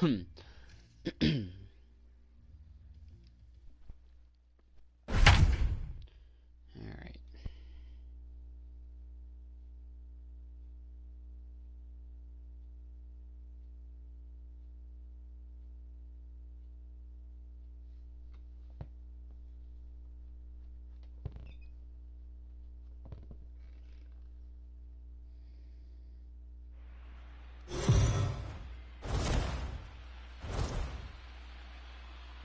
Alright.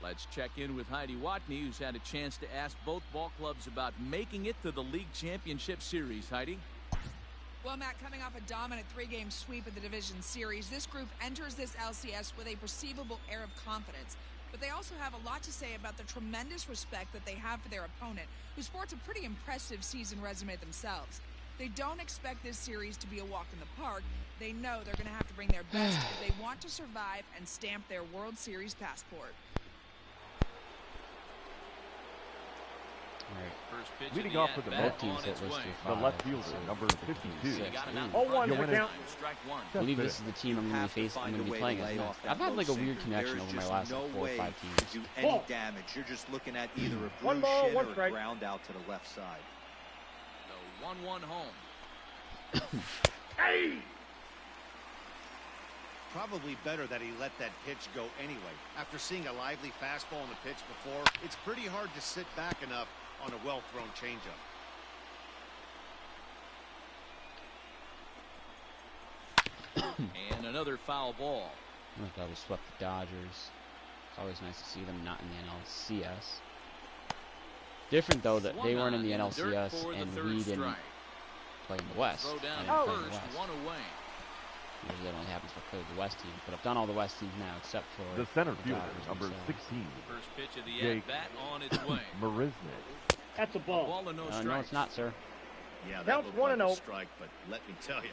Let's check in with Heidi Watney, who's had a chance to ask both ball clubs about making it to the League Championship Series. Heidi? Well, Matt, coming off a dominant three-game sweep of the division series, this group enters this LCS with a perceivable air of confidence. But they also have a lot to say about the tremendous respect that they have for their opponent, who sports a pretty impressive season resume themselves. They don't expect this series to be a walk in the park. They know they're going to have to bring their best if they want to survive and stamp their World Series passport. Right. Leading off with the Mets, the left fielder, number 52. 0-1 to the count. I believe this is the team I'm going to be playing against. I've had like a weird connection over my last 4 or 5 teams. Do any damage. You're just looking at either a blue shit or a ground out to the left side. The 1-1 home. Hey! Probably better that he let that pitch go anyway. After seeing a lively fastball on the pitch before, it's pretty hard to sit back enough on a well-thrown changeup. And another foul ball. I thought we swept the Dodgers. It's always nice to see them not in the NLCS. Different though that they weren't in the NLCS and we didn't play in the West. One away. Usually that only happens for the West team, but I've done all the West teams now except for the center fielder, number 16. First pitch of the at-bat on its way. Marisnik. That's a ball. No, it's not, sir. Yeah, that looked like a strike, but let me tell you,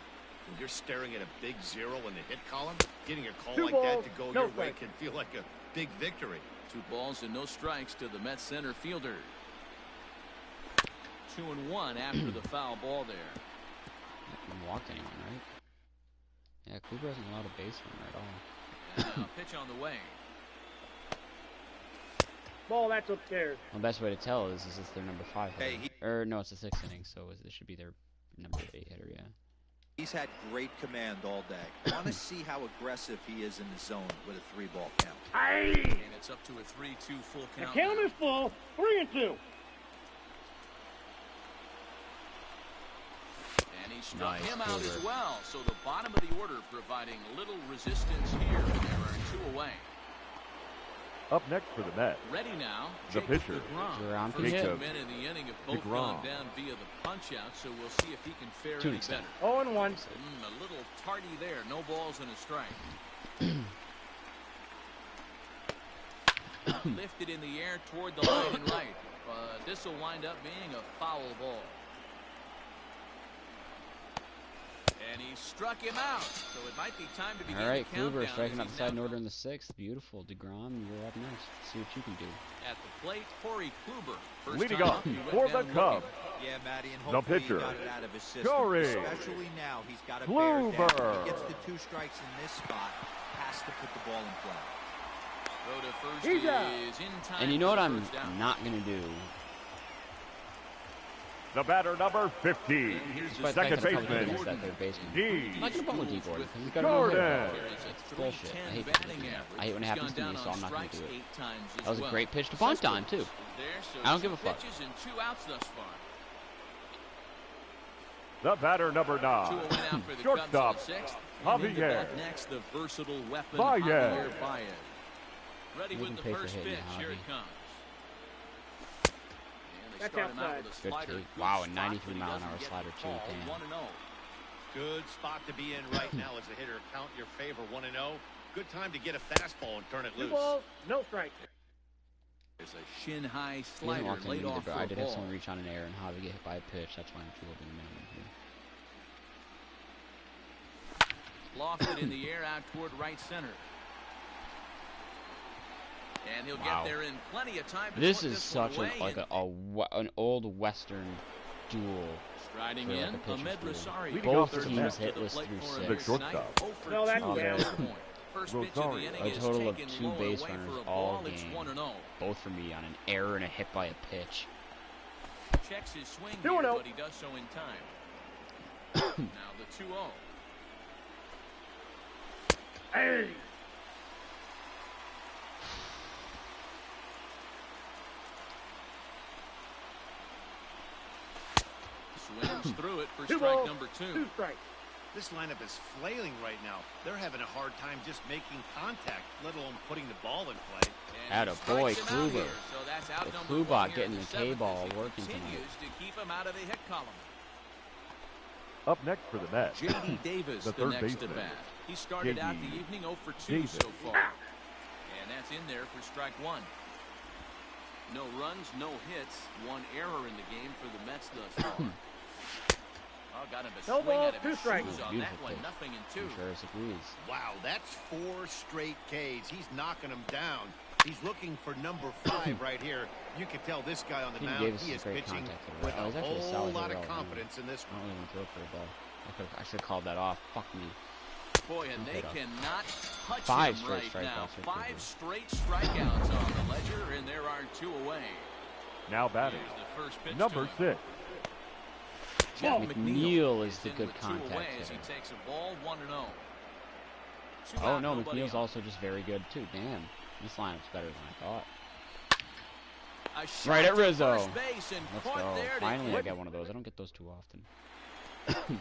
when you're staring at a big 0 in the hit column, getting a call like that to go your way can feel like a big victory. 2 balls and no strikes to the Mets center fielder. 2-1 after the foul ball there. Haven't walked anyone, right? Yeah, Kluber hasn't allowed a base runner at all. And a pitch on the way. Ball, that's upstairs. Well, the best way to tell is this their number 5 hitter. Or no, it's the 6th inning, so this should be their number 8 hitter, yeah. He's had great command all day. Want to see how aggressive he is in the zone with a 3-ball count. Hey! And it's up to a 3-2 full count. The count is full. 3-2. And he struck him out as well. So the bottom of the order providing little resistance here. There are 2 away. Up next for the Mets, ready now, the pitcher. First 2 men in the inning have both gone down via the punch-out, so we'll see if he can fare any better. 0-1. A little tardy there. No balls and a strike. Lifted in the air toward the line and right. But this will wind up being a foul ball. And he struck him out, so it might be time to begin the countdown. All right, Kluber striking out the side in order in the 6th. Beautiful. DeGrom, you're up next. See what you can do. At the plate, Corey Kluber. Leading off for the Cubs. Yeah, Matty, and the hopefully pitcher, he got it out of his system. Especially now, he's got to bear down. If he gets the 2 strikes in this spot, has to put the ball in play. Go to first is in time. And you know what I'm not going to do? The batter, number 50, second baseman, I'm not going to put him with D. Gordon. He's got Gordon. It's bullshit. I hate when it happens to me, so I'm not going to do it. That was a great pitch to bunt on, too. I don't give a fuck. The batter, number 9, shortstop, Javier Baez. Ready with the first pitch. Here it comes. That's outside. Good too. Wow, a 93-mile-an-hour slider too. Damn. Good spot to be in right now as a hitter. Count your favor 1-0. Good time to get a fastball and turn it loose. 2 balls, no strike. There's a shin-high slider laid off for a ball. I did have someone reach on an error and how to get hit by a pitch. That's why I'm too open here. Lofted in the air out toward right center. And he'll get there in plenty of time to this is such an old Western duel. Striding in, Ahmed Rosario. Both teams hitless through 6. The shortstop. No, that's down. first pitch of the inning A is total of taken 2 low base away runners for a all ball. It's game. 1-0. Both for me on an error and a hit by a pitch. Checks his swing 2-0. here, but he does so in time. Now the 2-0. Hey. Swings through it for 2 strike balls, number 2. 2 strikes. This lineup is flailing right now. They're having a hard time just making contact, let alone putting the ball in play. And Atta he boy, strikes him out Kluber. here, so that's out The number Klubot 1 here getting in the seventh K-ball as he working tonight. continues to keep him out of the hit column. Up next for the Mets, J.D. Davis, the the third next at baseman. bat. He started out J.D. the evening 0 for 2 Davis. so far. And that's in there for strike 1. No runs, no hits, 1 error in the game for the Mets thus far. Oh, got him a No swing ball, out of 2 his strikes. shoes on that Beautiful one. pitch. Nothing in 2. Contreras agrees. Wow, that's 4 straight Ks. He's knocking them down. He's looking for number 5 right here. You can tell this guy on the King mound, Davis he is is great pitching contact hitter. with Oh, a he's actually a whole solid lot hitter of all around. confidence in this I one. don't even throw for a ball. I should have called that off. Fuck me. Boy, and they Okay, cannot touch 5 him straight right now. strikeouts right 5 there. straight strikeouts on the ledger, and there are 2 away. Now batting, Here's the first pitch number to him. 6, Jeff McNeil is the in good with 2 contact away as he hitter. takes a ball 1-0. Oh no, McNeil's also just very good too. Damn, this lineup's better than I thought. Right at Rizzo. Let's go. Finally, I got one of those. I don't get those too often.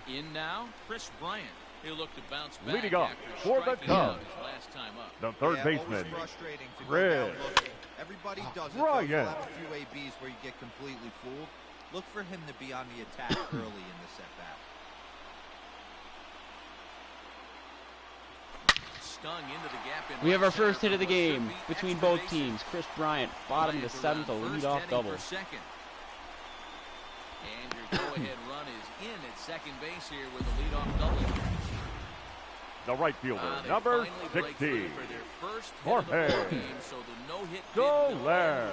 In now, Chris Bryant. He'll look to bounce back Leading off after for the striking out Cubs, his last time up. the third Always baseman, frustrating to go Chris down looking. Everybody does it. Though. Bryant. You'll have a few ABs where you get completely fooled. Look for him to be on the attack early in the set-bat. Stung into the gap in We have right our first center hit of the for what should game be between extra both bases. teams. Chris Bryant, bottom of the Bryant 7th, a around first, leadoff heading double. for second. And your go-ahead run is in at second base here with a leadoff double. the right fielder, They number finally break 60, free for their first hit of the Jorge ball game, so the no-hit bid Soler. no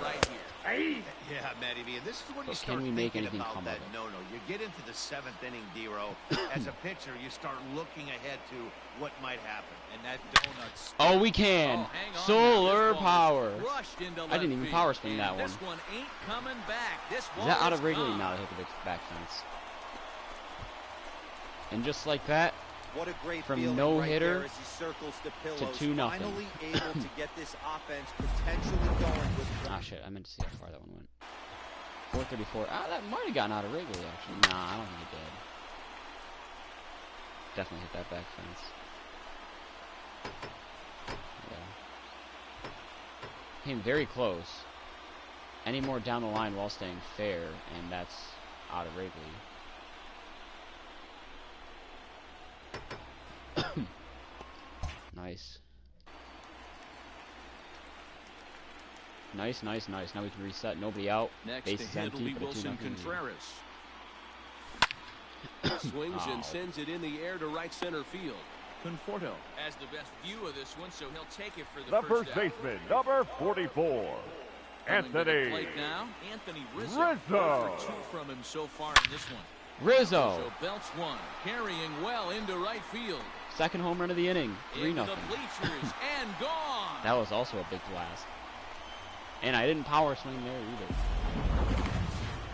right here. Hey. Yeah, Matty V, and this is when you But start can we make thinking anything about come that of it? no-no. You get into the 7th inning, D-Row. As a pitcher, you start looking ahead to what might happen. And that donut. Oh, we can. Oh, hang on Solar now. This ball power. was rushed into I didn't left even field. power spin And that this one. one ain't coming back. This Is ball that out is of Wrigley? gone. No, I hit the back fence. And just like that, What a great from feeling no-hitter right there as he circles the pillows. 2-0. Finally able to get this offense potentially going with ah shit, I meant to see how far that one went. 434. Ah, that might have gotten out of Wrigley actually. Nah, I don't think it did. Definitely hit that back fence. Yeah. Came very close. Any more down the line while staying fair, and that's out of Wrigley. Nice. Nice, nice, nice. Now we can reset. Nobody out. Next Base to is hit will empty, be but a 2-0 Wilson lead. Contreras. Swings Oh. and sends it in the air to right center field. Conforto has the best view of this one, so he'll take it for the the first out. baseman, number 44, Coming to the Anthony plate now, Anthony Rizzo. Rizzo. 0 for 2 from him so far in this one. Rizzo. Rizzo belts one, carrying well into right field. Second home run of the inning. 3-0. Into the bleachers and gone. That was also a big blast. And I didn't power swing there either.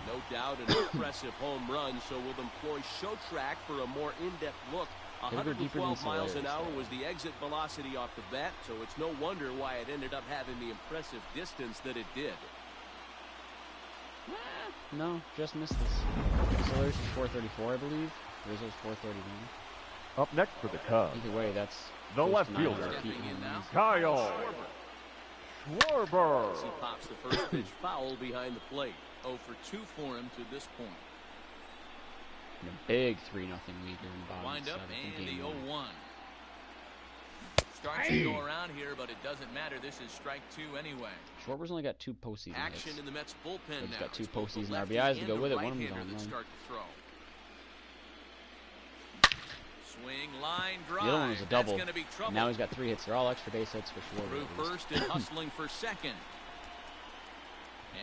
No doubt an impressive home run, so we'll employ show track for a more in-depth look. Gotta go deeper than 112 miles an Solaris, hour though. was the exit velocity off the bat, so it's no wonder why it ended up having the impressive distance that it did. No, just missed this. Solaris is 434, I believe. Rizzo's 431. Up next for the Cubs, Either way, that's the close left to 900 fielder, feet Stepping in in now, Kyle Schwarber. As he pops the first pitch foul behind the plate. 0 for 2 for him to this point. And a big 3-0 lead here in the bottom Wind up 7th in and the game 1. 0-1. Starts to go around here, but it doesn't matter. This is strike 2 anyway. Schwarber's only got 2 postseason Action hits. in the Mets bullpen He's now. got 2 It's both the postseason lefty RBIs to and go the with it. One of them's right-hander on that one. start to throw. Swing, line, drive. The other one was a double. That's gonna be trouble. Now he's got 3 hits. They're all extra base hits for Schwarber. Through at least. first and hustling for second.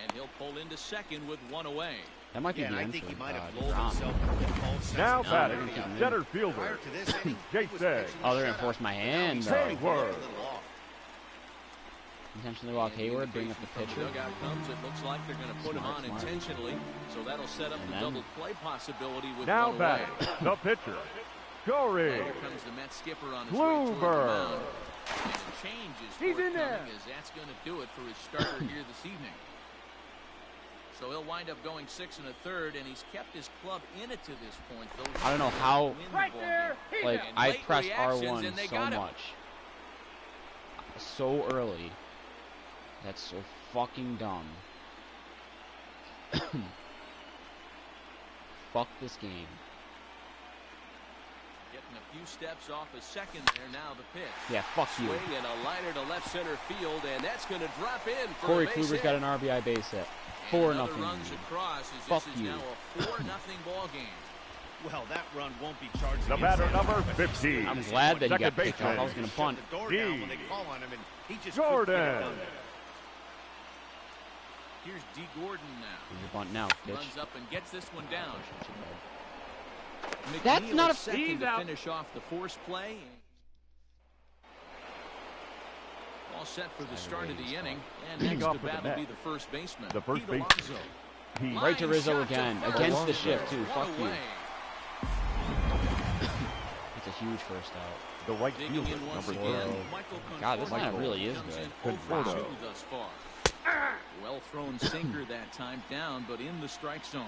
And he'll pull into second with 1 away. That might be the I end think for he might have DeGrom. lulled himself. Now No, batting, no. center fielder, Prior to this inning, he was Jason. pitching Oh, they're a going to force shutout. my But now hand, he's though. taking it a Hayward. little off. Intentionally walk Hayward, bring up the pitcher. Dugout comes. It looks like they're going to put him on Smart. intentionally, so that'll set up And the then- double play possibility with Now one away. batting, the pitcher, Corey. Here comes the Mets skipper on his way toward the Kluber. mound. And a change is He's in forthcoming, there. as that's going to do it for his starter here this evening. So he'll wind up going 6 1/3, and he's kept his club in it to this point. Those I don't know how, win the Right ball there. game. like, And I late pressed reactions, R1 and they so got him. much. So early. That's so fucking dumb. Fuck this game. Getting a few steps off a second there. Now the pitch. Yeah, fuck you. Swing and a liner to left center field, and that's going to drop in for Corey a base Kluber's hit. got an RBI base hit. And 4-0. another runs across as Fuck this is you. now a 4-0 ball game. Well, that run won't be charged. The against batter him. number 15. I'm glad that he Second got picked off. I was going to punt. Shut the door down when they call on him, and he just Jordan. couldn't get it done. Here's D. Gordon now. Here's a bunt now, bitch. Runs up and gets this one down. That's McNeil not a- is second He's to out. finish off the force play. All set for the start of the inning, and Leading next off to for the bat will be Mets. the first baseman. The first Pete baseman. Alonso. He Right to Line Rizzo shot to again. first. Against the Alonso. shift, too. One Fuck you. away. It's a huge first out. the right Digging fielder, in once number again, 12. Michael God, this Conforto lineup really is comes good. in 0 for Conforto. 2 thus far. Well thrown sinker that time, down, but in the strike zone.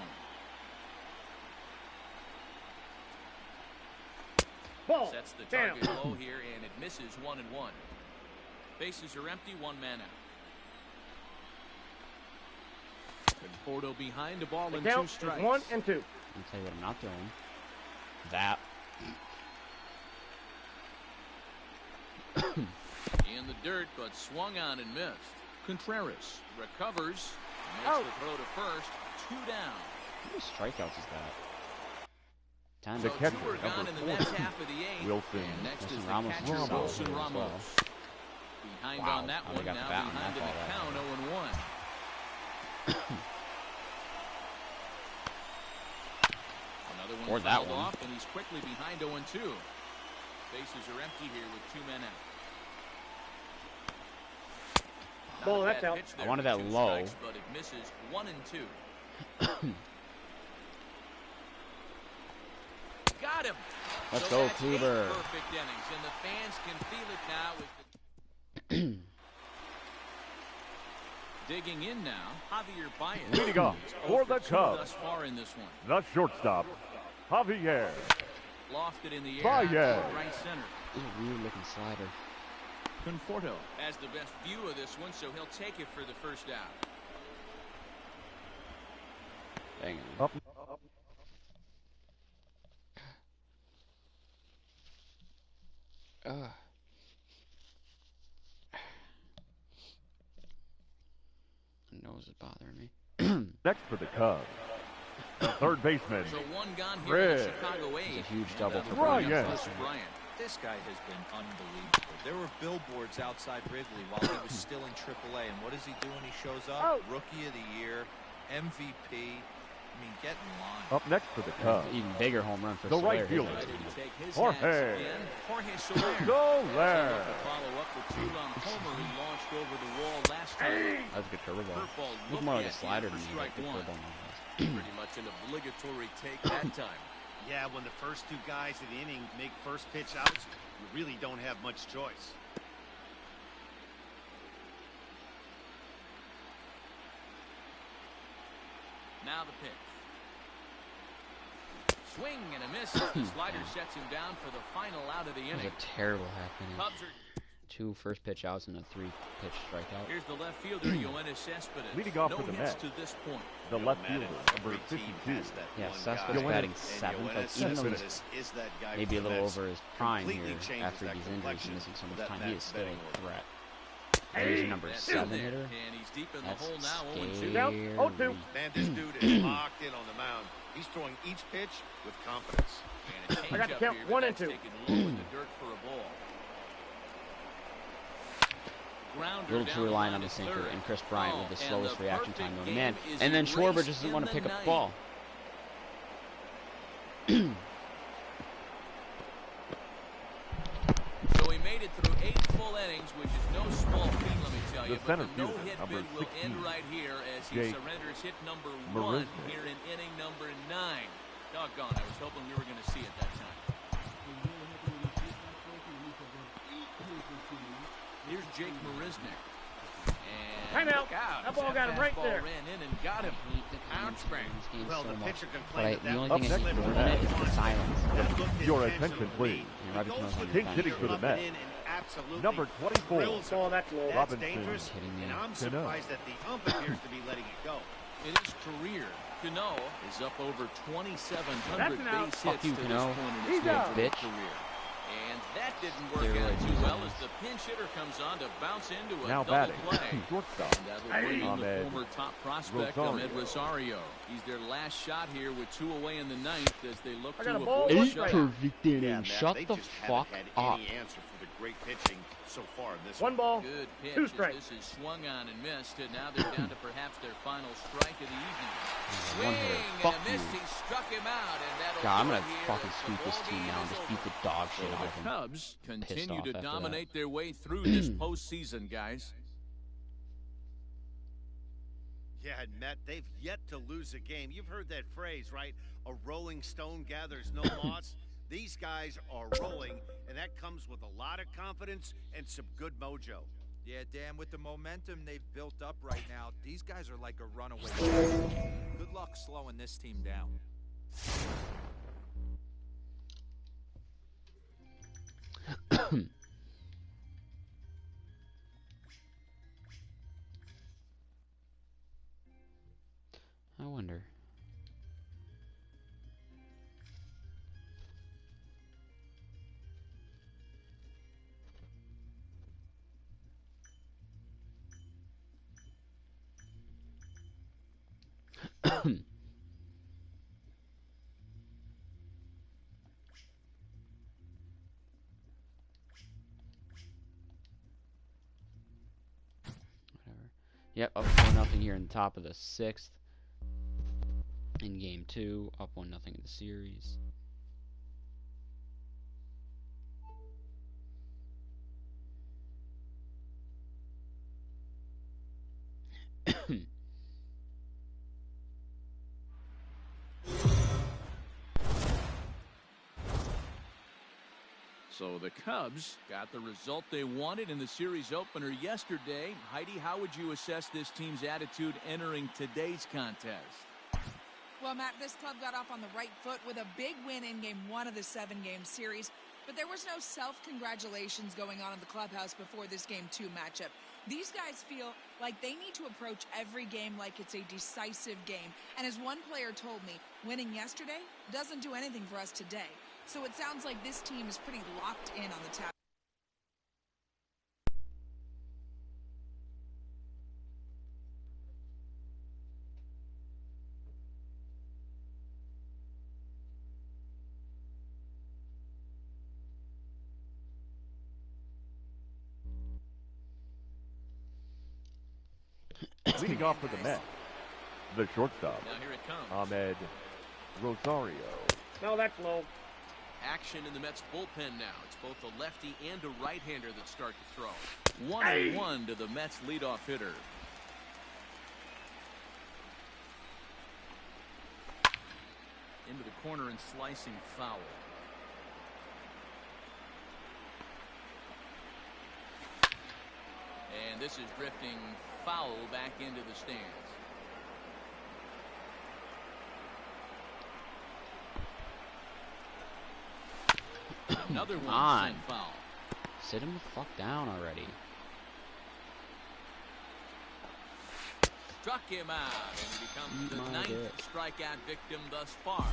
Ball. Sets the Down. target low here, and it misses 1-1. Bases are empty, 1 man out. Conforto behind the ball The and 2 count is strikes. 1 and 2. I'll tell you what I'm not throwing. That. In the dirt, but swung on and missed. Contreras recovers, makes Out. the throw to first, 2 down. How many strikeouts is that? 10. So The catcher, 2 are gone number in the Mets 40. half of the 8th. Wilson. And next is Wilson the Ramos catcher, is Wilson solid as Ramos. well. Behind Wow. on that Oh, they one, got the now bat on behind that in the ball, count, 0-1. Another one Or that fouled one. off, and he's quickly behind 0-2. Bases are empty here with 2 men out. Not Ball, a that's bad out. pitch I there wanted with that 2 low. strikes, but it misses 1-2. Got him. Let's So go, that's 8 Kluber. perfect innings, and the fans can feel it now with the digging in now. Javier Baez. Leading off He's for 0 the 2 Cubs. thus far in this one. The shortstop, Javier. Lofted in the air. Baez. out to right center. This is a weird looking slider. Conforto has the best view of this one, so he'll take it for the first out. Dang it. Up. My nose is bothering me. Next for the Cubs, the third baseman, So 1 gone here in the Red. Chicago It's a 8. huge double for Bryant. Bryant. Plus Bryant. This guy has been unbelievable. There were billboards outside Wrigley while he was still in AAA, and what does he do when he shows up? Out. Rookie of the Year, MVP. I mean, get in line. up next for the Cubs, Even bigger home run for The right Soler. fielder. Ready to take his Jorge. hats again. Jorge Soler. Soler. To follow up the 2-run homer he launched over the wall last time. That's a good curveball. Curveball Looks more like a looked at slider here to for me. strike Like the one. curveball now. Pretty much an obligatory take that time. Yeah, when the first 2 guys of the inning make first pitch outs, you really don't have much choice. Now the pitch. Swing and a miss. The slider sets him down for the final out of the It was inning. a terrible half inning. Cubs are. 2 first pitch outs and a 3-pitch strikeout. Here's the left fielder, Yoenis Cespedes. Leading off no for the hits Mets. to this point. the left fielder, number Every team 52. has that Yeah, one Cespedes guy. batting And 7th. Like, Yoenis even though he's Cespedes is that guy maybe a for the little Mets. over his prime Completely here changes after that these injuries complexion and missing so of much that time, he is Mets still betting a order. threat. And he's your number That's 7 in there, hitter. and he's deep in the That's hole now. 0-2. scary. Down, 0-2. Man, this dude is locked in on the mound. He's throwing each pitch with confidence. And a I got the changeup count, here, 1 but and that's 2. taken low in the dirt for a ball. A little too reliant on the sinker, and Chris Bryant with the slowest reaction time known to man. And then Schwarber just doesn't want to pick up the ball. So he made it through 8 full innings, which is no small feat, let me tell you. But the no-hit bid will end right here as he surrenders hit number 1 here in inning number 9. Doggone, I was hoping we were going to see it that time. Here's Jake Marisnik. And timeout. That ball got him right there. Ran in and got him. Ouch, bang. Well, the pitcher complained The only thing that's important in it is the silence. Your attention, please. King hitting for the Mets. Number 24. Oh, that's low. That's dangerous, and I'm surprised that the ump appears to be letting it go. In his career, Cano is up over 2,700 base hits to this point in his major career. And that didn't work out too well as the pinch hitter comes on to bounce into a double play. And that'll bring in the former top prospect, Ahmed Rosario. He's their last shot here with 2 away in the 9th as they look to avoid a shutout. Yeah, Shut they the just fuck haven't had up. any answer for the great pitching so far in this One ball, Good pitch 2 as strikes. this is swung on and missed, and now they're down to perhaps their final strike of the evening. One Swing hitter. and Fuck a miss. you. He struck him out, and that'll God, I'm do gonna it here fucking as the sweep this ball team game now and is just over. beat the dog shit out The of them. Cubs continue off to after that. dominate their way through this postseason, guys. Yeah, and Matt, they've yet to lose a game. You've heard that phrase, right? A rolling stone gathers no moss. These guys are rolling, and that comes with a lot of confidence and some good mojo. Yeah, Dan, with the momentum they've built up right now, these guys are like a runaway team. Good luck slowing this team down. I wonder. Whatever. Yep, up 4-0 here in the top of the 6th. In game 2, up 1-0 in the series. So the Cubs got the result they wanted in the series opener yesterday. Heidi, how would you assess this team's attitude entering today's contest? Well, Matt, this club got off on the right foot with a big win in Game 1 of the 7-game series, but there was no self-congratulations going on in the clubhouse before this Game 2 matchup. These guys feel like they need to approach every game like it's a decisive game, and as one player told me, winning yesterday doesn't do anything for us today. So it sounds like this team is pretty locked in on the tap. Leading off for the Mets, the shortstop, Now here it comes. Ahmed Rosario. No, that's low. Action in the Mets bullpen now. It's both a lefty and a right-hander that start to throw. 1-1 to the Mets leadoff hitter. Into the corner and slicing foul. And this is drifting foul back into the stands. Another one sent foul. Sit him the fuck down already. Struck him out, and he becomes the 9th strikeout victim thus far.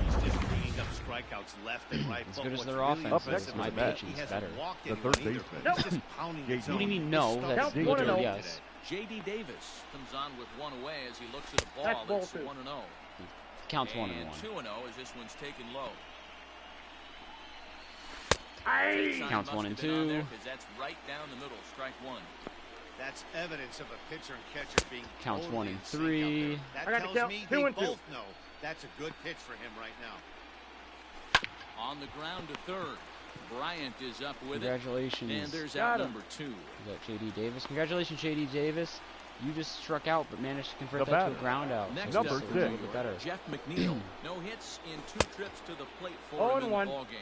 He's just bringing up strikeouts left and right. As good as What's their really offense impressive is, my is pitching he is hasn't better. walked The anyone third either. baseman. He's just pounding his What do you own. mean no? His That's stuff Count 1-0. yes. J.D. Davis comes on with one away as he looks at a ball. That's ball It's 2. 1-0. Counts 1-1. And 2-0 as this one's taken low. Aye. Counts 1 and 2. That's right down the middle. Strike one. That's evidence of a pitcher and catcher being counts totally 1 and in sync 3. out there. I That got to tells count me 2 they and 2. both know that's a good pitch for him right now. On the ground to third. Bryant is up with Congratulations. it. And there's out number 2. Is that J.D. Davis? Congratulations, J.D. Davis. You just struck out, but managed to convert The that to a batter. ground out. Next so up it's for a New little York, bit better. Jeff McNeil. No hits in 2 trips to the plate for him in the 0-1. ball game.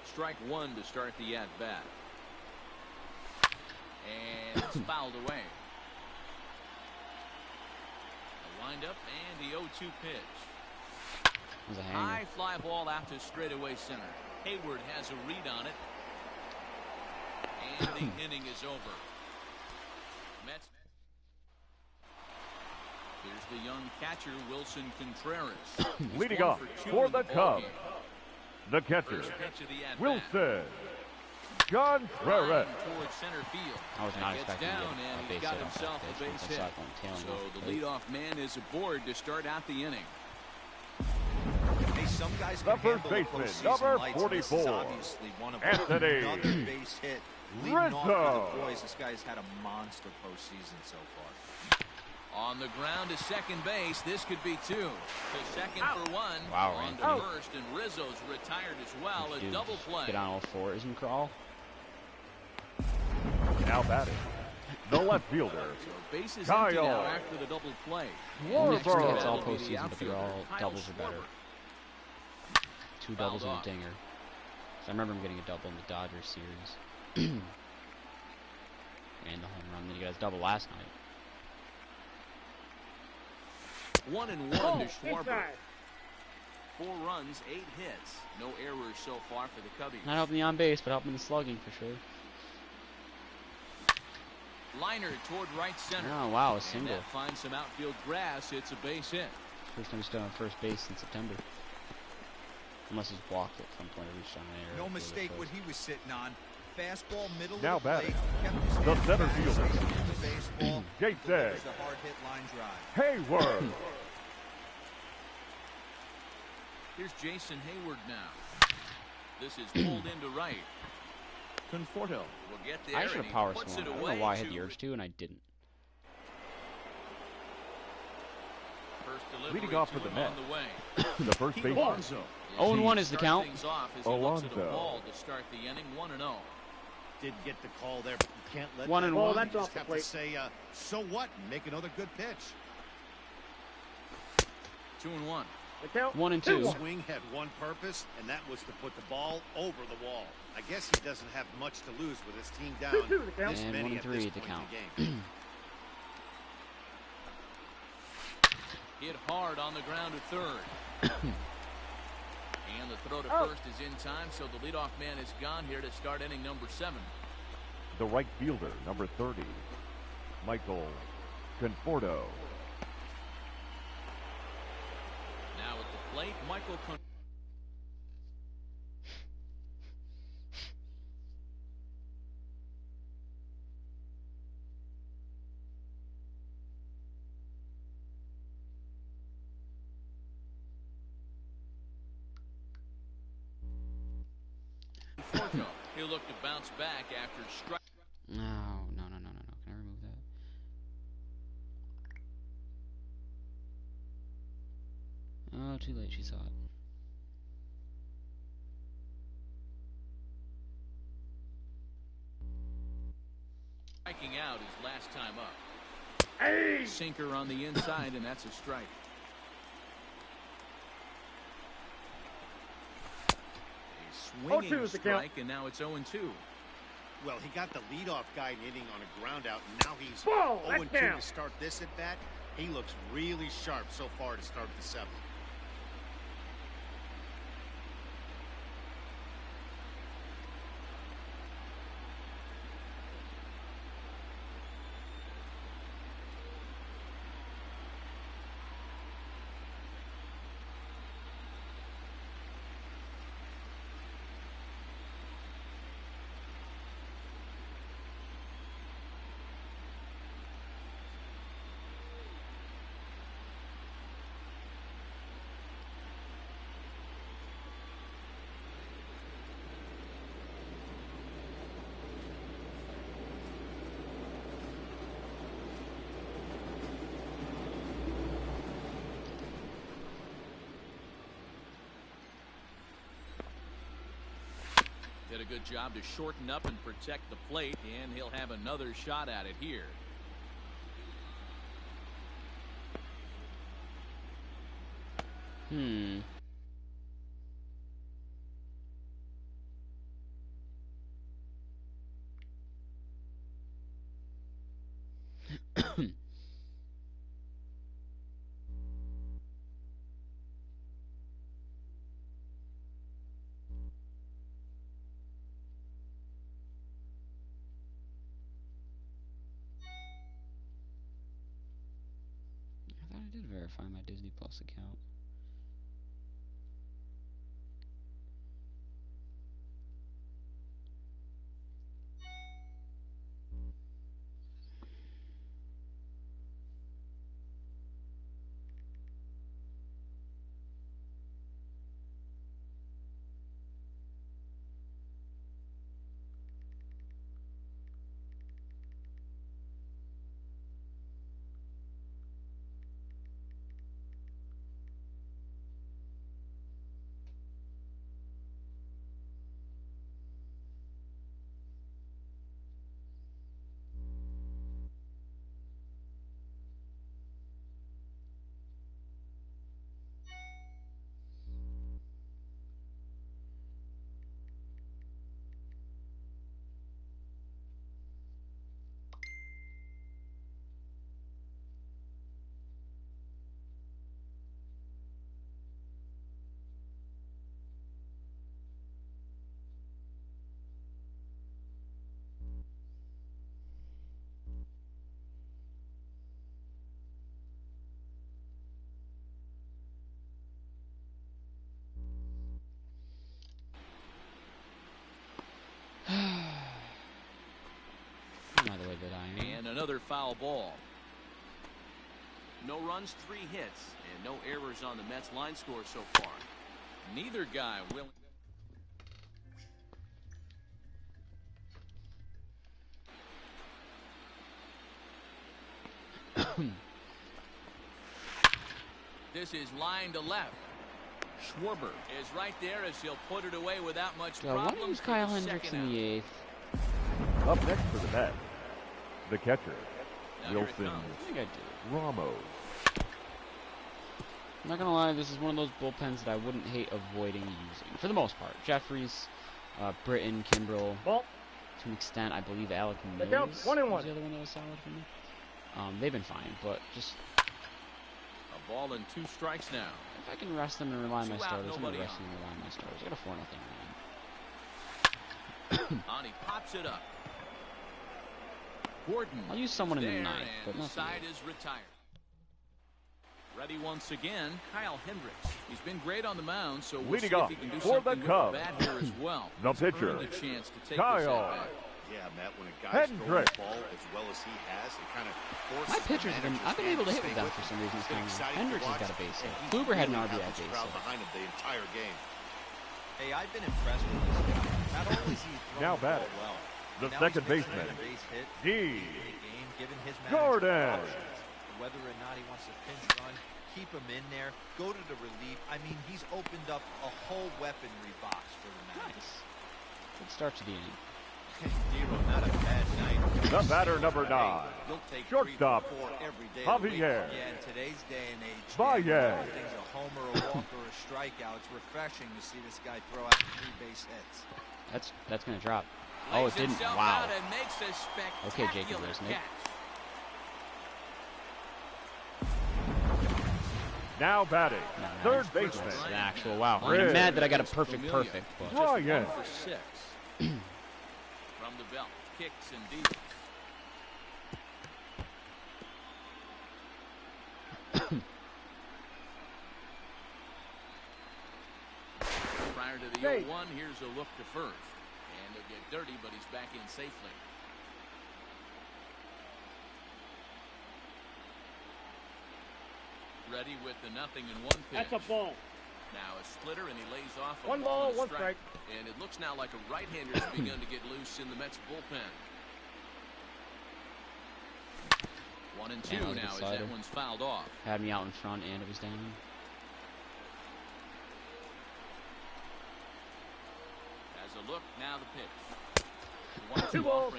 Strike 1 to start the at-bat. And it's fouled away. A windup and the 0-2 pitch. It was a hanger. High fly ball out to straightaway center. Hayward has a read on it. And the inning is over. Mets. Here's the young catcher, Wilson Contreras. He's Leading 1 off for 2 for in the ball Cubs, game. the catcher, First pitch of the at-bat. Wilson Contreras. Line towards center field. I was not Gets expecting to down get and a he's base got hit off himself that a pitch. base I hit. saw it going tailing So off the plate. leadoff man is aboard to start out the inning. Hey, some guys The can first handle the baseman, postseason number lights, and this is 44, obviously one of them. Anthony Another base hit. Leading off for Rizzo. the boys. This guy's had a monster postseason so far. On the ground to second base, this could be 2. To second for 1. Wow, On Randy. to first, and Rizzo's retired as well. A Dude, double just play. Get on all fours and crawl. Now batting, the left fielder, So bases Kyle empty now after the double play. Only Next if Schwarber. it's all will be the postseason, but they're all outfielder, Kyle doubles are better. Schwarber. 2 doubles Fouled and a off. dinger. So I remember him getting a double in the Dodgers series. And the home run. Then he got his double last night. 1-1 Oh, to Schwarber. inside. 4 runs, 8 hits. No errors so far for the Cubbies. Not helping the on base, but helping the slugging for sure. Liner toward right center. Oh, wow, a And single. that finds some outfield grass. It's a base hit. First time he stood on first base in September. Unless he's blocked at some point or reached on an error. No mistake what he was sitting on. Fastball, middle Now of the plate. batting, Kept his the hands center back, fielder, swinging the baseball, Jason delivers a hard hit line drive. Hayward. Here's Jason Hayward now. This is pulled into right. Conforto will get there. I should and have he power puts swung. it I don't know away why I had the to urge to, and I didn't. first delivery Leading off to for the him Mets, on the way. the first baseman, Alonso. 0-1 is the Start count. things off as he looks at a Alonso. ball to start the inning. 1-0. Didn't get the call there, but you can't let 1 that and go. 1. You That's just off the have to plate. say, so what? And make another good pitch. 2-1. The count. 1 and 2. Swing had one purpose, and that was to put the ball over the wall. I guess he doesn't have much to lose with his team down 2-2 the count. this And many 1 and at 3 this at the point count. in the game. Hit hard on the ground to third. And the throw to first is in time, so the leadoff man is gone here to start inning number 7. the right fielder, number 30, Michael Conforto. Now at the plate, Michael Conforto. He'll look to bounce back after strike. No. Can I remove that? Oh, too late. She saw it. Striking out his last time up. Hey! Sinker on the inside, and that's a strike. A swinging 0-2 is the count. strike, and now it's 0-2. Well, he got the leadoff guy hitting on a ground out, and now he's Whoa, 0-2 that's down. to start this at bat. He looks really sharp so far to start the 7th. Did a good job to shorten up and protect the plate, and he'll have another shot at it here. I did verify my Disney Plus account. And another foul ball. No runs, 3 hits, and no errors on the Mets line score so far. Neither guy willing. This is line to left. Schwarber is right there as he'll put it away without much problem. Why was Kyle Hendricks in the 8th? Up next for the Mets, the catcher, Wilson Ramos. I'm not gonna lie, this is one of those bullpens that I wouldn't hate avoiding using for the most part. Jeffries, Britton, Kimbrel, to an extent, I believe Alec Mills was the other one that was solid for me. They've been fine, but just a ball and 2 strikes now. If I can rest them and rely on my starters, I'm gonna rest them and rely on my starters. I got a 4-0 run. On, he pops it up. Gordon. I'll use someone in the 9th, but the not side is retired. Ready once again, Kyle Hendricks. He's been great on the mound, so we'll see if he can do something with the bat here as well. The pitcher, the chance to take Kyle. Yeah, Matt, when a guy's throwing the ball as well as he has, it kind of forces my pitchers have been, I've been able to hit with them for some reason this time. Hendricks has got a base hit. Kluber had an RBI base hit. Behind him the entire game. Hey, I've been impressed with this guy. Not only is he throwing Now the ball batting, well, the now second he's baseman, base hit D. given his Jordan. options. Whether or not he wants to pinch run, keep him in there, go to the relief. I mean, he's opened up a whole weaponry box for the Mets. Nice. Good start to the inning. Zero, not a bad night. The batter, number 9, shortstop, Javier. Yeah, in today's day and age, Valle. things a homer, a walk, or a strikeout. It's refreshing to see this guy throw out 3 base hits. That's gonna drop. Oh, it didn't. Wow. Okay, Jacob Resnick. Now batting, third baseman, an actual wow. I'm mad that I got a perfect. But. Ryan. For 6. From the belt, kicks and deals. Prior to the 0-1, here's a look to first. And he'll get dirty, but he's back in safely. Ready with the 0-1 pitch. That's a ball. Now a splitter, and he lays off a 1 ball, 1 strike. And it looks now like a right-hander's begun to get loose in the Mets bullpen. 1-2 now as that one's fouled off. Had me out in front, and it was down. As a look look, now the pitch. 2 balls.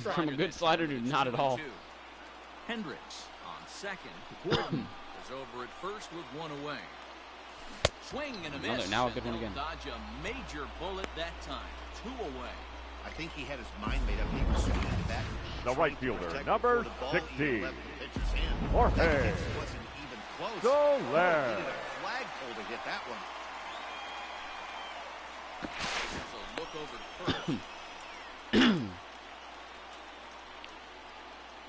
From a good slider to not at all. Hendricks on second. Gordon is over at first with 1 away. Swing and a miss. Now a good one again. Dodge a major bullet that time. 2 away. I think he had his mind made up. He was swinging the bat. The right fielder, number 16, Jorge Wasn't even close. Soler. Needed a flagpole to hit that one. There's a look over to first.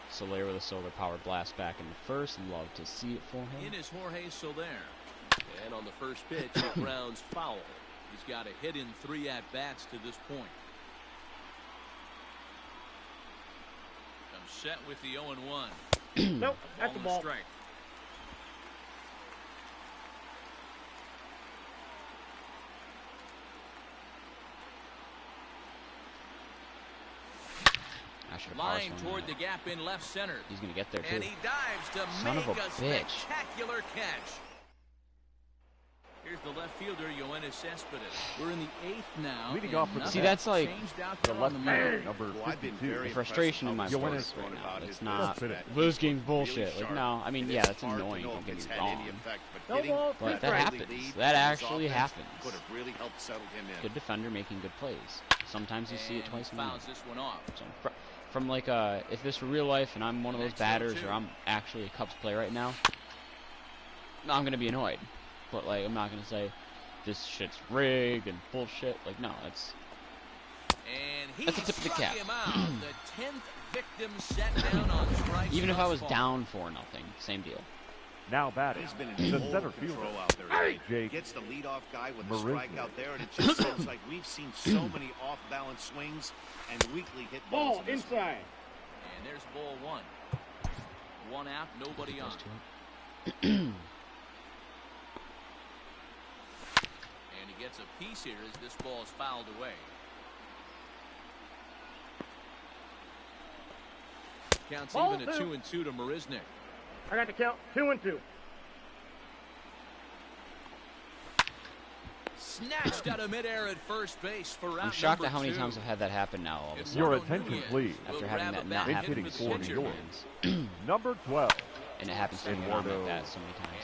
Soler with a solar power blast back in the first. Love to see it for him. In is Jorge Soler. And on the first pitch, he grounds foul. He's got a hit in 3 at-bats to this point. Comes set with the 0-1. Nope, that's the ball. Strike. Line toward the gap in left center. He's going to get there, too. And he dives to Son make of a a bitch. spectacular catch. Here's the left fielder, Yoenis Cespedes. We're in the 8th now. Leading off with See, that's like the left fielder, number 52. the frustration in my voice right now. It's not, well, this game's bullshit. Like, no, I mean, yeah, that's annoying, don't get me wrong. But that happens. That actually happens. Good defender making good plays. Sometimes you see it twice a minute. This one off. So, from like, if this were real life and I'm one of those batters or I'm actually a Cubs player right now, I'm going to be annoyed. But, like, I'm not going to say this shit's rigged and bullshit. Like, no, that's a tip of the cap. The 10th victim set down on strikes. Even if I was down 4-0, same deal. Now batting, the center fielder, Jake gets the leadoff guy with a strikeout there, and it just seems like we've seen so many off-balance swings and weakly hit balls. Ball inside. And there's ball 1. 1 out, nobody on. And he gets a piece here as this ball is fouled away. Counts Ball even at 2-2 to Marisnik. I got the count. 2-2. Snatched out of midair at first base for round I'm shocked number at how many 2. times I've had that happen now all of a sudden. Your attention, please. After having that not happen hitting for for the New York. Number 12. And it happens to me when I'm like that so many times.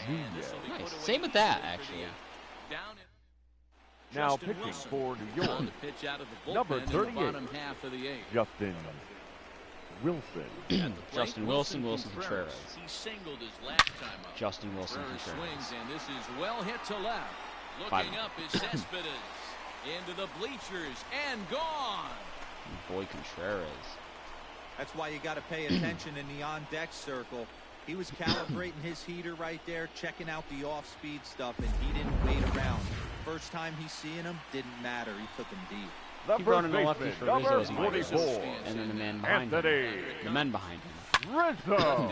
Yeah. Nice. Same with that, actually. Now pitching for New York, number 38, Justin Wilson. Justin Wilson, Wilson Contreras. He singled his last time up. Justin Wilson Contreras Contreras. swings, and this is well hit to left. Looking up is Cespedes. Into the bleachers and gone. Boy Contreras. That's why you got to pay attention in the on-deck circle. He was calibrating his heater right there, checking out the off-speed stuff, and he didn't wait around. First time he's seeing him, didn't matter. He took him deep. He brought in a lefty for Rizzo as my and then the man behind him. The men behind him. Rizzo.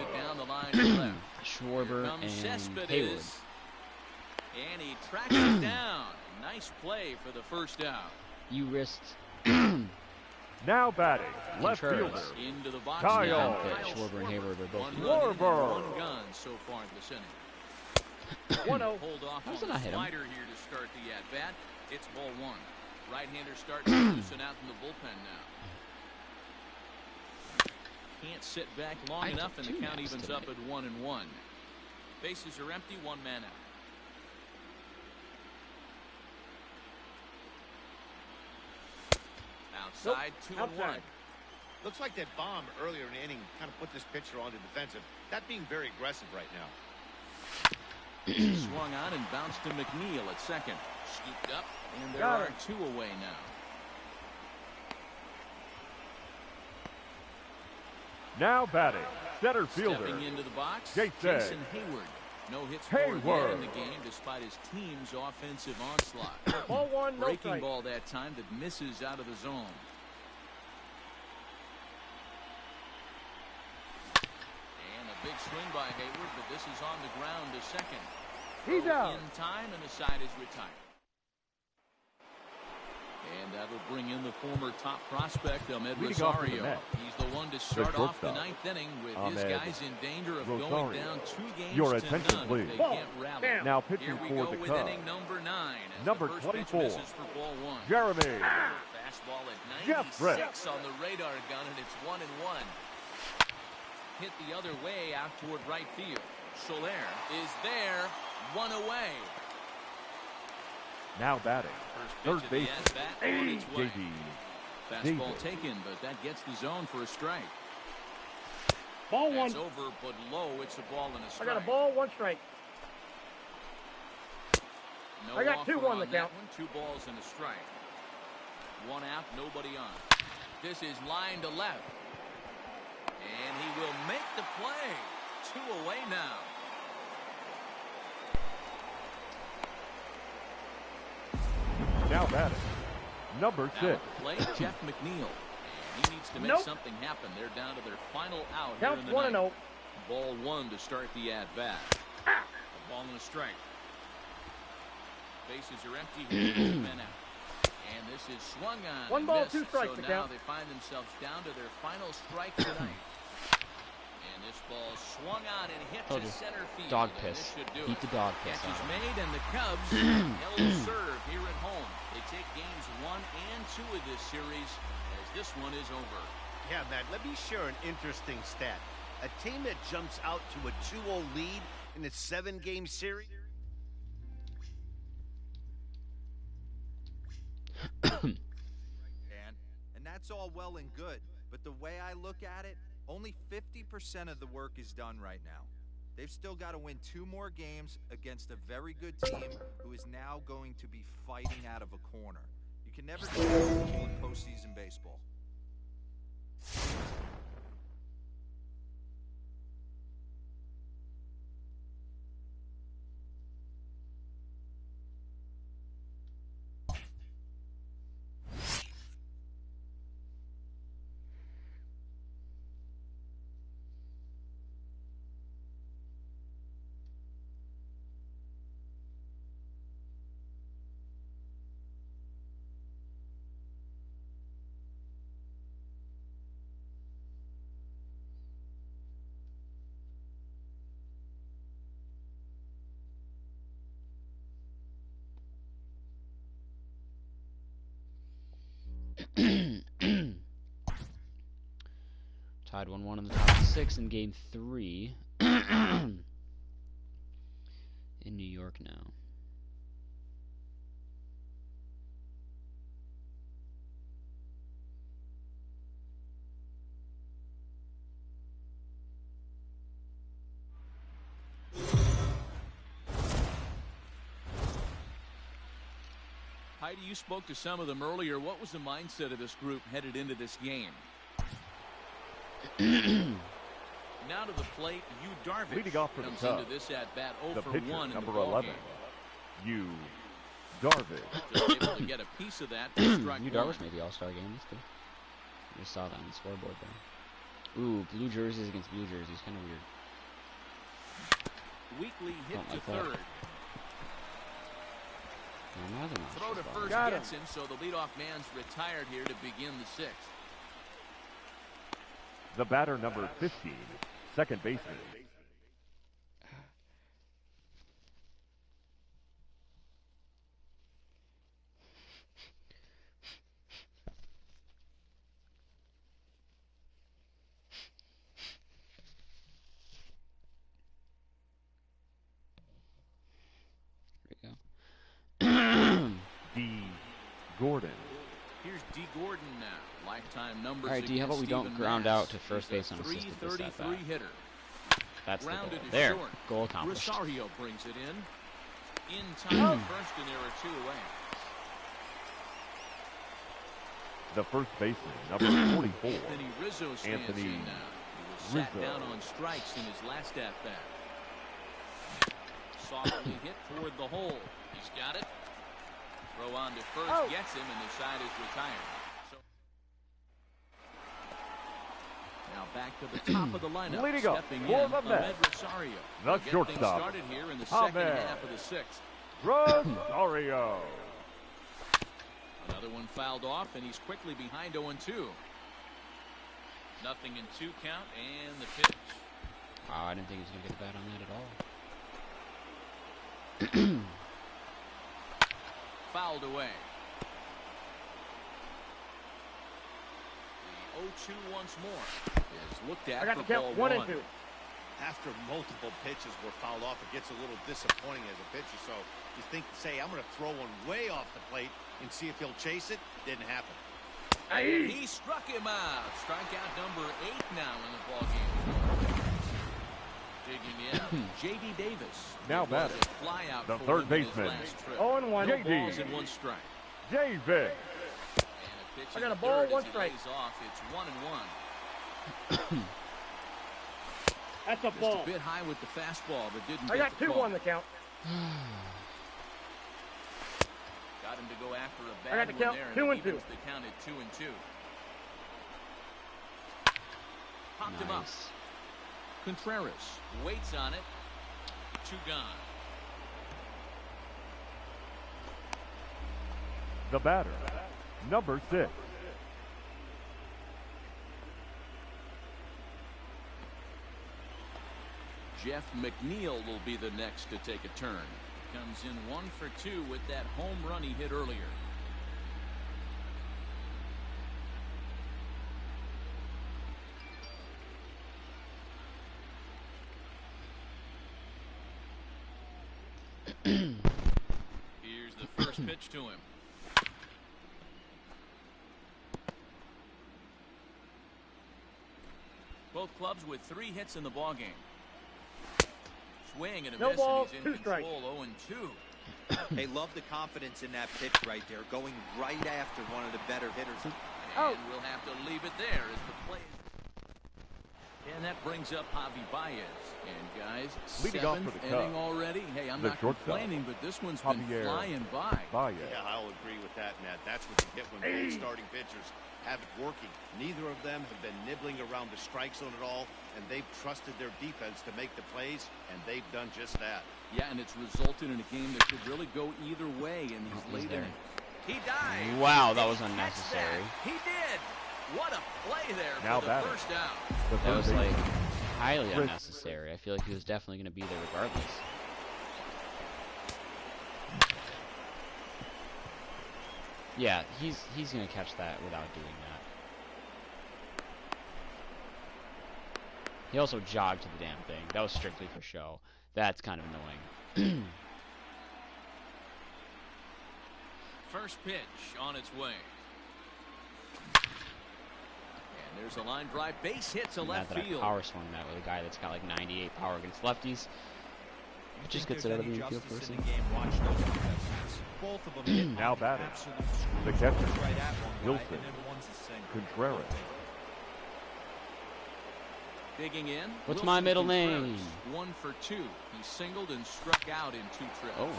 Schwarber and Hayward. And he tracks it down. Nice play for the first out. You risked. Now batting, left Contreras. fielder, Into the box. Kyle. Now. Schwarber and Hayward are both. Schwarber. 1 gun so far in this inning. 1-0. Hold off How on does it the not hit him? slider here to start the at-bat. It's ball 1. Right-hander starting to loosen out in the bullpen now. Can't sit back long enough, and the count evens up at 1-1. Bases are empty, 1 man out. Outside, 2-1. Looks like that bomb earlier in the inning kind of put this pitcher on the defensive. That being very aggressive right now. Swung on and bounced to McNeil at second. Scooped up, and there are 2 away now. Now batting, center fielder, Stepping into the box, Jason Hayward. No hits scored yet in the game despite his team's offensive onslaught. Ball 1, no Breaking strike. ball that time that misses out of the zone. And a big swing by Hayward, but this is on the ground to second. He's out. In time, and the side is retired. And that'll bring in the former top prospect, Ahmed Rosario. He's the one to start off the 9th inning with his guys in danger of going down 2 games Your to attention, none please. if they can't rally. Now pitching Here we for go the with Cubs, inning number 9. As number the first pitch 24, misses for ball 1. Jeremy ball at 96 on the radar gun, and it's 1-1. Hit the other way out toward right field. Soler is there, 1 away. Now batting, third base, JD. Fastball taken, but that gets the zone for a strike. Ball one. That's over, but low. It's a ball and a strike. I got a ball, 1 strike. No I got 2-1 the count. 2 balls and a strike. 1 out, nobody on. This is line to left. And he will make the play. 2 away now. Now batting, number 6. Play Jeff McNeil. And he needs to make something happen. They're down to their final out here in the 1-0. ninth. Ball 1 to start the at-bat. A ball and a strike. Bases are empty. Here, 2 men out. And this is swung on. 1 ball, missed. 2 strikes. So now they find themselves down to their final strike tonight. And this ball swung on and hit to center field. Dog piss. Beat the dog piss. Catch is made, and the Cubs held serve here at home. They take games 1 and 2 of this series as this one is over. Yeah, Matt, let me share an interesting stat. A team that jumps out to a 2-0 lead in a 7-game series. And that's all well and good, but the way I look at it, only 50% of the work is done right now. They've still got to win 2 more games against a very good team who is now going to be fighting out of a corner. You can never do that in postseason baseball. Tied 1-1 in the top 6 in Game 3 in New York now. Heidi, you spoke to some of them earlier. What was the mindset of this group headed into this game? Now to the plate, Yu Darvish leading off for comes the Cubs. Into this at bat, 0 The for pitcher, 1 in number the 11, Yu Darvish. Just able to get a piece of that to strike Yu 1. Darvish made the All-Star game. That's good. I just saw that on the scoreboard there. Ooh, blue jerseys against blue jerseys, kind of weird. Weekly hit Don't to like that. third. Throw to first Got gets him, so the leadoff man's retired here to begin the 6th. The batter, number 15, second baseman. D. Gordon. Here's D. Gordon now. Lifetime numbers. All right, D, how about we don't ground out to first base on assisted this at bat? hitter. That's the goal. Grounded to There, short. goal accomplished. Rosario brings it in. In time to first, and there are 2 away. The first baseman, number 44, Anthony Rizzo stands Anthony in now. He was sat Rizzo. down on strikes in his last at-bat. Softly hit toward the hole. He's got it. Throw on to first, gets him, and the side is retired. So now back to the top of the lineup. Leading up Stepping for in, the Mets, Rosario. the Get things shortstop, started here in the second half of the 6th. Rosario. Another one fouled off, and he's quickly behind 0-2. Nothing in 2 count, and the pitch. Wow, I didn't think he was going to get a bat on that at all. Fouled away. 0-2 once more. Is looked at I got for the count. ball 1 and 2. After multiple pitches were fouled off, it gets a little disappointing as a pitcher. So you think, say, I'm going to throw one way off the plate and see if he'll chase it. Didn't happen. And he struck him out. Strikeout number 8 now in the ballgame. Digging in, J.D. Davis. Now batting, the third baseman. 0-1. J.D. Balls and 1 strike. Davis. I got a ball, 1 strike. Off. It's 1-1. That's a Just ball. a bit high with the fastball, but didn't I get got the 2 call. on the count. Got him to go after a I got bad the count. one there. 2 and 2. The count at 2 and 2. Popped him up. Contreras waits on it. 2 gone. The batter, number 6. Jeff McNeil will be the next to take a turn. Comes in 1 for 2 with that home run he hit earlier. Here's the first pitch to him. Both clubs with 3 hits in the ballgame. Swing and a No miss, ball, and he's in 2 strikes. control. 0-2. They love the confidence in that pitch right there, going right after one of the better hitters. And we'll have to leave it there as the play. And that brings up Javi Baez. And guys, Leading off for 7th the inning Cubs, already. Hey, I'm the not shortstop, complaining, but this one's been Javier flying by. Baez. Yeah, I'll agree with that, Matt. That's what you get when both starting pitchers have it working. Neither of them have been nibbling around the strike zone at all, and they've trusted their defense to make the plays, and they've done just that. Yeah, and it's resulted in a game that could really go either way in these late innings. He died. Wow, that was Did he catch unnecessary. that? He did. What a play there Now for the batting, first down. The That third was baseman. like highly unnecessary. I feel like he was definitely going to be there regardless. Yeah, he's going to catch that without doing that. He also jogged to the damn thing. That was strictly for show. That's kind of annoying. First pitch on its way. And there's a line drive. Base hit to left That I field. power swung that with a guy that's got like 98 power against lefties. It just gets it out of the infield first. Both of them Now batting, the catcher, Wilson Contreras. Digging in. What's Wilson my middle Contreras, name? 1 for 2. He singled and struck out in 2 trips. Oh.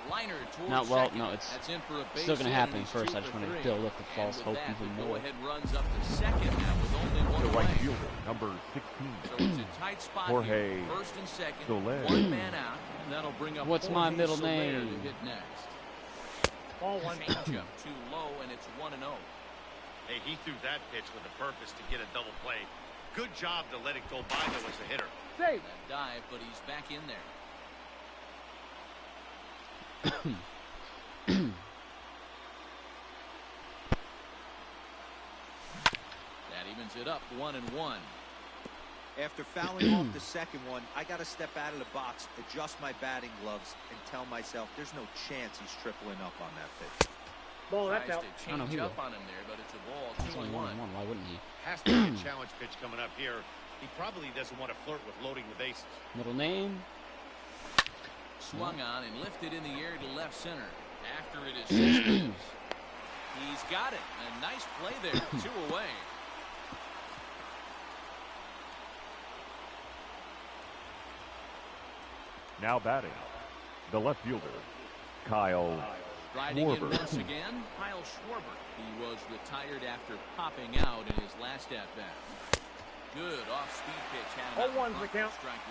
Liner towards Not well. second. No, it's That's in for a base still going to hit, happen and he's first. 2 I just for want to 3. build up the false And hope with that, even the more. go-ahead runs up to second now with only 1 The right away. fielder, number 16. So it's a tight spot Jorge here. First and second. Soler. 1 man out. And that'll bring up What's Jorge my middle Soler name? to hit next. Ball 1. Changeup too low, and it's 1-0. Hey, he threw that pitch with a purpose to get a double play. Good job to let it go by, though, as a hitter. Save. That dive, but he's back in there. That evens it up 1-1. After fouling off the second one, I got to step out of the box, adjust my batting gloves, and tell myself there's no chance he's tripling up on that pitch. Ball, that's Tries out. to I know change he up will. on him there, but it's a ball. It's only 1-1. Why wouldn't he? Has to be a challenge pitch coming up here. He probably doesn't want to flirt with loading the bases. Middle name? Swung on and lifted in the air to left center. After it is Cespedes. He's got it. A nice play there. 2 away. Now batting, the left fielder, Kyle Riding in Schwarber. once again, Kyle Schwarber. He was retired after popping out in his last at-bat. Good off-speed pitch. Had him out 0-1's the count. Strike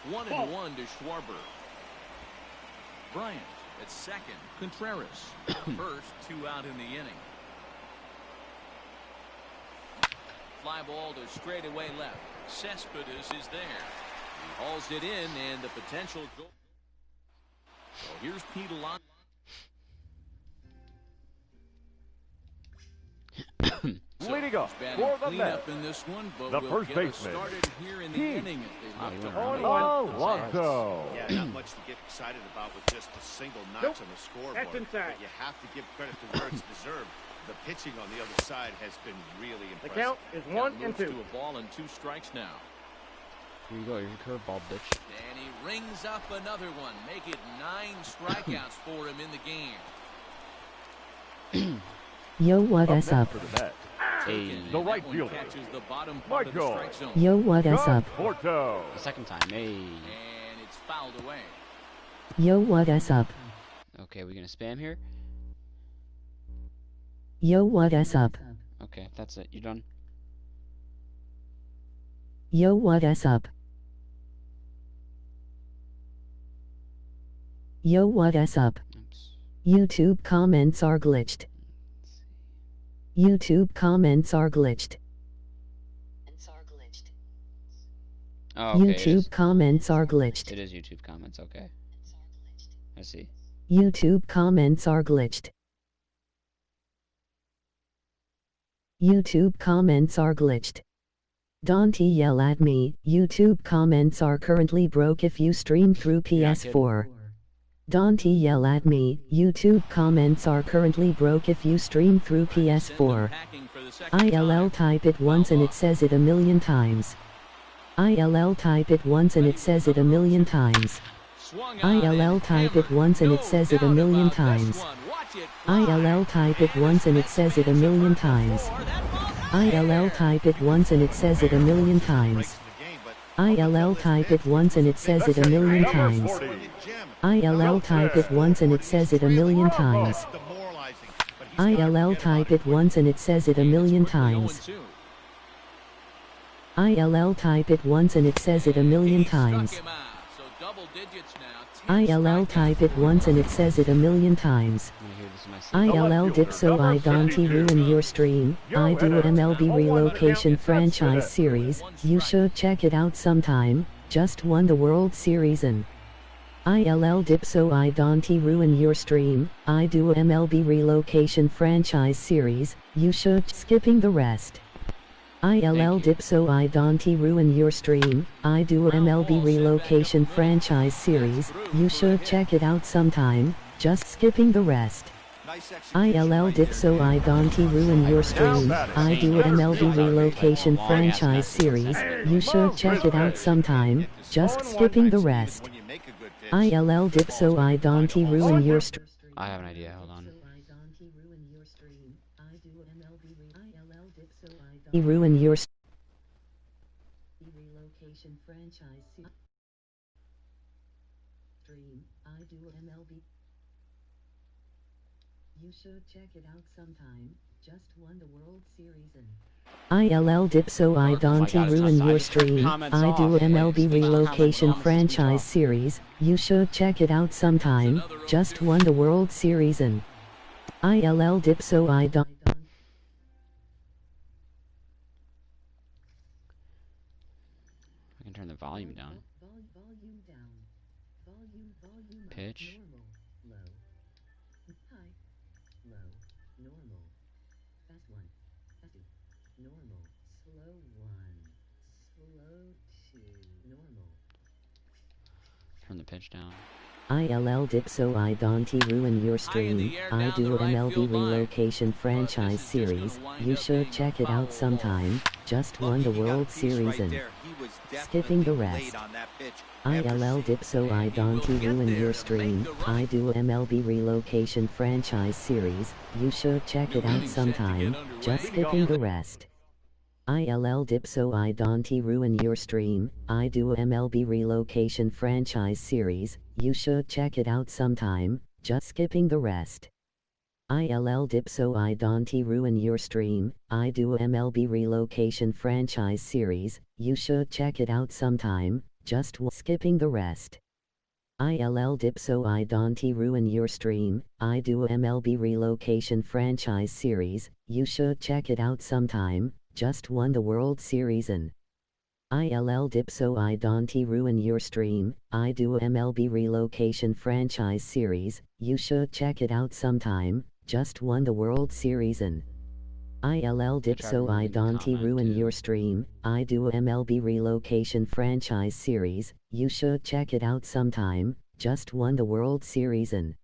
1. 1-1 to Schwarber. Bryant at second. Contreras. First, 2 out in the inning. Fly ball to straightaway left. Cespedes is there. He hauls it in, and the potential goal. Here's Pete Alonso. Leading up for the Mets, in this one, but the we'll first get baseman, started here in the inning as they look to Alonso. Yeah, not much to get excited about with just a single notch on the scoreboard. That's inside. But you have to give credit to where it's deserved. The pitching on the other side has been really impressive. The count is 1-2. To a ball and 2 strikes now. Here you go, here's your curveball, bitch. And he rings up another one. Make it 9 strikeouts for him in the game. Yo, what is up? Hey. The right fielder, Michael. Yo, what is up? Porto. The second time, hey. And it's fouled away. Yo, what is up? Okay, we gonna spam here? Yo, what is up? Okay, that's it. You done? Yo, what is up? Yo, what is up? Oops. YouTube comments are glitched. YouTube comments are glitched. Oh, okay, YouTube comments are glitched. It is YouTube comments, okay. I see. YouTube comments are glitched. YouTube comments are glitched. Don't yell at me. YouTube comments are currently broke if you stream through PS4. Don't yell at me. YouTube comments are currently broke if you stream through PS4. ILL type it once and it says it a million times. ILL type it once and it says it a million times. ILL type it once and it says it a million times. ILL type it once and it says it a million times. ILL type it once and it says it a million times. ILL type it once and it says it a million times. ILL type it once and it says it a million times. ILL type it once and it says it a million times. ILL type it once and it says it a million times. ILL type it once and it says it a million times. ILL Dipso I don't ruin your stream. I do a MLB relocation franchise series. You should check it out sometime. Just won the World Series and ILL Dipso I don't ruin your stream. I do a MLB relocation franchise series. You should skipping the rest. ILL Dipso I don't ruin your stream. I do a MLB relocation franchise series. You should check it out sometime. Just skipping the rest. ILL Dipso I don't ruin your stream. I do a MLB relocation franchise series. You should check it out sometime. Just skipping the rest. ILL Dipso I don't ruin your stream. I have an idea, hold on. Ruin your relocation franchise stream. I do MLB. You should check it out sometime. Just won the World Series and ILL Dipso I don't ruin your stream. I do MLB relocation franchise series. You should check it out sometime. Just won the World Series and ILL Dipso I don't. I can turn the volume down. Pitch. Turn the pitch down. ILL Dipso I don't ruin your stream. I do MLB relocation franchise series. You should check it out sometime. Just won the World Series and skipping the rest. ILL Dipso I don't ruin your stream. I do MLB relocation franchise series. You should check it out sometime. Just skipping the rest. ILL Dipso I don't ruin your stream. I do MLB relocation franchise series. You should check it out sometime. Just skipping the rest. ILL Dipso I don't ruin your stream. I do MLB relocation franchise series. You should check it out sometime. Just skipping the rest. ILL Dipso I don't ruin your stream. I do MLB relocation franchise series. You should check it out sometime. Just won the World Series and ILL dip so I don't ruin your stream. I do a MLB relocation franchise series. You should check it out sometime. Just won the World Series and ILL dip so I don't ruin your stream. I do a MLB relocation franchise series. You should check it out sometime. Just won the World Series and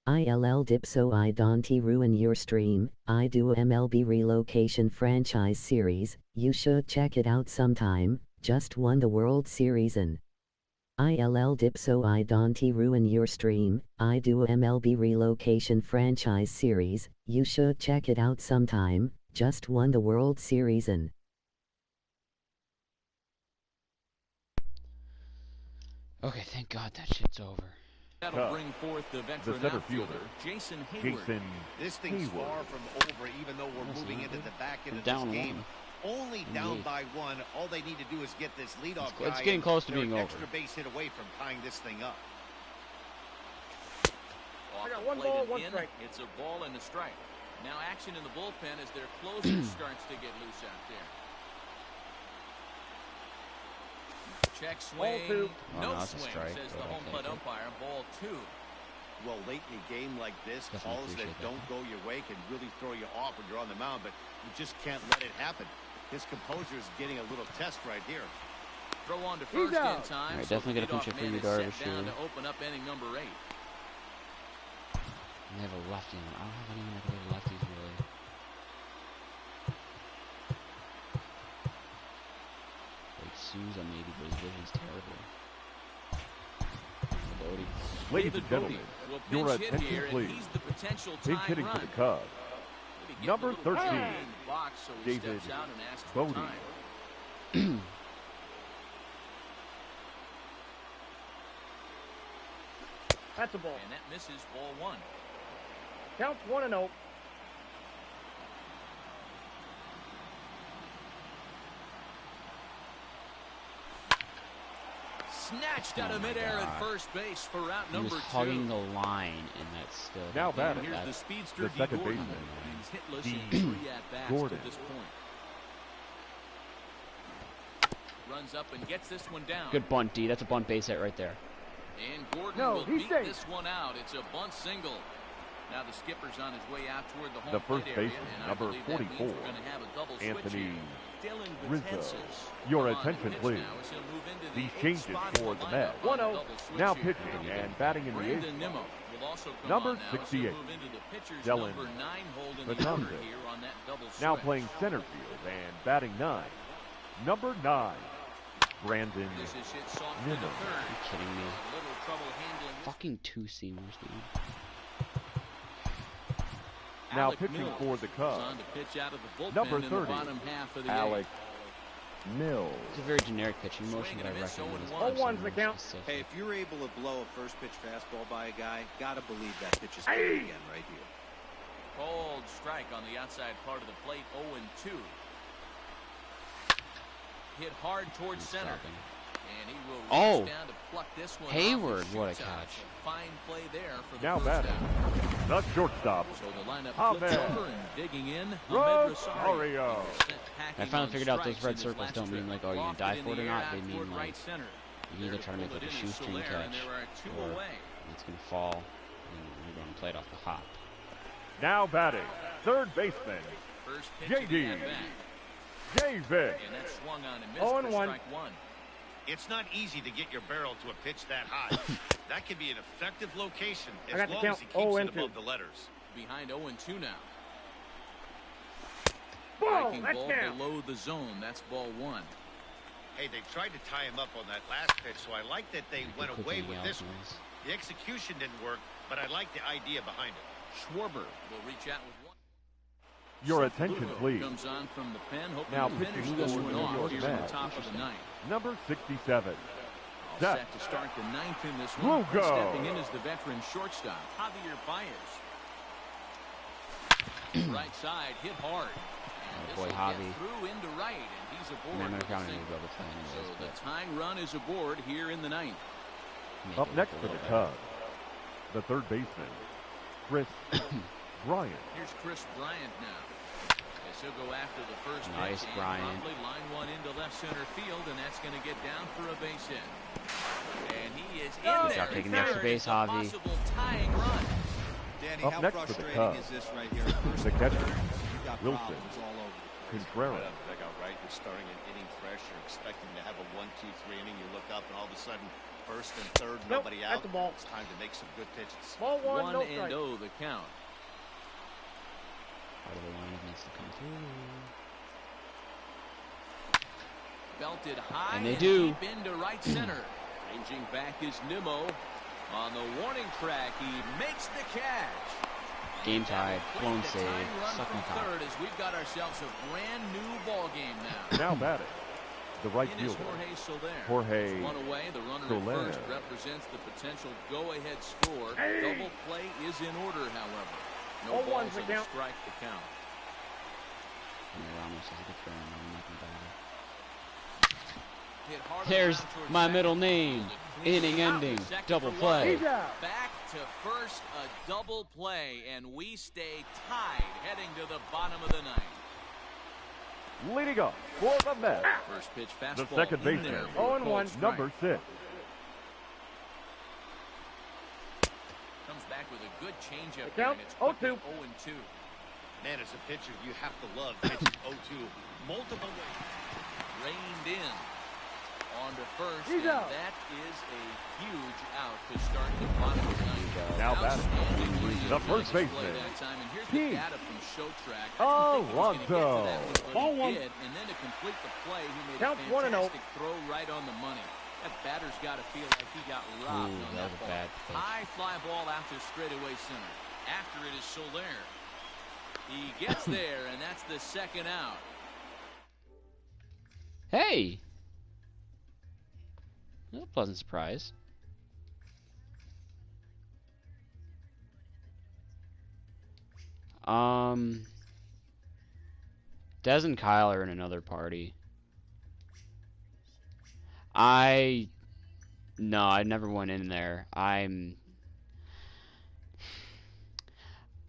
ILL dip so I don't ruin your stream. I do a MLB relocation franchise series. You should check it out sometime. Just won the World Series and ILL dip so I don't ruin your stream. I do a MLB relocation franchise series. You should check it out sometime. Just won the World Series and okay, thank God that shit's over. That'll bring forth the veteran center outfielder, fielder, Jason Hayward. This thing's far from over, even though we're moving into the back end of this game. Only down by one. All they need to do is get this leadoff guy. It's getting close to being over. Extra base hit away from tying this thing up. I got 1 ball, 1 strike. It's a ball and a strike. Now action in the bullpen as their closer starts to get loose out there. Check swing. No swing, says the home plate umpire. Ball 2. Well, late in a game like this, calls that don't go your way can really throw you off when you're on the mound, but you just can't let it happen. His composure is getting a little test right here. Throw on to first in time. Right, definitely got to pinch it for you, Darvish. Down to open up inning number 8. They have a lefty. I don't have anyone that can play lefties really. Like Souza maybe, but his vision's terrible. Ladies and gentlemen, your attention please. Big hitting for the Cubs. Number 13, David Bodie. That's a ball. And that misses ball 1. Counts 1-0. Snatched out of midair at first base for route number 2. He was hugging the line, and that's still. Now batting, here's the speedster, the second baseman, He's hitless in 3 at-bats to this point. Runs up and gets this one down. Good bunt, D. That's a bunt base hit right there. And Gordon will beat this one out. It's a bunt single. Now the skipper's on his way out toward the home the first plate area, baseman, and number 44, Anthony Rizzo. Your attention, please. These changes for the Mets. 1-0. Now pitching and batting in the 8th spot. Number 68, Dylan Betances. Now playing center field and batting 9. Number 9, Brandon Nimmo. Are you kidding me? Fucking 2 seamers, dude. Now pitching for the Cubs. Number 30, Alex Mills. It's a very generic pitching motion, but I recommend 0-1's the count. Hey, if you're able to blow a first pitch fastball by a guy, gotta believe that pitch is good again right here. Cold strike on the outside part of the plate, 0-2. Hit hard towards center. And he will reach down to pluck this one Hayward, what a catch. Fine play there for the now first batting, the shortstop, so the lineup flips over and digging in, Rosario. I finally figured out those red circles don't mean like, oh, you're going to die for it or not. They mean like, you can either try to make like a shoestring catch, or it's going to fall, and you're going to play it off the hop. Now batting, third baseman, J.D. Davis. And that swung on and missed for strike 1. It's not easy to get your barrel to a pitch that high. That can be an effective location as long as he keeps it above the letters. Behind 0-2 now. Ball, Breaking ball below the zone. That's ball 1. Hey, they tried to tie him up on that last pitch, so I like that they went away with this one. The execution didn't work, but I like the idea behind it. Schwarber will reach out with one. Your attention, please. Comes on from the pen, now pitching for the New York Mets. Number 67. Set to start the 9th in this one. Stepping in is the veteran shortstop, Javier Baez. Right side, hit hard. And boy, Javi. Through into right, and he's aboard. So the tying run is aboard here in the 9th. Up next for the Cubs, the third baseman, Chris Bryant. Here's Chris Bryant now. He'll go after the first nice, pitch. Brian. Line one into left center field, and that's going to get down for a base hit. And he is in there. Taking the extra base, Javi. Possible tying run. Danny, Up how next for the frustrating Cubs, is this right here? the catcher, Wilson, Contreras. Right, you're starting an inning fresh. You're expecting to have a 1-2-3 inning. You look up, and all of a sudden, first and third, nobody out. That's a ball. It's time to make some good pitches. Ball one, no strike. 1-0 the count. Part of the line needs to come through. Belted high and they do. Deep into right center. Ranging back is Nimmo. On the warning track, he makes the catch. Game tied, blown save, stuck in the top. Third as we've got ourselves a brand new ball game now. Now batting, the right fielder, Jorge One away, the runner at first represents the potential go-ahead score. Double play is in order, however. No balls in the strike to count. There's my middle name. Inning ending. Double play. Back to first, a double play, and we stay tied heading to the bottom of the ninth. Leading up for the Mets, First pitch fastball. the second baseman, 0-1, number 6. Comes back with a good changeup. Count 0-2. 0-2. Man, as a pitcher, you have to love pitching 0-2 multiple ways. Reined in. On to first, He's and out. that is a huge out to start the bottom of the ninth. Now batting, the first baseman, King Alonso. Ball one. And then to complete the play, he made Count a 1-0. fantastic throw right on the money. That batter's got to feel like he got robbed on that that was a ball. bad pitch. High fly ball out to straightaway center. After it is Soler. He gets there, and that's the second out. Hey! That's a pleasant surprise. Dez and Kyle are in another party. No, I never went in there. I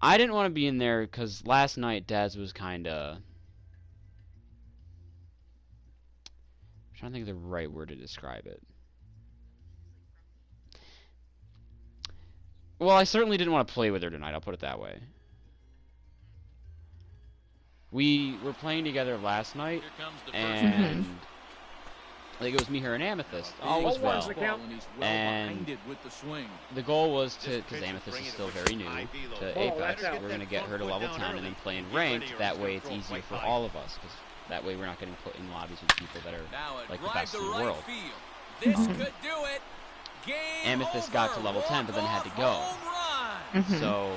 didn't want to be in there because last night Dez was kinda... I'm trying to think of the right word to describe it. Well, I certainly didn't want to play with her tonight, I'll put it that way. We were playing together last night, and like it was me, her, and Amethyst. All was well. And the goal was to, because Amethyst is still very new to Apex, we're going to get her to level 10 and then play in ranked. That way it's easier for all of us, because that way we're not getting put in lobbies with people that are like the best in the world. This could do it. Amethyst got to level 10, but then had to go. So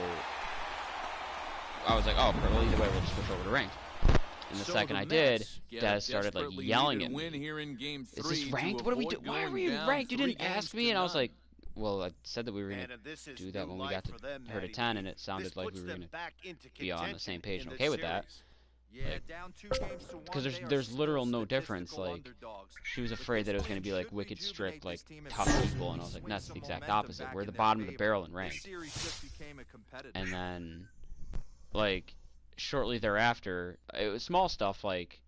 I was like, oh, well, either way, we'll just switch over to ranked. And the second I did, Daz started like yelling at me. Is this ranked? What are we doing? Why are we ranked? You didn't ask me. And I was like, well, I said that we were going to do that when we got to her to 10, and it sounded like we were going to be on the same page and okay with that. Because there's literal no difference. Like, she was afraid that it was going to be like wicked strict, like tough people, and I was like, that's the exact opposite. We're at the bottom of the barrel in ranked. And then, like, shortly thereafter, it was small stuff like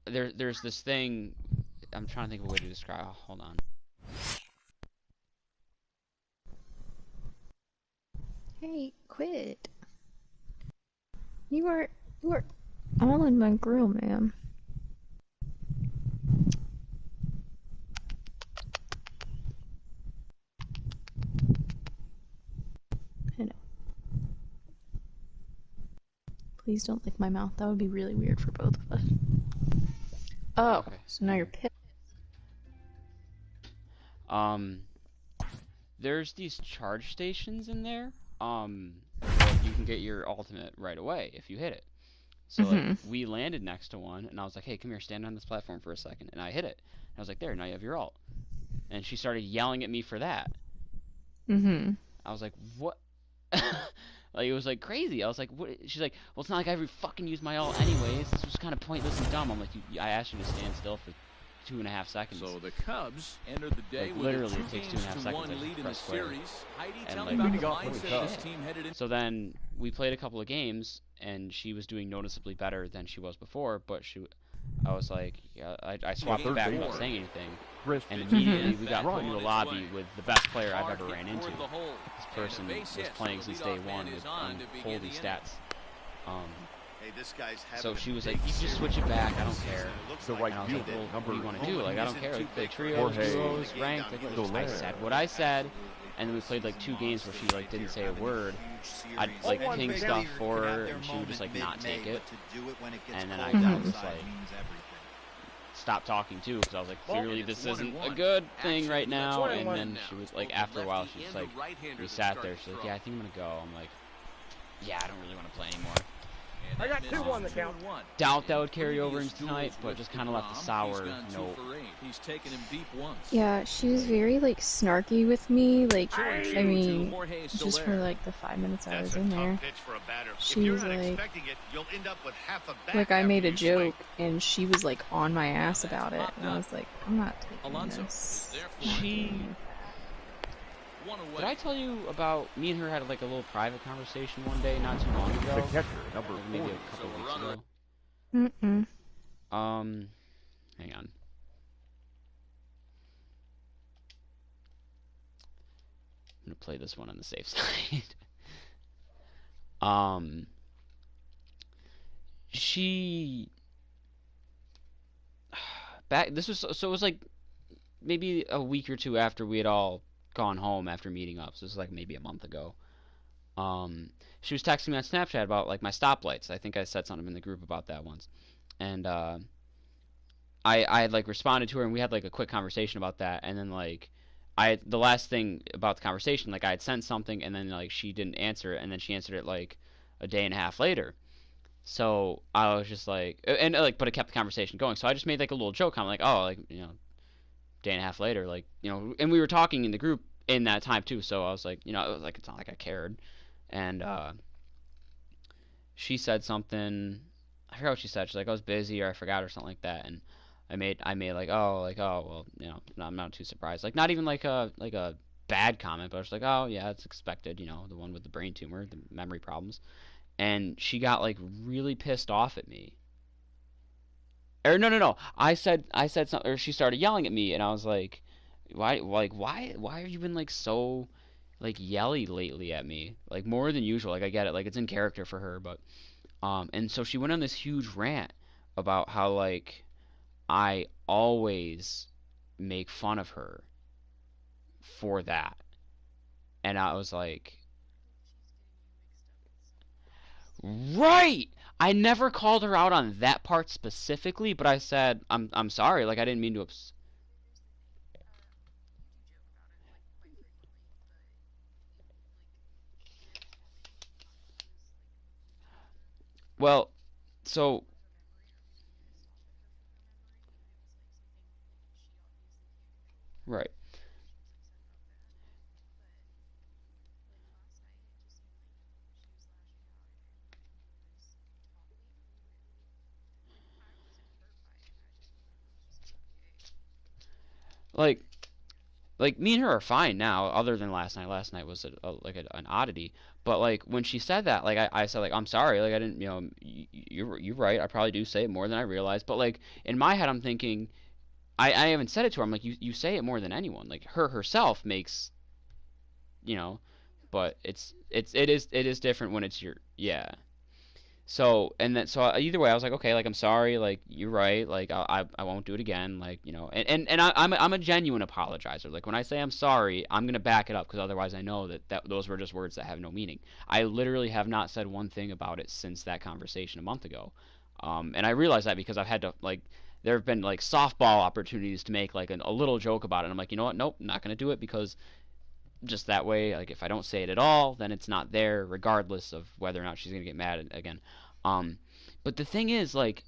there's this thing. I'm trying to think of a way to describe. Oh, hold on. Hey, quit. You are all in my grill, ma'am. I know. Please don't lick my mouth. That would be really weird for both of us. Oh, okay. So now you're pissed. There's these charge stations in there. You can get your ultimate right away if you hit it. So like, we landed next to one, and I was like, hey, come here, stand on this platform for a second. And I hit it. And I was like, there, now you have your ult. And she started yelling at me for that. I was like, what? Like, it was like crazy. I was like, what? She's like, well, it's not like I ever fucking used my ult anyways. This was kind of pointless and dumb. I'm like, I asked you to stand still for 2.5 seconds. So the Cubs entered the day with literally it takes 2.5 seconds lead in the series. Heidi, and tell like, me about the mindset this team headed in. So then we played a couple of games, and she was doing noticeably better than she was before, but I was like, yeah, I swapped it back without saying anything, and immediately we got put into the lobby with the best player I've ever ran into. This person was playing since day one with unholy stats. Hey, this guy's so she was like, you just switch it back, I don't care. And I was like, well, what do you want to do? Like, I don't care. Like, play trios, duos, ranked. Like, I said what I said, and then we played like 2 games where she like didn't say a word. I'd like ping stuff for her, and she would just like not take it. And then I was like, stop talking too, because I was like, clearly this isn't a good thing right now. And then she was like, after a while, she was like, we sat there. She's like, yeah, I think I'm gonna go. I'm like, yeah, I don't really want to play anymore. I got 2 on the count. Doubt that would carry over into tonight, but just kind of left a sour note. He's taken him deep once. Yeah, she was very like snarky with me. Like, I mean, just for like the 5 minutes I was in there, she was like I made a joke, and she was like on my ass about it, and I was like, I'm not taking this. Did I tell you about me and her had like a little private conversation one day not too long ago? The catcher, number like maybe a couple weeks ago. Hang on. I'm gonna play this one on the safe side. She this was so it was like maybe a week or 2 after we had all gone home after meeting up. So this is like maybe a month ago. She was texting me on Snapchat about like my stoplights. I think I said something in the group about that once. And I had like responded to her, and we had like a quick conversation about that. And then like the last thing about the conversation, like I had sent something, and then like she didn't answer it, and then she answered it like a day and a half later. So I was just like, and like, but it kept the conversation going. So I just made like a little joke. I'm like, oh, like, you know, day and a half later, like, you know, and we were talking in the group in that time too, so I was like, you know, it was like, it's not like I cared. And she said something, I forgot what she said. She's like, I was busy, or I forgot, or something like that. And I made like, oh, well, you know, I'm not too surprised. Like, not even like a bad comment, but I was like, oh yeah, it's expected, you know, the one with the brain tumor, the memory problems. And she got like really pissed off at me. Or no. I said something, or she started yelling at me, and I was like, why have you been like so like yelly lately at me? Like more than usual. Like I get it, like it's in character for her, but and so she went on this huge rant about how like I always make fun of her for that. And I was like, right! I never called her out on that part specifically, but I said, I'm sorry, like I didn't mean to Well, so right. Like me and her are fine now, other than last night. Last night was an oddity. But like when she said that, like I said, like I'm sorry, like I didn't, you know, you're right. I probably do say it more than I realize. But like in my head, I'm thinking, I haven't said it to her. I'm like, you say it more than anyone. Like her herself makes, you know, but it is different when it's your, yeah. So either way, I was like, okay, like I'm sorry, like you're right, like I won't do it again, like, you know, and I'm a genuine apologizer. Like when I say I'm sorry, I'm gonna back it up, because otherwise I know that those were just words that have no meaning. I literally have not said one thing about it since that conversation a month ago, and I realize that because I've had to, like, there have been like softball opportunities to make like a little joke about it. And I'm like, you know what, nope, not gonna do it, because just that way, like if I don't say it at all, then it's not there, regardless of whether or not she's gonna get mad again. But the thing is, like,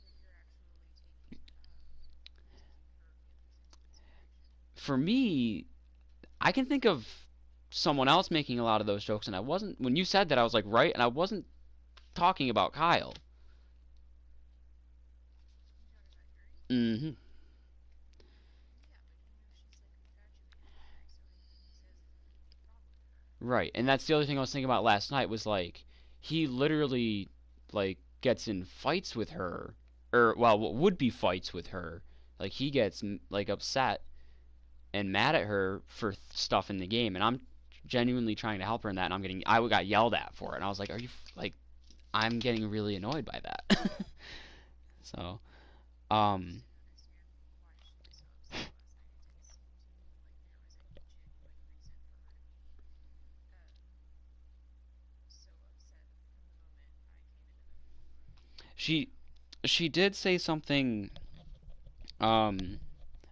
for me, I can think of someone else making a lot of those jokes, and I wasn't, when you said that, I was like, right, and I wasn't talking about Kyle. Mm-hmm. Right, and that's the other thing I was thinking about last night, was like, he literally like, gets in fights with her, or, well, what would be fights with her. Like, he gets, like, upset and mad at her for stuff in the game, and I'm genuinely trying to help her in that, and I got yelled at for it, and I was like, are you, like, I'm getting really annoyed by that. So, she did say something, I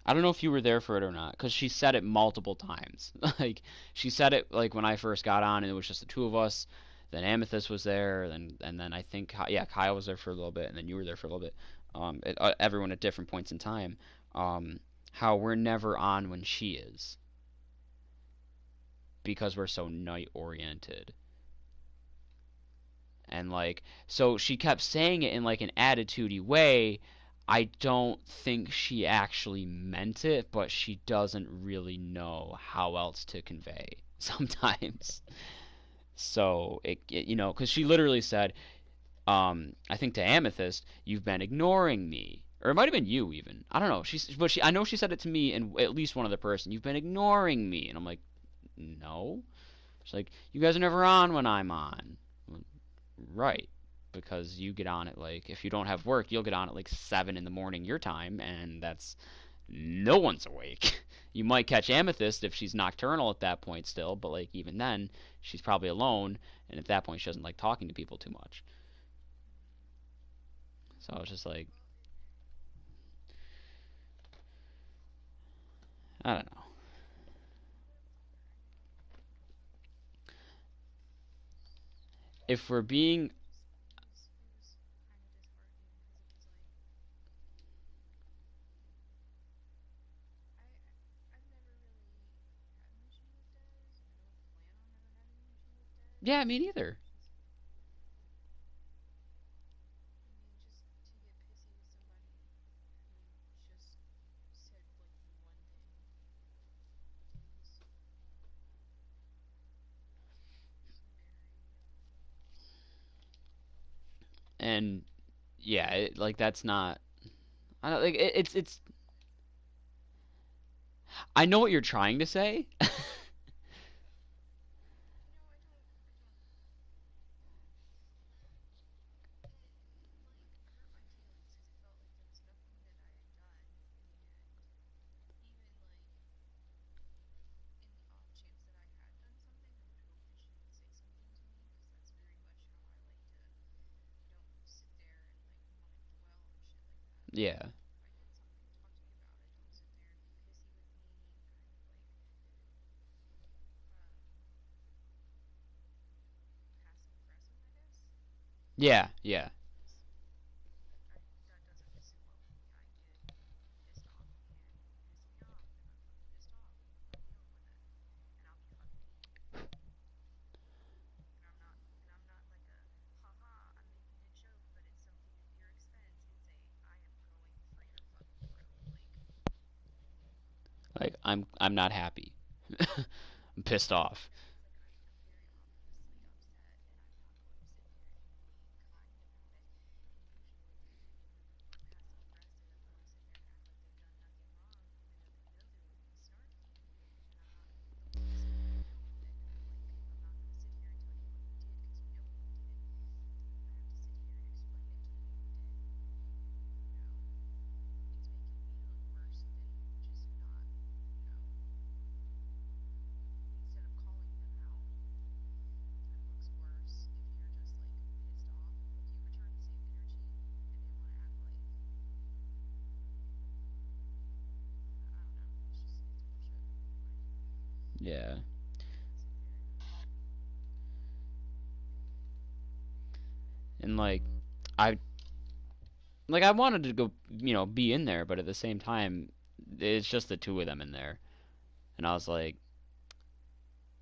don't know if you were there for it or not, because she said it multiple times. Like, she said it, like, when I first got on, and it was just the two of us. Then Amethyst was there, and then I think, yeah, Kyle was there for a little bit, and then you were there for a little bit. Everyone at different points in time. How we're never on when she is, because we're so night-oriented. And, like, so she kept saying it in, like, an attitude-y way. I don't think she actually meant it, but she doesn't really know how else to convey sometimes. So, you know, because she literally said, I think to Amethyst, you've been ignoring me. Or it might have been you, even. I don't know. I know she said it to me and at least one other person. You've been ignoring me. And I'm like, no. She's like, you guys are never on when I'm on. Right. Because you get on at, like, if you don't have work, you'll get on at like 7 in the morning your time, and that's, no one's awake. You might catch Amethyst if she's nocturnal at that point still, but, like, even then, she's probably alone, and at that point she doesn't like talking to people too much. So I was just like, I don't know. If we're being... Yeah, me neither. And yeah, like, that's not... I don't, like, it's... I know what you're trying to say. Yeah. Yeah, yeah. Like, I'm not happy. I'm pissed off. Yeah. And, like, I I wanted to go, you know, be in there, but at the same time, it's just the two of them in there. And I was like,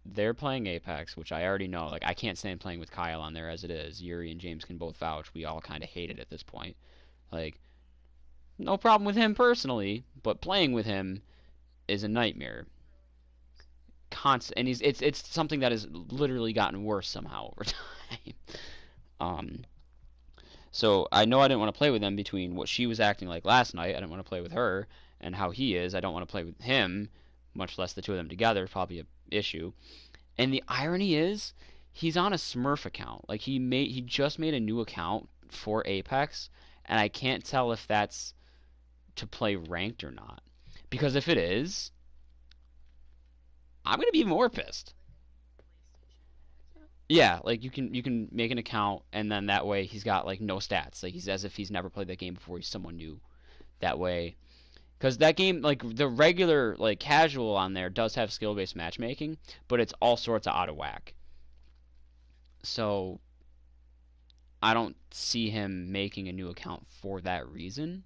they're playing Apex, which I already know. Like, I can't stand playing with Kyle on there as it is. Yuri and James can both vouch. We all kind of hate it at this point. Like, no problem with him personally, but playing with him is a nightmare. Constant, and it's something that has literally gotten worse somehow over time. So I know I didn't want to play with them between what she was acting like last night. I didn't want to play with her, and how he is. I don't want to play with him, much less the two of them together. Probably an issue. And the irony is, he's on a Smurf account. Like he just made a new account for Apex, and I can't tell if that's to play ranked or not. Because if it is, I'm gonna be more pissed. Yeah, like you can make an account, and then that way he's got like no stats. Like he's as if he's never played that game before. He's someone new. That way, because that game, like the regular like casual on there does have skill-based matchmaking, but it's all sorts of out of whack. So I don't see him making a new account for that reason,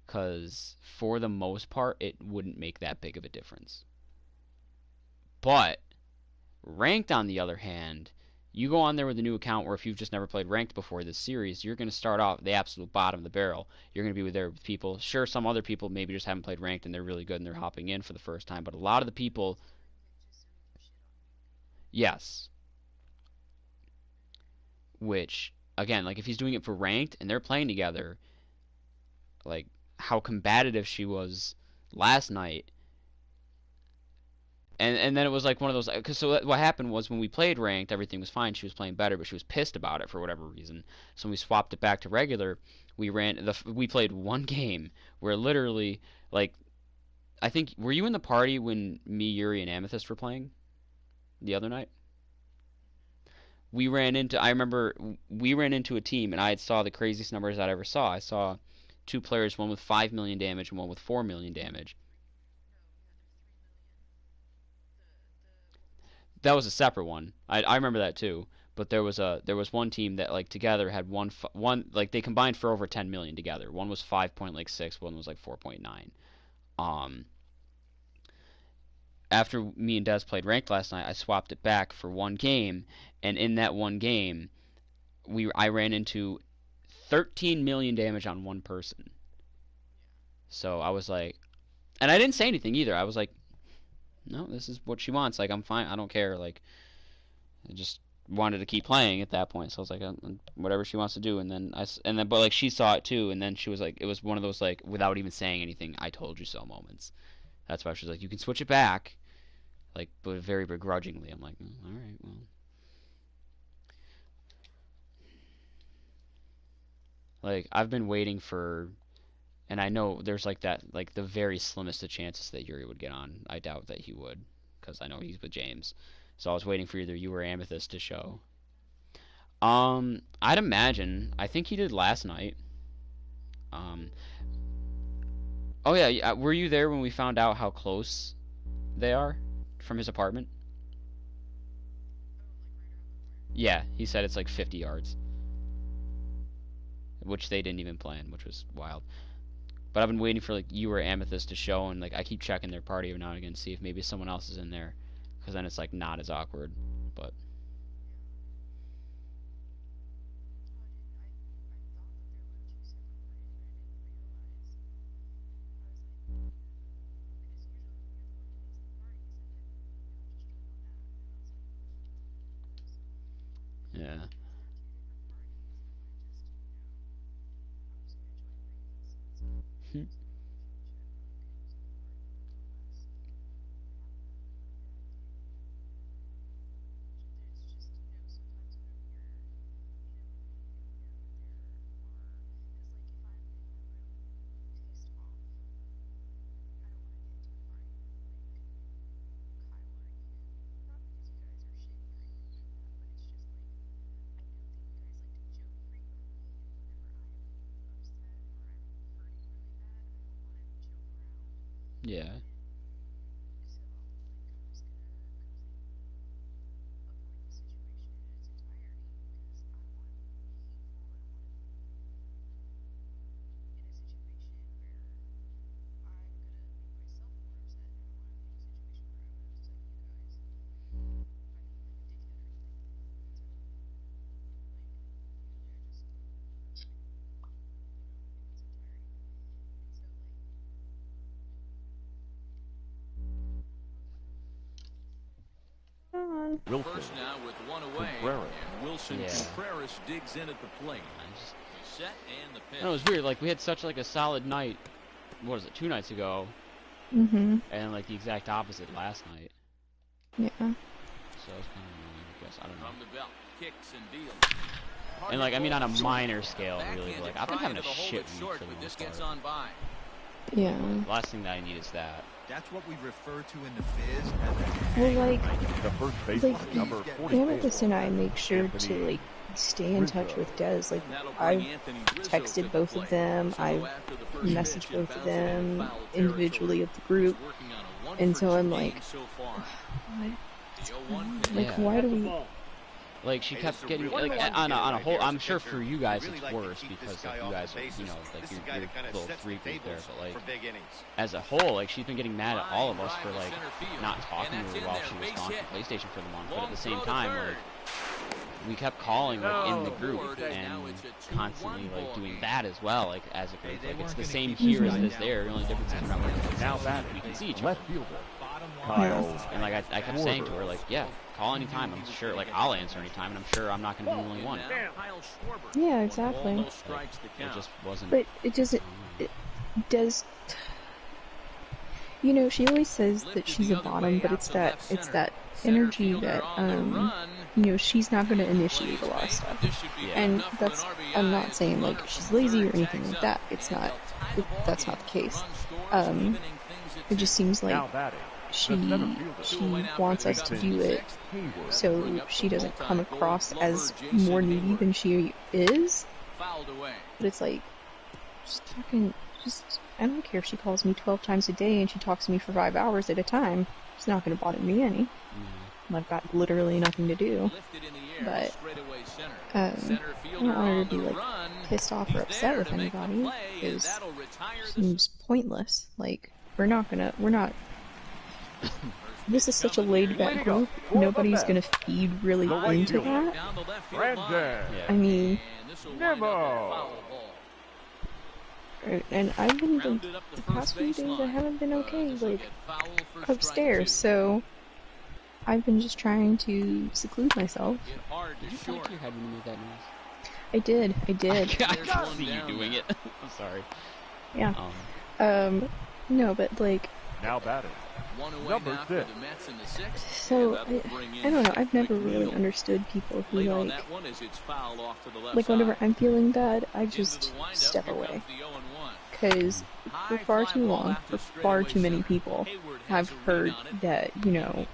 because for the most part it wouldn't make that big of a difference. But ranked, on the other hand, you go on there with a new account where if you've just never played ranked before this series, you're going to start off the absolute bottom of the barrel. You're going to be there with people. Sure, some other people maybe just haven't played ranked and they're really good and they're hopping in for the first time, but a lot of the people... Yes. Which, again, like if he's doing it for ranked and they're playing together, like how combative she was last night. And then it was like one of those, because so what happened was when we played ranked, everything was fine. She was playing better, but she was pissed about it for whatever reason. So when we swapped it back to regular, we played one game where literally, like, I think, were you in the party when me, Yuri, and Amethyst were playing the other night? I remember we ran into a team, and I had saw the craziest numbers I'd ever saw. I saw two players, one with 5 million damage and one with 4 million damage. That was a separate one. I remember that too. But there was one team that like together had one like they combined for over 10 million together. One was 5.6, one was like 4.9. After me and Des played ranked last night, I swapped it back for one game, and in that one game, I ran into 13 million damage on one person. So I was like, and I didn't say anything either. I was like, no, this is what she wants. Like, I'm fine. I don't care. Like, I just wanted to keep playing at that point. So I was like, whatever she wants to do. And then but like she saw it too. And then she was like, it was one of those like without even saying anything, I told you so moments. That's why she was like, you can switch it back, like, but very begrudgingly. I'm like, all right, well. Like, I've been waiting for. And I know there's like that, like the very slimmest of chances that Yuri would get on. I doubt that he would, because I know he's with James. So I was waiting for either you or Amethyst to show. I'd imagine. I think he did last night. Oh yeah, were you there when we found out how close they are from his apartment? Yeah, he said it's like 50 yards. Which they didn't even plan, which was wild. But I've been waiting for like you or Amethyst to show, and like I keep checking their party every now and again to see if maybe someone else is in there, because then it's like not as awkward. But yeah. Yeah. Wilson. First now with one away, and Wilson Contreras digs in at the plate. No, it was weird. Like, we had such, like, a solid night, what was it, 2 nights ago? Mm-hmm. And, like, the exact opposite last night. Yeah. So it was kind of annoying, I guess. I don't know. And, like, I mean, on a minor scale, really. Like, I've been having a shit week for the most part. Yeah. The last thing that I need is that. That's what we refer to in the biz as well, like, the first baseman, number 44. Amethyst and I make sure to, like, stay in touch with Des. Like, I've texted both of them, I've messaged both of them individually of the group, and so I'm like, why do we... Like, she kept getting, like, on a whole, I'm sure for you guys it's worse because, like, you guys are, you know, like, your little freak group there, but, like, as a whole, like, she's been getting mad at all of us for, like, not talking to her while she was gone from PlayStation for the month, but at the same time, like, we kept calling, like, in the group and constantly, like, doing that as well, like, as a group. Like, it's the same here as it is there. The only difference is now that we can see each other. And, like, I kept saying to her, like, yeah, call anytime. I'm sure, like, I'll answer anytime, and I'm sure I'm not going to be the only one. Yeah, exactly. Like, it just wasn't... But it doesn't... It does... You know, she always says that she's a bottom, but it's that energy that, you know, she's not going to initiate a lot of stuff. And that's... I'm not saying, like, she's lazy or anything like that. It's not... That's not the case. It just seems like... She wants us to do it so she doesn't come across as more needy than she is. But it's like, I don't care if she calls me 12 times a day and she talks to me for 5 hours at a time. It's not going to bother me any. I've got literally nothing to do. But, I don't want her to be, like, pissed off or upset with anybody, because it seems pointless. Like, we're not... This is such a laid-back group. Nobody's gonna feed really into that. I mean, and I've been the past few days I haven't been okay, like upstairs. So I've been just trying to seclude myself. Did you feel like your head when you made that noise? I did. I can see you doing it. I'm sorry. Yeah. No, but like. Now batting. Number 6. So, I don't know, I've never really understood people who, like whenever I'm feeling bad, I just step away. Because for far too long, for far too many people, I've heard that, you know,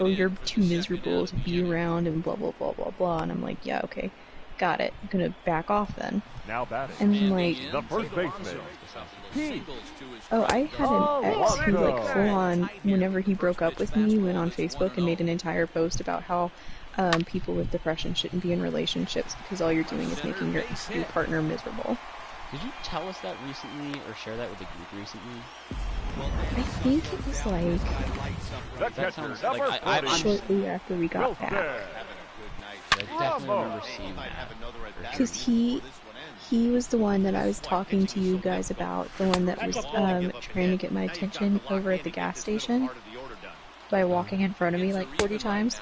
oh, you're too miserable to be around and blah, blah, blah, blah, blah, and I'm like, yeah, okay, got it, I'm gonna back off then. Now batting. And like, the first baseman. Oh, I had an ex who, like, full on, whenever he broke up with me, went on Facebook and made an entire post about how people with depression shouldn't be in relationships because all you're doing is making your partner miserable. Did you tell us that recently, or share that with the group recently? I think it was like that sounds like I'm shortly after we got back. I definitely remember seeing that. Because he was the one that I was talking to you guys about, the one that was trying to get my attention over at the gas station by walking in front of me like 40 times.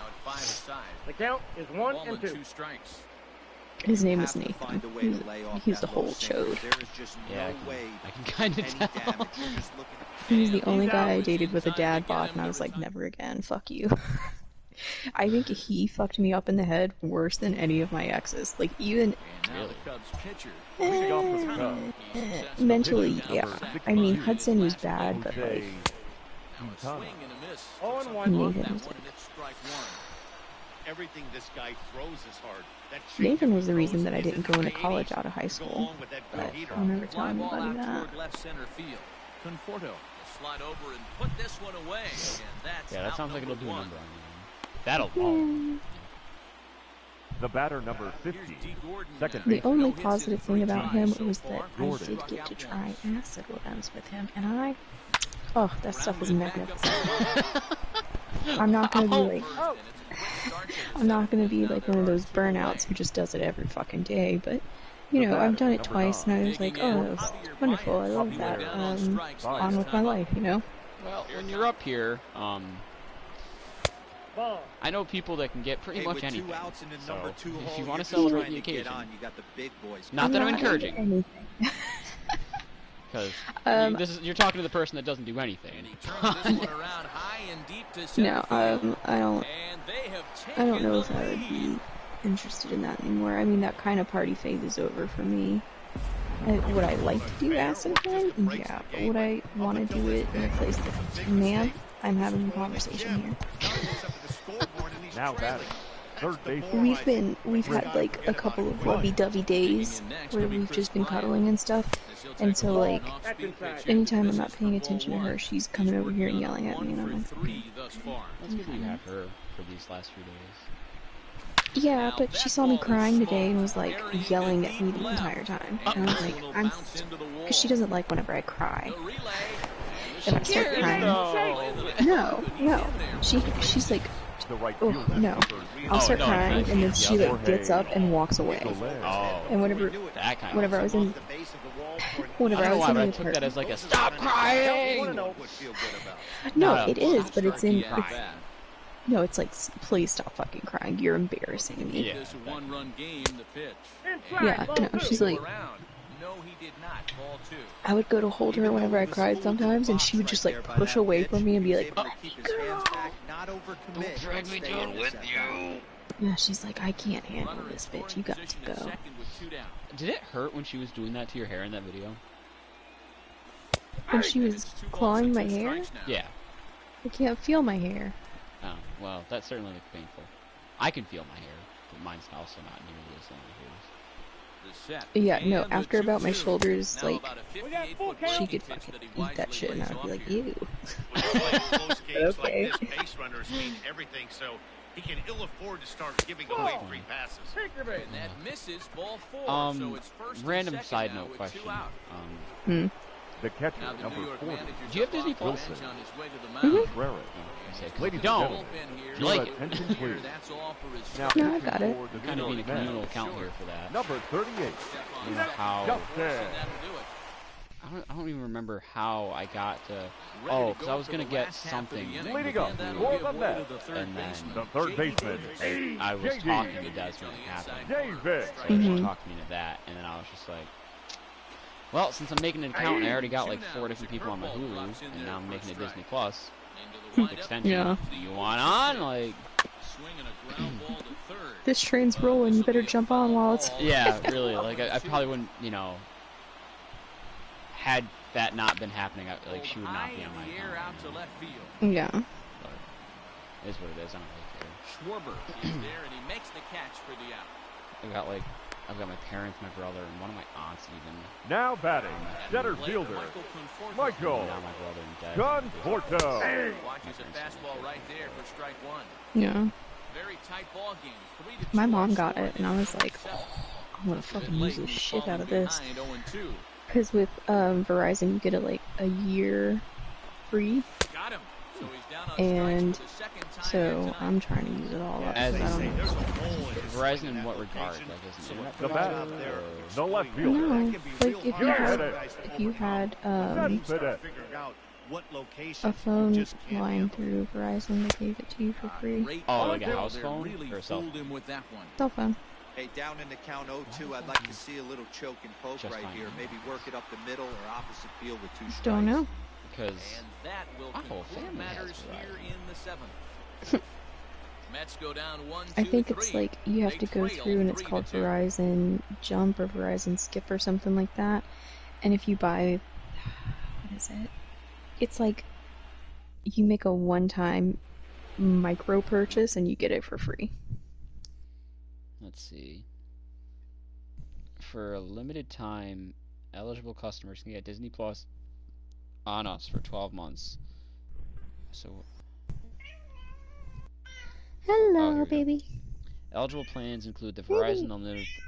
The count is 1 and 2. His name was Nathan. He's the whole chode. Yeah, I can kind of tell. He was the only guy I dated with a dad bod, and I was like, never again, fuck you. I think he fucked me up in the head worse than any of my exes. Like, even... mentally, yeah. I mean, Hudson was bad, but, like... Nathan was like... Everything this guy throws is hard. Nathan was the reason that I didn't go into college out of high school. But I'll never tell anybody that. Yeah, that sounds like it'll do a number on you. That'll fall. The batter number 50. Second the only positive thing about him was that I did get to try acid runs with him, and that stuff was magnificent. I'm not gonna be like, I'm not gonna be like one of those burnouts who just does it every fucking day, but you know, I've done it twice, and I was like, oh, that was wonderful, I love that. On with my life, you know. Well, when you're up here, I know people that can get pretty much anything. So if you want to hole, celebrate the occasion, you got the big boys. Not that I'm encouraging. Anything. Because you're talking to the person that doesn't do anything. No, I don't know if I would be interested in that anymore. I mean, that kind of party phase is over for me. Would I like to do acid again? Yeah, but would I want to do it in a place that, ma'am, I'm having a conversation here. Now batting. Third base. We've had like a couple of lovey-dovey days where we've just been cuddling and stuff, and so like anytime I'm not paying attention to her, she's coming over here and yelling at me, and I'm like, okay. That's good you have her for these last few days. Yeah, but she saw me crying today and was like yelling at me the entire time. And I was like, because she doesn't like whenever I cry. If I start crying. No. She's like, oh, no. I'll start crying and then she like gets up and walks away. And whenever I was in I took that as like a stop crying. No, it is, but it's in. No, it's like, please stop fucking crying. You're embarrassing me. Yeah. Yeah, no, she's like, I would go to hold her whenever I cried sometimes, and she would just like push away from me and be like, oh, girl. Don't drag me down with you. Yeah, she's like, I can't handle this bitch. You got to go. Did it hurt when she was doing that to your hair in that video? When she was clawing my hair? Yeah. I can't feel my hair. Oh, well, that certainly looked painful. I can feel my hair, but mine's also not nearly as long as yours. Yeah, no, after about my shoulders, like, she could fucking eat that shit, and I would be like, ew. Okay. Base runners mean everything, so he can ill afford to start giving away free passes. And that misses ball 4, so it's first random and side now note with question. 2 out. The catcher, number 40. Do you have Disney Plus? Ladies and don't. gentlemen, You like it? attention please. Now, No, I got it. for the Kind of New being a York communal Mets, account here for that. number 38. You know how? Justin. I don't even remember how I got to. Oh, because I was gonna get something. Leading up for the Mets, And then the third baseman, I was talking to Des when it happened. David. So he talked me into that, and then I was just like, well, since I'm making an account and I already got like 4 different people on my Hulu, and now I'm making a Disney Plus extension. Yeah. Do you want on? Like, This train's rolling, you better jump on while it's... yeah, really. Like, I probably wouldn't, you know, had that not been happening, like, she would not be on my account. Yeah. But it is what it is. I don't really care. Schwarber is there, and he makes the catch for the out. I've got my parents, my brother, and one of my aunts even. Now batting, center fielder, Michael Now my brother and dad. Conforto. Watches a fastball right there for strike 1. Yeah. Very tight ball game. 3-2 My mom got it, and I was like, oh, I'm gonna fucking use the shit out of this. Because with Verizon, you get it like a year free. Got him. So he's down on And strikes for the second time so tonight. I'm trying to use it all up. As I they don't say, know. Verizon in what regard? Like, is it internet The provider? bat, Or... the left fielder, No, like if you had Cespedes. a phone line through Verizon, they gave it to you for free. Oh, like a house phone or a cell Fooled phone? him with that one. Cell phone. Hey, down in the count 0-2, I'd like to see a little choke and poke Just right fine. here. Maybe work it up the middle or opposite field with 2 strikes. Don't know. Because And that will my whole conclude family has matters Verizon. here in the 7th. Mets go down 1-2-3. I think it's like you have They to go trail through and it's 3-2. called Verizon Jump or Verizon Skip or something like that. And if you buy, what is it? It's like you make a one-time micro purchase and you get it for free. let's see. For a limited time, eligible customers can get Disney Plus on us for 12 months. So, Hello, here we go. baby. eligible plans include the Verizon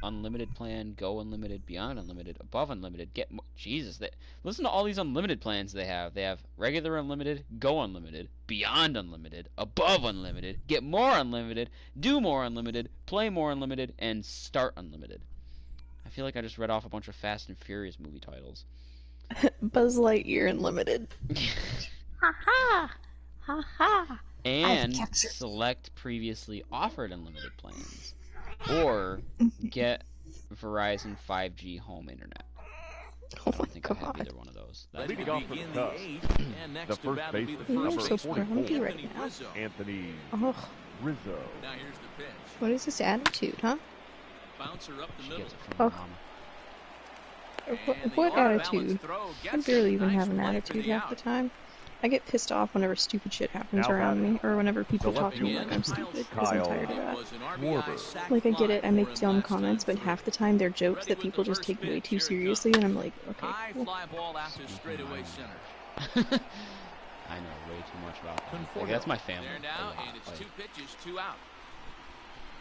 Unlimited plan, Go Unlimited, Beyond Unlimited, Above Unlimited. Jesus, listen to all these unlimited plans they have. They have regular unlimited, Go Unlimited, Beyond Unlimited, Above Unlimited, Get More Unlimited, Do More Unlimited, Play More Unlimited, and Start Unlimited. I feel like I just read off a bunch of Fast and Furious movie titles. Buzz Lightyear Unlimited. Ha ha! Ha ha! and select previously offered unlimited plans, or get Verizon 5G home internet. I don't think I have either one of those. That's leading off for the Cubs. The first baseman, number 44, right now. Anthony Rizzo. Now here's the pitch. What is this attitude, huh? Bouncer up the middle. What attitude? I barely even have an attitude half the time. I get pissed off whenever stupid shit happens around me, or whenever people talk to me like I'm stupid, because I'm tired of that. Like, I get it, I make dumb comments, but half the time they're jokes that people just take way too seriously, and I'm like, okay, cool. Fly ball after straightaway center. I know way too much about that. Like, that's my family. Now, and it's 2 pitches, 2 out.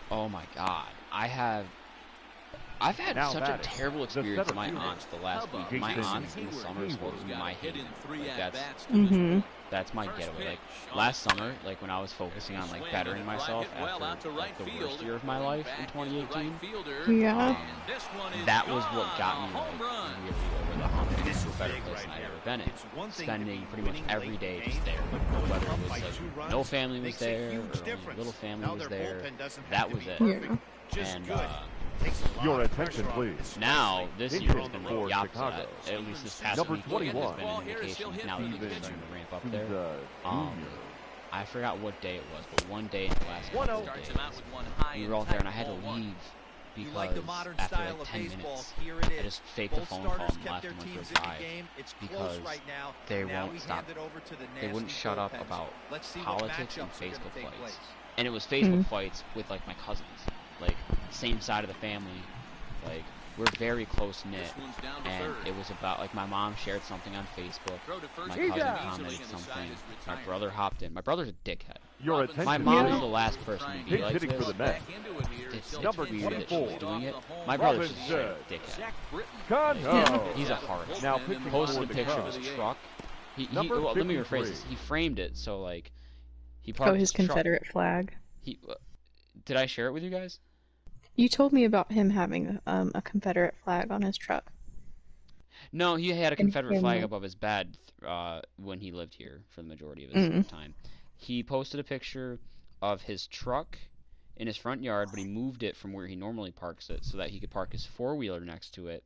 Oh my god. I've had such a terrible experience with my aunts the last week. My aunts in the summer are supposed to be my haven. Like, that's my getaway. Like, last summer, like, when I was focusing on, like, bettering myself after, like, the worst year of my life in 2018, yeah, that was what got me, like, really over the hump into a better place than I'd ever been in. Spending pretty much every day just there. Whether it was, like, no family was there, or only little family was there, that was it. Yeah. And, your attention, please. now, this year has been like the opposite. Chicago. At least this past Number week, 21. has been an indication now that things are starting to ramp up there. I forgot what day it was, but one day in the last couple of days, we were all there, and I had to leave because after like 10 minutes, I just faked a phone call and left and went for a drive because they won't stop. They wouldn't shut up about politics and Facebook fights. And it was Facebook fights with like my cousins. Like, same side of the family, like, we're very close-knit, and it was about, like, my mom shared something on Facebook, my cousin commented something, my brother hopped in. My brother's a dickhead. My mom is the last person to be like this. It's weird that she's doing it. My brother's just a dickhead. He's a hard. Now posted a picture of his truck. Well, let me rephrase this. He framed it, so, like, he parked his Confederate flag. Did I share it with you guys? You told me about him having a Confederate flag on his truck. No, he had a Confederate flag above his bed when he lived here for the majority of his time. He posted a picture of his truck in his front yard, but he moved it from where he normally parks it so that he could park his four-wheeler next to it.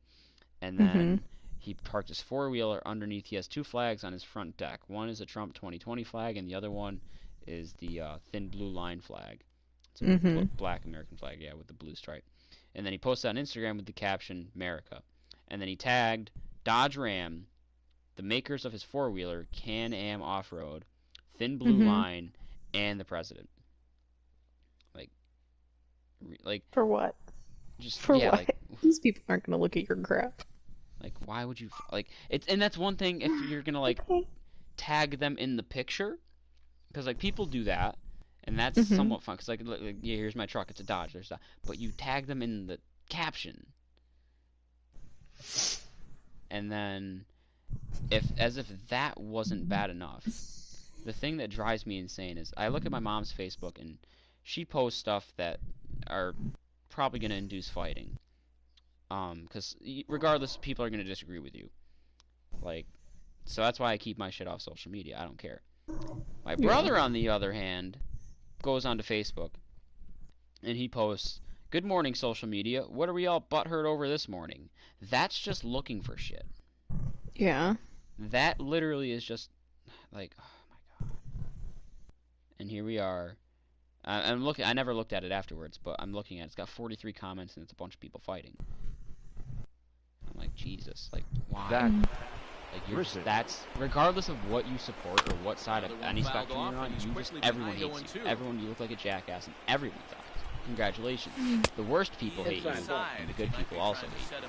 And then he parked his four-wheeler underneath. He has 2 flags on his front deck. One is a Trump 2020 flag, and the other one is the thin blue line flag. It's a black American flag, yeah, with the blue stripe. And then he posted on Instagram with the caption, America. And then he tagged Dodge Ram, the makers of his four-wheeler, Can-Am Off-Road, Thin Blue Line, and the president. Like for what? Just for yeah, what? like, these people aren't gonna look at your crap. Like, why would you like? And that's one thing if you're gonna like tag them in the picture, because like people do that. And that's somewhat fun, because, like, yeah, here's my truck, it's a Dodge, there's that. But you tag them in the caption. And then, as if that wasn't bad enough, the thing that drives me insane is, I look at my mom's Facebook, and she posts stuff that are probably going to induce fighting. Because regardless, people are going to disagree with you. Like, so that's why I keep my shit off social media, I don't care. My brother, on the other hand, goes onto Facebook, and he posts, "Good morning, social media. What are we all butthurt over this morning?" That's just looking for shit. Yeah. That literally is just, like, oh my god. And here we are. I'm looking. I never looked at it afterwards, but I'm looking at it. It's got 43 comments, and it's a bunch of people fighting. I'm like, Jesus. Like, why? Like, you're just, that's, regardless of what you support or what side of any spectrum you're on, everyone hates you. Everyone, you look like a jackass, and everyone dies. Congratulations. The worst people hate you, and the good people also hate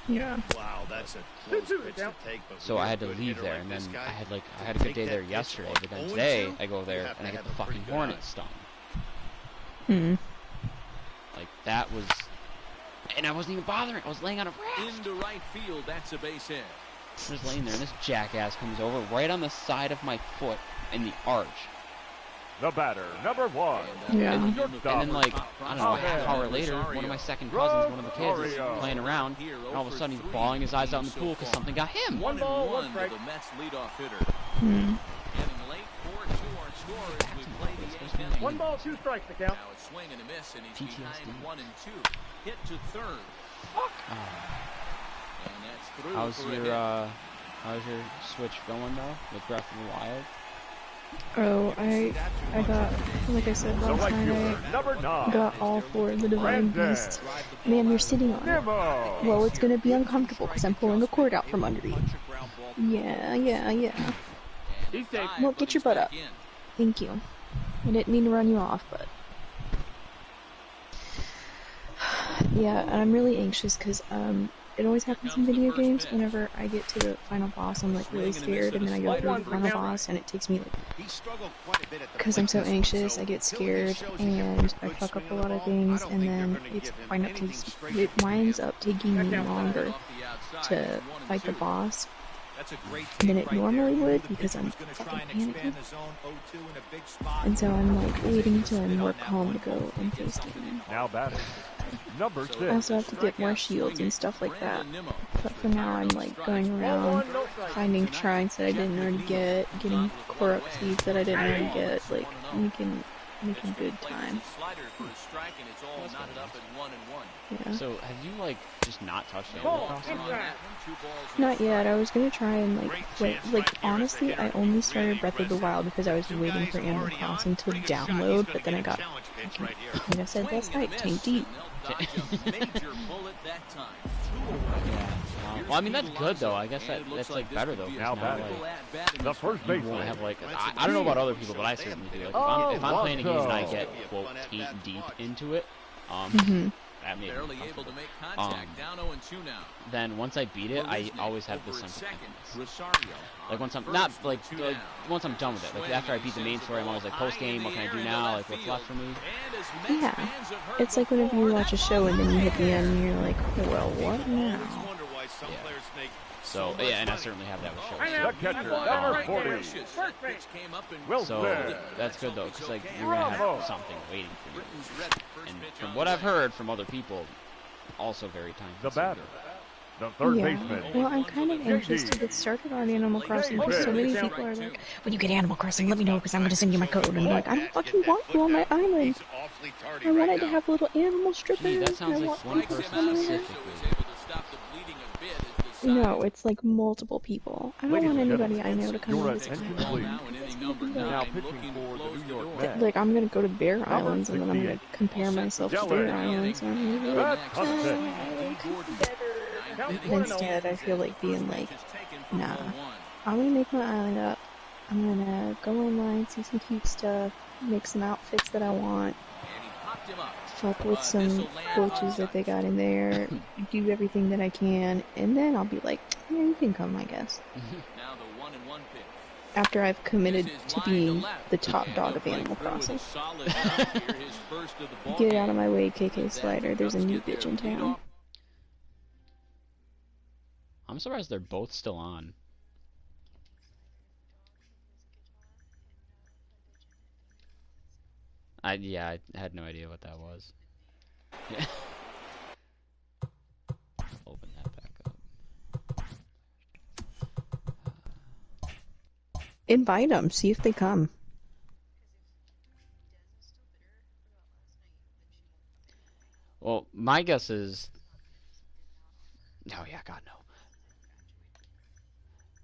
you. Yeah. Wow, that's a close pitch to take. So I had to leave there, and then I had a good day there yesterday, but then today I go there and I get the fucking hornet stung. Like, that was. And I wasn't even bothering. I was laying on a raft. Into right field, that's a base hit. I was laying there, and this jackass comes over right on the side of my foot in the arch. The batter, number 1. Yeah. And then, like, I don't know, a half hour later, one of my second cousins, one of the kids, is playing around, and all of a sudden he's bawling his eyes out in the pool because something got him. 1 ball, 1 strike. The Mets leadoff hitter. Getting late, 4-2 our 1 ball, 2 strikes to count. Now a swing and a miss, and he's PTSD. behind 1 and 2. Hit to third. And that's through. How's your switch going though with Breath of the Wild? Oh, I got, like I said last night, I got all 4 of the Divine Beasts. Ma'am, you're sitting on it. Well, it's gonna be uncomfortable because I'm pulling the cord out from under you. Yeah. Well, get your butt up. Thank you. I didn't mean to run you off, but... Yeah, and I'm really anxious because, it always happens in video games. Whenever I get to the final boss, I'm like really scared, and then I go through the final boss, and it takes me like, because I'm so anxious, I get scared, and I fuck up a lot of things, and then it winds up taking me longer to fight the boss than it normally would, because I'm fucking panicking. And so I'm like waiting until I'm more calm to go and face the game. Now batting. Number 6. I also have to get more shields and stuff like that. But for now, I'm like going around finding shrines that I didn't already get, getting Korok seeds that I didn't already get, like making good time. Yeah. So have you like just not touched Animal Crossing? Not yet. I was gonna try and like play. Like honestly, I only started Breath of the Wild because I was waiting for Animal Crossing to download, but then I got, like I said last night, tank deep. Well, I mean that's good though. I guess that's like better though. Now like, the first baseman. I have like I don't know about other people, but I certainly do. Like if I'm playing a game and I get quote deep into it, that made me able to make contact. Down 0-2 now. Then once I beat it, I always have this sense of happiness. Like once I'm once I'm done with it. Like after I beat the main story, I'm always like post game. What can I do now? Like what's left for me? Yeah, it's like whenever you watch a show and then you hit the end and you're like, well, what now? Yeah. So yeah, and I certainly have that with shows. The catcher, number 40. So that's good though, because like you're gonna have something waiting for you. And from what I've heard from other people, also very time consuming. The batter, the third Yeah. baseman. Well, I'm kind of anxious to get started on Animal Crossing because so many people are like, when you get Animal Crossing, let me know because I'm going to send you my code. And I'm like, I don't fucking want you on my island. I wanted to have little animal strippers. Gee, that sounds like one person specifically. No, it's like multiple people. I don't want anybody I know to come Your to this attention, island. please. Now pitching for the New York Mets. Like, I'm going to go to Bear Islands and then I'm going to compare myself to Bear Islands. And I'm gonna be like, instead, I feel like being like, nah, I'm going to make my island up. I'm going to go online, see some cute stuff, make some outfits that I want, fuck with some coaches that they got in there, do everything that I can, and then I'll be like, yeah, you can come, I guess. After I've committed to being the top dog of Animal Crossing. Get out of my way, KK Slider. There's a new bitch in town. I'm surprised they're both still on. I had no idea what that was. Yeah. Open that back up. Invite them. See if they come. Well, my guess is... Oh, yeah, God, no.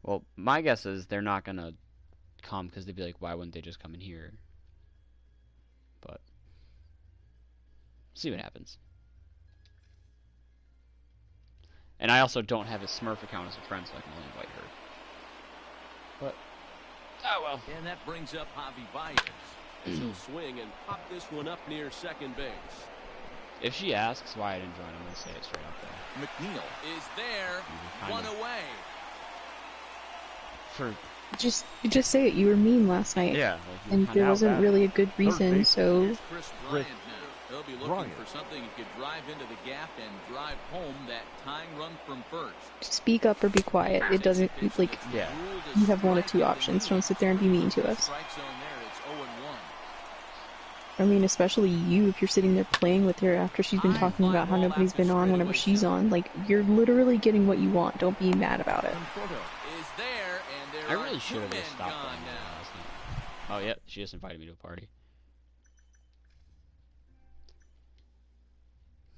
Well, my guess is they're not gonna come because they'd be like, why wouldn't they just come in here? But... see what happens. And I also don't have a Smurf account as a friend, so I can only invite her. But, oh well. And that brings up Javi Baez. He'll swing and pop this one up near second base. If she asks why I didn't join, I'm going to say it straight up there. McNeil is there, one away. For just say it. You were mean last night. Yeah. Like and there wasn't really a good reason, so... Chris Bryant now. He'll be looking for something he could drive into the gap and drive home that tying run from first. Speak up or be quiet. It doesn't, like... Yeah. You have one of two options. Don't sit there and be mean to us. I mean, especially you, if you're sitting there playing with her after she's been talking about how nobody's been on whenever she's on. Like, you're literally getting what you want. Don't be mad about it. I really should have just stopped playing that last night. Oh, yeah, she just invited me to a party.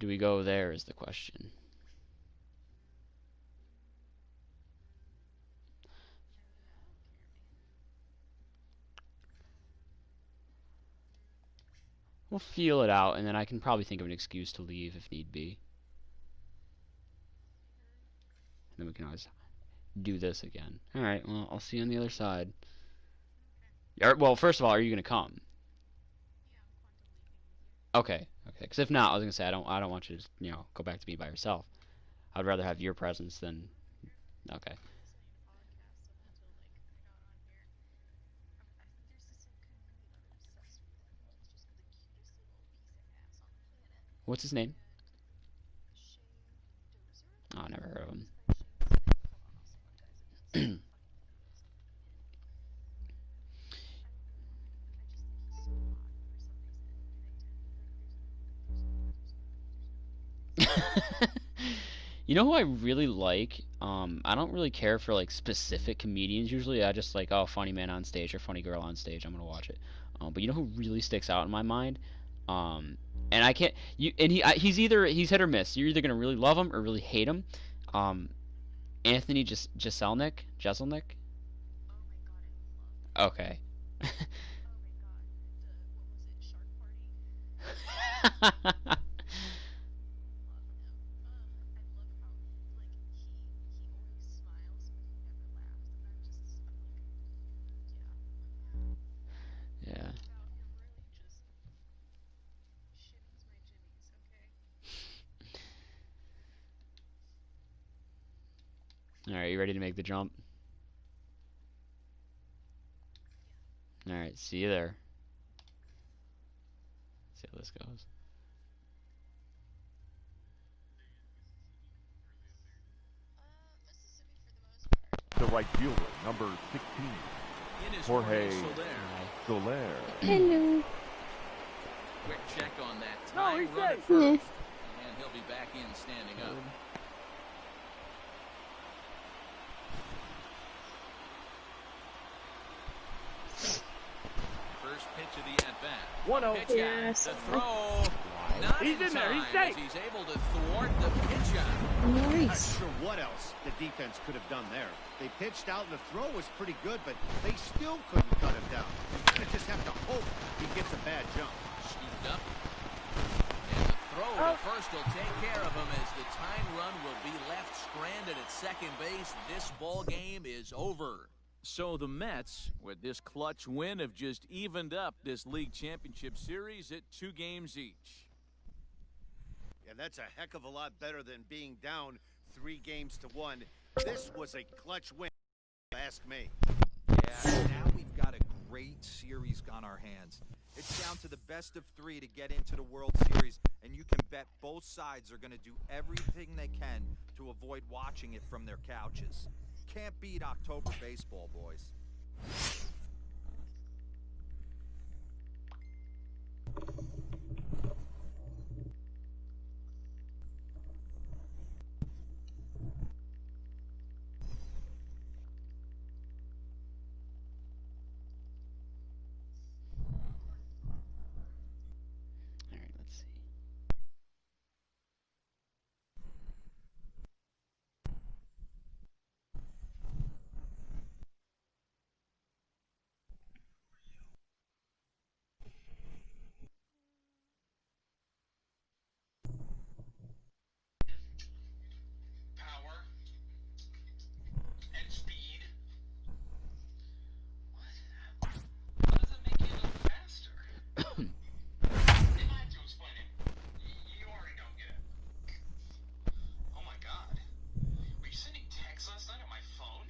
Do we go there is the question. We'll feel it out, and then I can probably think of an excuse to leave if need be. And then we can always do this again. Alright, well, I'll see you on the other side. Well, first of all, are you going to come? Okay, okay. Because if not, I was going to say, I don't want you to, you know, go back to me by yourself. I'd rather have your presence than... Okay. What's his name? Oh, I never heard of him. You know who I really like? I don't really care for like specific comedians usually. I just like, oh, funny man on stage or funny girl on stage. I'm gonna watch it. But you know who really sticks out in my mind? And I can't. He's hit or miss. You're either gonna really love him or really hate him. Anthony Jeselnik. Okay. Yeah. Alright, you ready to make the jump? Alright, see you there. See how this goes. The right fielder, number 16, Jorge Soler. Hello. Quick check on that time run at first. And he'll be back in standing up. First pitch of the at-bat. 1-0. Yes. The throw. Not He's in there. He's safe. He's able to thwart the pitch out. Not Nice. sure what else the defense could have done there. They pitched out and the throw was pretty good, but they still couldn't cut him down. You kind of just have to hope he gets a bad jump. Scooped up. And the throw to first will take care of him as the tying run will be left stranded at second base. This ball game is over. So the Mets, with this clutch win, have just evened up this league championship series at 2 games each. And that's a heck of a lot better than being down 3-1. This was a clutch win, ask me. Yeah, now we've got a great series on our hands. It's down to the best of 3 to get into the World Series, and you can bet both sides are going to do everything they can to avoid watching it from their couches. Can't beat October baseball, boys. Alright, let's see. Power and speed. What? How does that make you look faster? If I have to explain it, you already don't get it. Oh my god. Were you sending texts last night on my phone?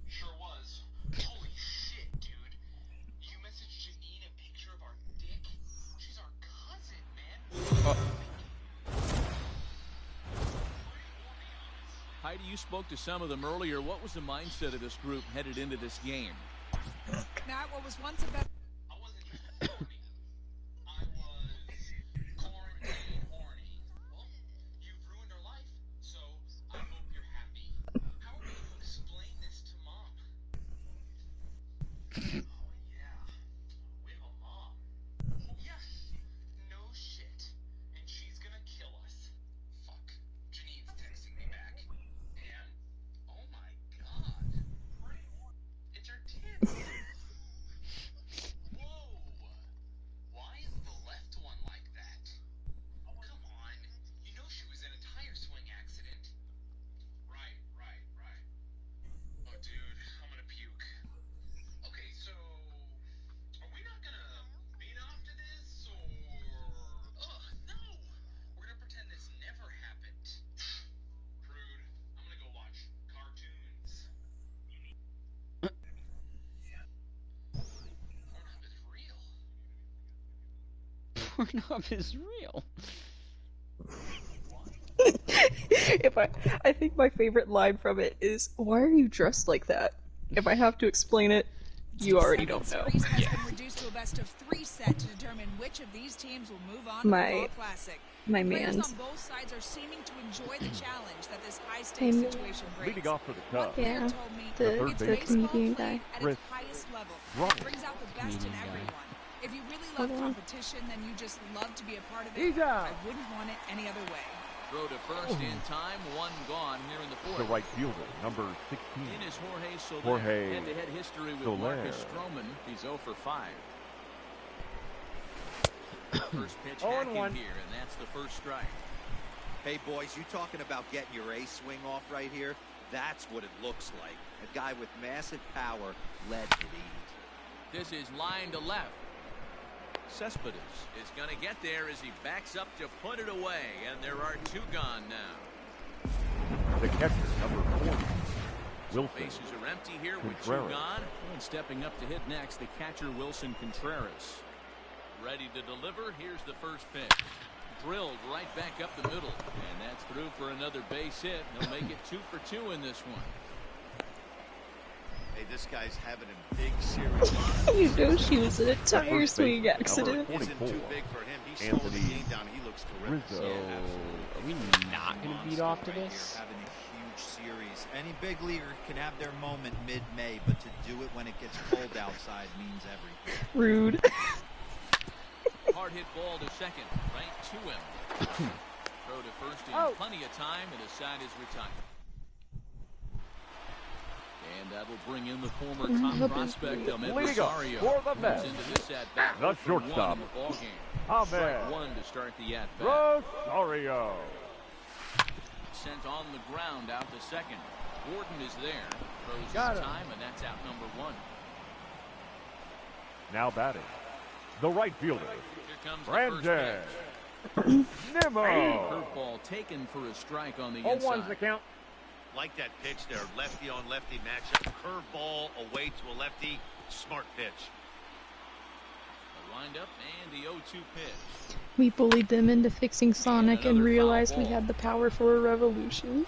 Sure was. Holy shit, dude. You messaged Janine a picture of our dick? She's our cousin, man. Heidi, you spoke to some of them earlier. What was the mindset of this group headed into this game? Matt, what was once a bet. I wasn't horny. I was quarantine horny. Well, you've ruined our life, so I hope you're happy. How are we going to explain this to Mom? Oh, yeah. We have a mom. Yes. No Pornhub is real. I think my favorite line from it is, "Why are you dressed like that?" If I have to explain it, you already don't know. Series has been reduced to a best-of-3 set to determine which of these teams will move on to the Fall Classic. My Players man's. on both sides are seeming to enjoy the challenge that this high-stakes situation brings. Leading off for the Cubs. Yeah, the comedian guy. At its highest level. It brings out the best in everyone. If you really love competition, then you just love to be a part of it. I wouldn't want it any other way. Throw to first in time, one gone here in the fourth. The right fielder, number 16. In is Jorge Soler. Head-to-head history with Marcus Stroman. He's 0 for 5. First pitch hacking here, and that's the first strike. Hey, boys, you talking about getting your A swing off right here? That's what it looks like. A guy with massive power led to these. This is line to left. Cespedes is going to get there as he backs up to put it away, and there are 2 gone now. The catcher, number 40. Wilson. Bases are empty here with 2 gone. And stepping up to hit next, the catcher Wilson Contreras. Ready to deliver. Here's the first pitch. Drilled right back up the middle, and that's through for another base hit. They'll make it 2 for 2 in this one. Hey, this guy's having a big series. You know she was in a tire swing accident. Isn't too big for him. He's slowing the game down. He looks terrific. So, are we not going to beat off to this? Having a huge series. Any big leaguer can have their moment mid-May, but to do it when it gets cold outside means everything. Rude. Hard hit ball to second, right to him. Throw to first in plenty of time, and his side is retired. And that'll bring in the former top prospect of Rosario. For the Mets. The shortstop. Strike 1 to start the at-bat. Rosario. Sent on the ground out to second. Gordon is there. Throws his time, and that's out number 1. Now batting. The right fielder. Here comes Brandon Nimmo. Curveball taken for a strike on the inside. 0-1's the count. Like that pitch there, lefty on lefty matchup. Curveball away to a lefty. Smart pitch. The windup and the 0-2 pitch. We bullied them into fixing Sonic and realized we had the power for a revolution.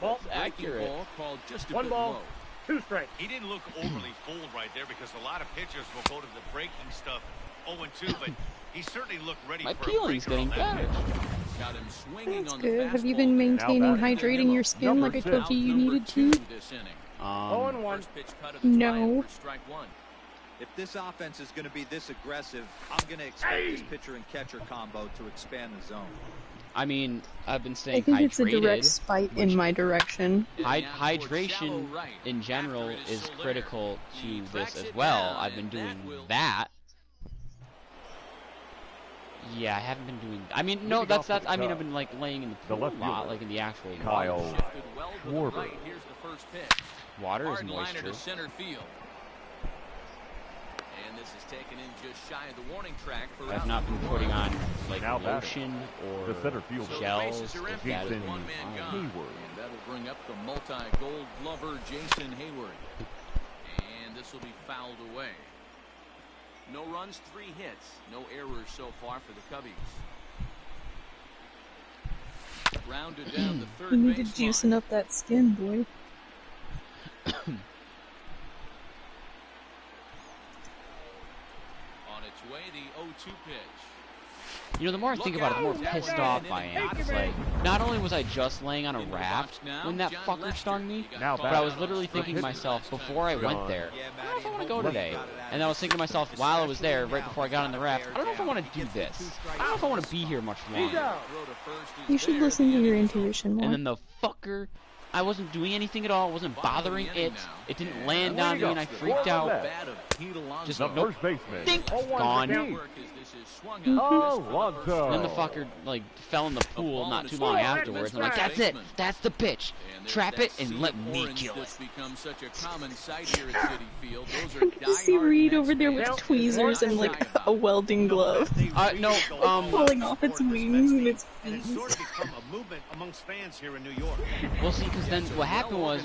Ball. Accurate. Ball called just a 1 bit ball. low. 2 strikes. He didn't look overly fooled right there because a lot of pitchers will go to the breaking stuff 0-2, but he certainly looked ready for a breaker. My peeling's getting better. Got him swinging That's on good. the Have you been maintaining hydrating your skin like I told you you needed to? 0-1. No. If this offense is going to be this aggressive, I'm going to expect this pitcher and catcher combo to expand the zone. I mean, I've been saying I think hydrated. it's a direct spite in my direction. Hydration in general is critical to this as well. I've been doing that. Yeah, I haven't been doing. I mean, no, that's. I mean, I've been like laying in the pool a lot, like in the actual Kyle Schwarber. Water is moisture. And this is taken in just shy of the warning track for I've not been putting on like now lotion or the center fielder. gels. If that is Jason Hayward. And that'll bring up the multi-gold glover Jason Hayward. And this will be fouled away. No runs, 3 hits. No errors so far for the Cubbies. Rounded down the third You need to baseline. juicing up that skin, boy. On its way, the 0-2 pitch. You know, the more I think about it, the more pissed off I am. It's like, not only was I just laying on a raft when that fucker stung me, but I was literally thinking to myself before I went there, I don't know if I want to go today. And I was thinking to myself while I was there, right before I got on the raft, I don't know if I want to do this. I don't know if I want to be here much longer. You should listen to your intuition more. And then the fucker, I wasn't doing anything at all, wasn't bothering it. It didn't land on me and I freaked out. Just nope. First baseman. Think, gone. Oh, And then the fucker like fell in the pool not too long afterwards. I'm like, that's it. That's the pitch. Trap it and let me kill it. I can see Reed over there with tweezers and like a welding glove. No, pulling off its wings and its feet. movement amongst fans here in New York. Well, see, because then what happened was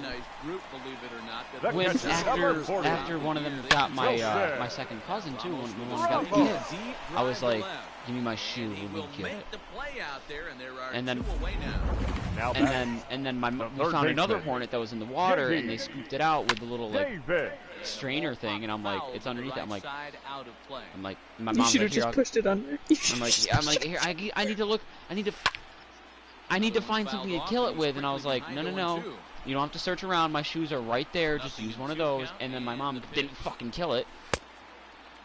when after one of them got my my second cousin too, when one got the kids, I was like, give me my shoe, we'll kill it. And then we found another hornet that was in the water, and they scooped it out with the little like strainer thing, and I'm like, it's underneath it. I'm like, my mom's you should have like, just pushed it under. I'm like, here, I need to look, I need to find something to kill it with, and I was like, no, you don't have to search around. My shoes are right there. Just use one of those. And then my mom didn't fucking kill it.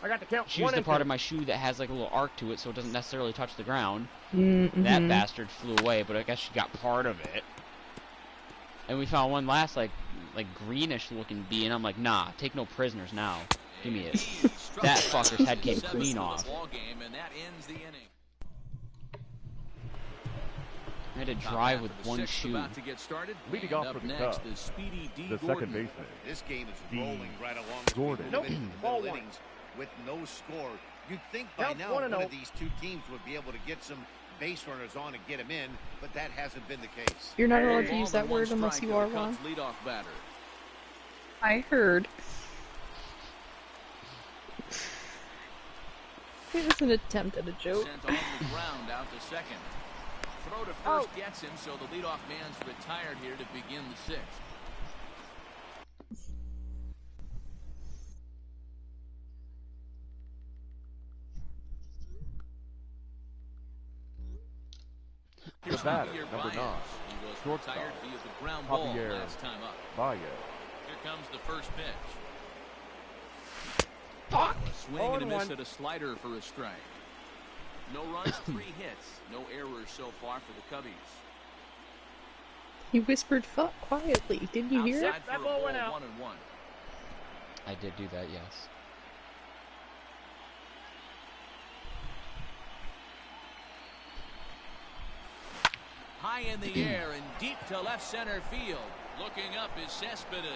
I got the count. She used the part of my shoe that has like a little arc to it, so it doesn't necessarily touch the ground. That bastard flew away, but I guess she got part of it. And we found one last like greenish looking bee, and I'm like, nah, take no prisoners now. Give me it. That fucker's head came clean off. I had to drive with one shoe. Leading off for the Cubs, the second baseman. This game is rolling right along. Gordon. Ball innings with no score. You'd think by now one of these two teams would be able to get some base runners on and get them in, but that hasn't been the case. You're not allowed to use that word unless you are one. I heard. It was an attempt at a joke. Sent on the ground out to second. Throw to first gets him, so the leadoff man's retired here to begin the sixth. The batter, number 9, shortstop, Javier Baez. Here comes the first pitch. Fuck! A swing and a miss at a slider for a strike. No runs, 3 hits. No errors so far for the Cubbies. He whispered "fuck" quietly. Didn't you hear it? That ball went out. 1-1. I did do that, yes. High in the air and deep to left center field. Looking up is Cespedes.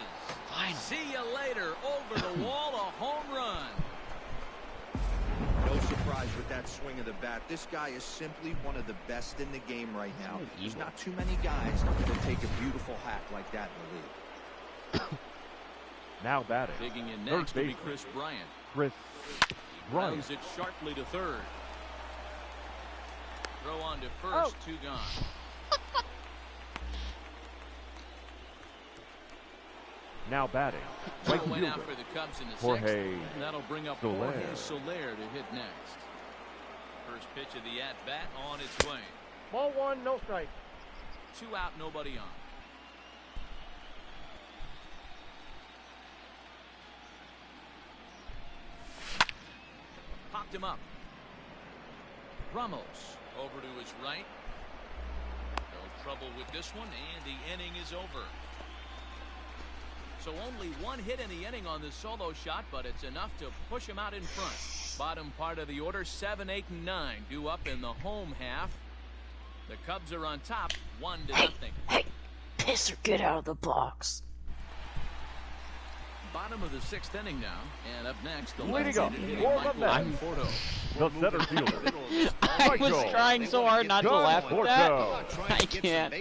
Fine. See you later. Over the wall, a home run. No surprise with that swing of the bat. This guy is simply one of the best in the game right now. There's not too many guys that take a beautiful hack like that in the league. Now batting. Digging in next will be Chris Bryant. Bryant. Throws it sharply to third. Throw on to first, 2 gone. Now batting. Right went out for the Cubs in the Jorge sixth. That'll bring up Jorge Soler to hit next. First pitch of the at-bat on its way. Ball 1, no strike. 2 out, nobody on. Popped him up. Ramos over to his right. No trouble with this one, and the inning is over. So only 1 hit in the inning on the solo shot, but it's enough to push him out in front. Bottom part of the order, 7, 8, and 9 due up in the home half. The Cubs are on top, 1-0. Hey, pisser, get out of the box. Bottom of the 6th inning now, and up next, the left-handed hitting Michael Conforto. The center fielder. I was trying so hard not to laugh at that. I can't.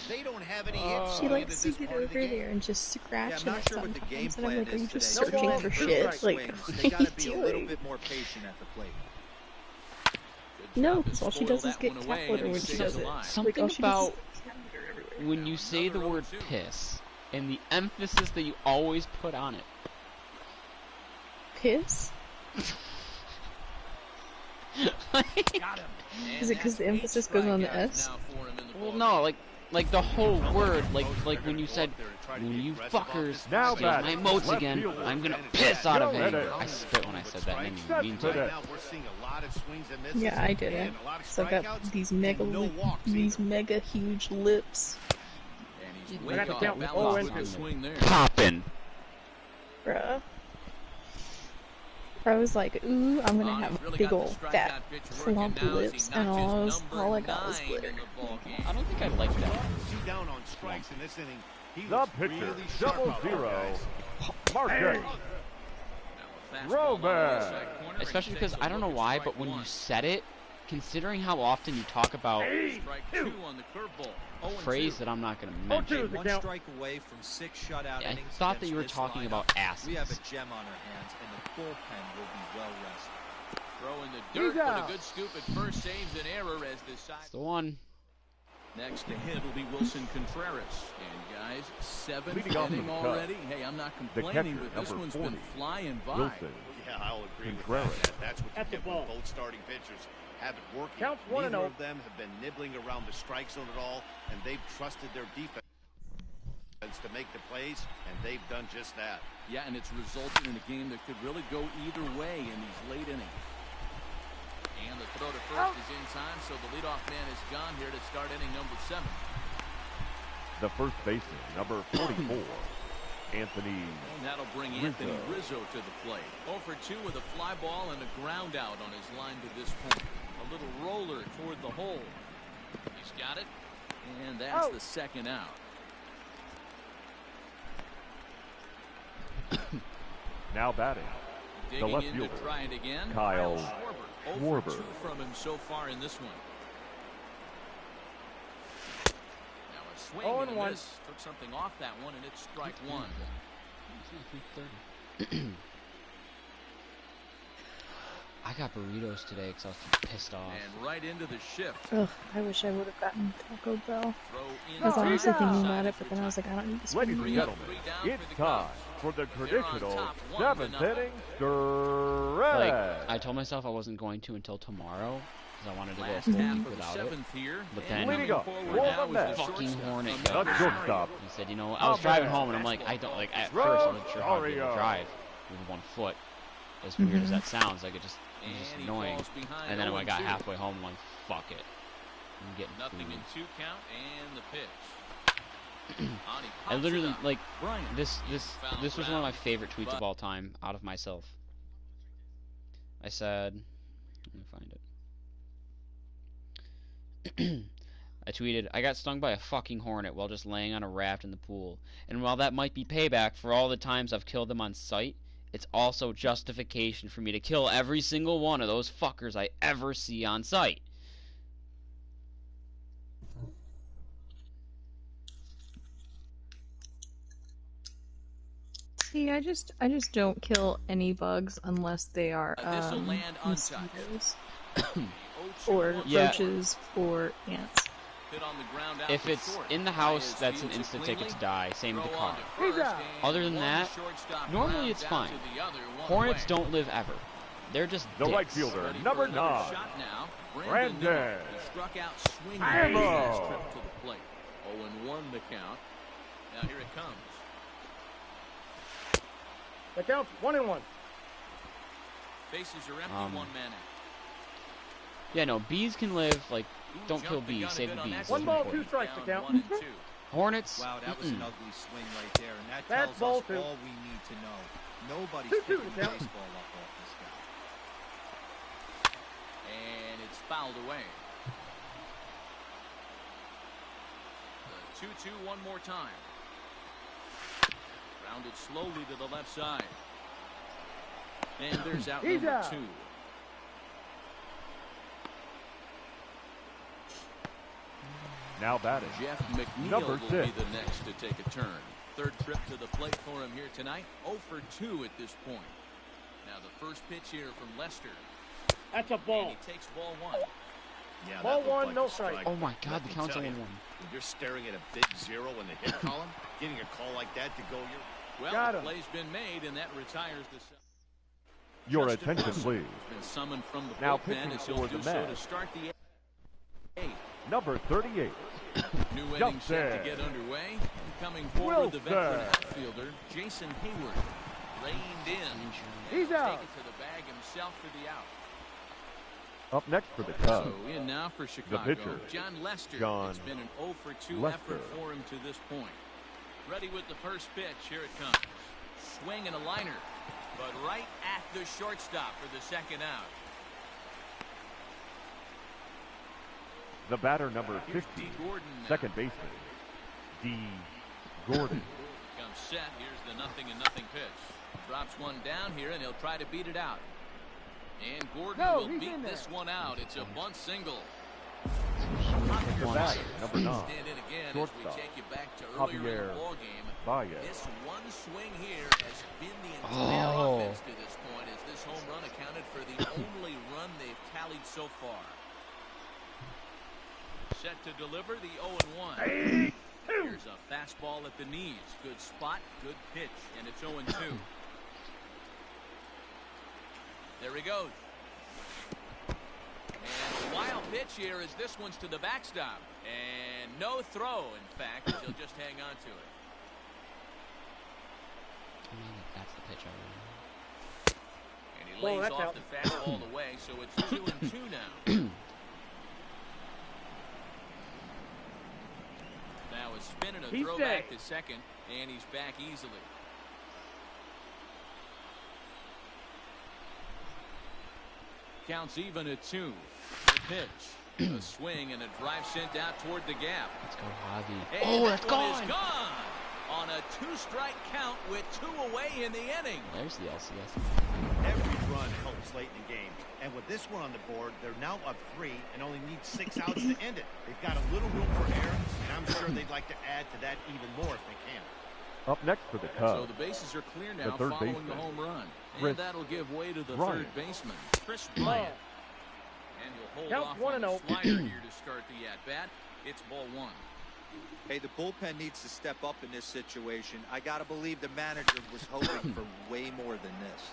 They don't have any hits. She likes to get over there and just scratch him sometimes, and I'm like, are you just searching for shit? Like, they gotta be a little bit more patient at the plate. No, because all she does is get cat litter when she does it. Something about when you say the word piss and the emphasis that you always put on it. Piss? Got him. Is it because the emphasis goes on the S? Well, no, like the whole word, like when you said, when you fuckers steal my moats again, I'm gonna piss out of it. I spit when I said that, and I mean to. Yeah, I did it. So I got these mega huge lips. Poppin'. Bruh. I was like, ooh, I'm gonna have big ol' fat plump lips, and all I got was glitter. I don't think I like that. The pitcher, 0-0, Marquez Roman. Especially because I don't know why, but when you said it, considering how often you talk about Strike 2 on the curveball. a phrase that I'm not going to mention. One strike away from 6 shutout innings. I thought that you were talking about asses. We have a gem on our hands, and the bullpen will be well rested. Throw in the dirt, but a good scoop at first saves an error as the side. That's the one. Next to hit will be Wilson Contreras. And guys, 7th inning already. Hey, I'm not complaining, but this one's been flying by. Wilson. Yeah, I'll agree Contreras. with that. That's what you get when both starting pitchers have it working. Counts 1-0. Neither of them have been nibbling around the strike zone at all, and they've trusted their defense to make the plays, and they've done just that. Yeah, and it's resulted in a game that could really go either way in these late innings. And the throw to first is in time, so the leadoff man is gone here to start inning number 7. The first baseman, number 44, Anthony. And that'll bring Anthony Rizzo to the plate. 0 for 2 with a fly ball and a ground out on his line to this point. A little roller toward the hole. He's got it, and that's the second out. Now batting. The left fielder, Kyle Schwarber. 2 from him so far in this one. Now a swing and a miss. Took something off that one, and it's strike 1. I got burritos today because I was pissed off. And right into the shift. Ugh, I wish I would have gotten Taco Bell. Because I was thinking about it, but then I was like, I don't need to spend Ladies and gentlemen, it's time for the traditional 7th inning stretch. Like, I told myself I wasn't going to until tomorrow because I wanted to go a full week without it. But then the fucking Hornet got shortstop. He said, you know, I was driving home and I'm like, I don't, like, at first I wasn't sure how to be able to drive with 1 foot. As weird as that sounds, like it was just annoying. And then when I got halfway home, I'm like, fuck it. I'm getting nothing food. in 2 count and the pitch. I literally, like, this was one of my favorite tweets of all time, out of myself. I said, let me find it. I tweeted, I got stung by a fucking hornet while just laying on a raft in the pool. And while that might be payback for all the times I've killed them on sight, it's also justification for me to kill every single one of those fuckers I ever see on sight. See, I just don't kill any bugs unless they are mosquitoes or roaches or ants. If it's in the house, that's an instant ticket to die. Same with the car. Other than that, normally it's fine. Hornets don't live ever. They're just the dicks. right fielder, number 9, Brandon. Struck out swinging his trip to the plate. 0-1 the count. Now here it comes. The count's 1-1. Bases are empty, 1 man out. Yeah, no, bees can live, like, don't kill bees, save the bees. 1 ball, 2 strikes to count. Hornets. Wow, that was an ugly swing right there, and that tells us all we need to know. Nobody's picking the baseball up off this guy. And it's fouled away. The 2-2 one more time. Rounded slowly to the left side. And there's out number 2. Now batting, Jeff McNeil number 6. will be the next to take a turn. 3rd trip to the plate for him here tonight. 0 for 2 at this point. Now the first pitch here from Lester. That's a ball. And he takes ball 1. Yeah, ball 1, like no strike. Oh my God, the count's 0-1. When you're staring at a big 0 in the hit column, getting a call like that to go your... Well, the play's been made, and that retires the... Your attention, please. Been summoned from the now pitching for the so to start the 8th. Number 38. New inning set to get underway. Coming forward, the veteran outfielder, Jason Hayward. Reined in. He's out. Take it to the bag himself for the out. Up next for the Cubs. So in now for Chicago, the pitcher, John Lester. It's been an 0 for 2 effort for him to this point. Ready with the first pitch. Here it comes. Swing and a liner, but right at the shortstop for the second out. The batter, number 50, second baseman, D. Gordon. Comes set. Here's the 0-0 pitch. Drops one down here, and he'll try to beat it out. And Gordon will beat this one out. It's a bunt single. Your batter, number 9. Stand in again as we take you back to earlier in the ball game. This one swing here has been the entire offense to this point, as this home run accounted for the only run they've tallied so far. Set to deliver the 0-1. Here's a fastball at the knees. Good spot, good pitch, and it's 0-2. There he goes. And the wild pitch here is this one's to the backstop. And no throw, in fact, as he'll just hang on to it. That's the pitch already. And he lays off the fastball away, so it's 2-2 now. Now a spin and a throw back to second, and he's back easily. Counts even at 2. The pitch, a swing, and a drive sent out toward the gap. Let's go, Javi. Oh, that's gone. On a 2-strike count with 2 away in the inning. There's the LCS. Every run helps late in the game. And with this one on the board, they're now up 3 and only need 6 outs to end it. They've got a little room for error, and I'm sure they'd like to add to that even more if they can. Up next for the Cubs. So the bases are clear now following the home run. And that'll give way to the third baseman, Chris Bryant. And he'll hold off on the slider here to start the at-bat. It's ball 1. Hey, the bullpen needs to step up in this situation. I got to believe the manager was hoping for way more than this.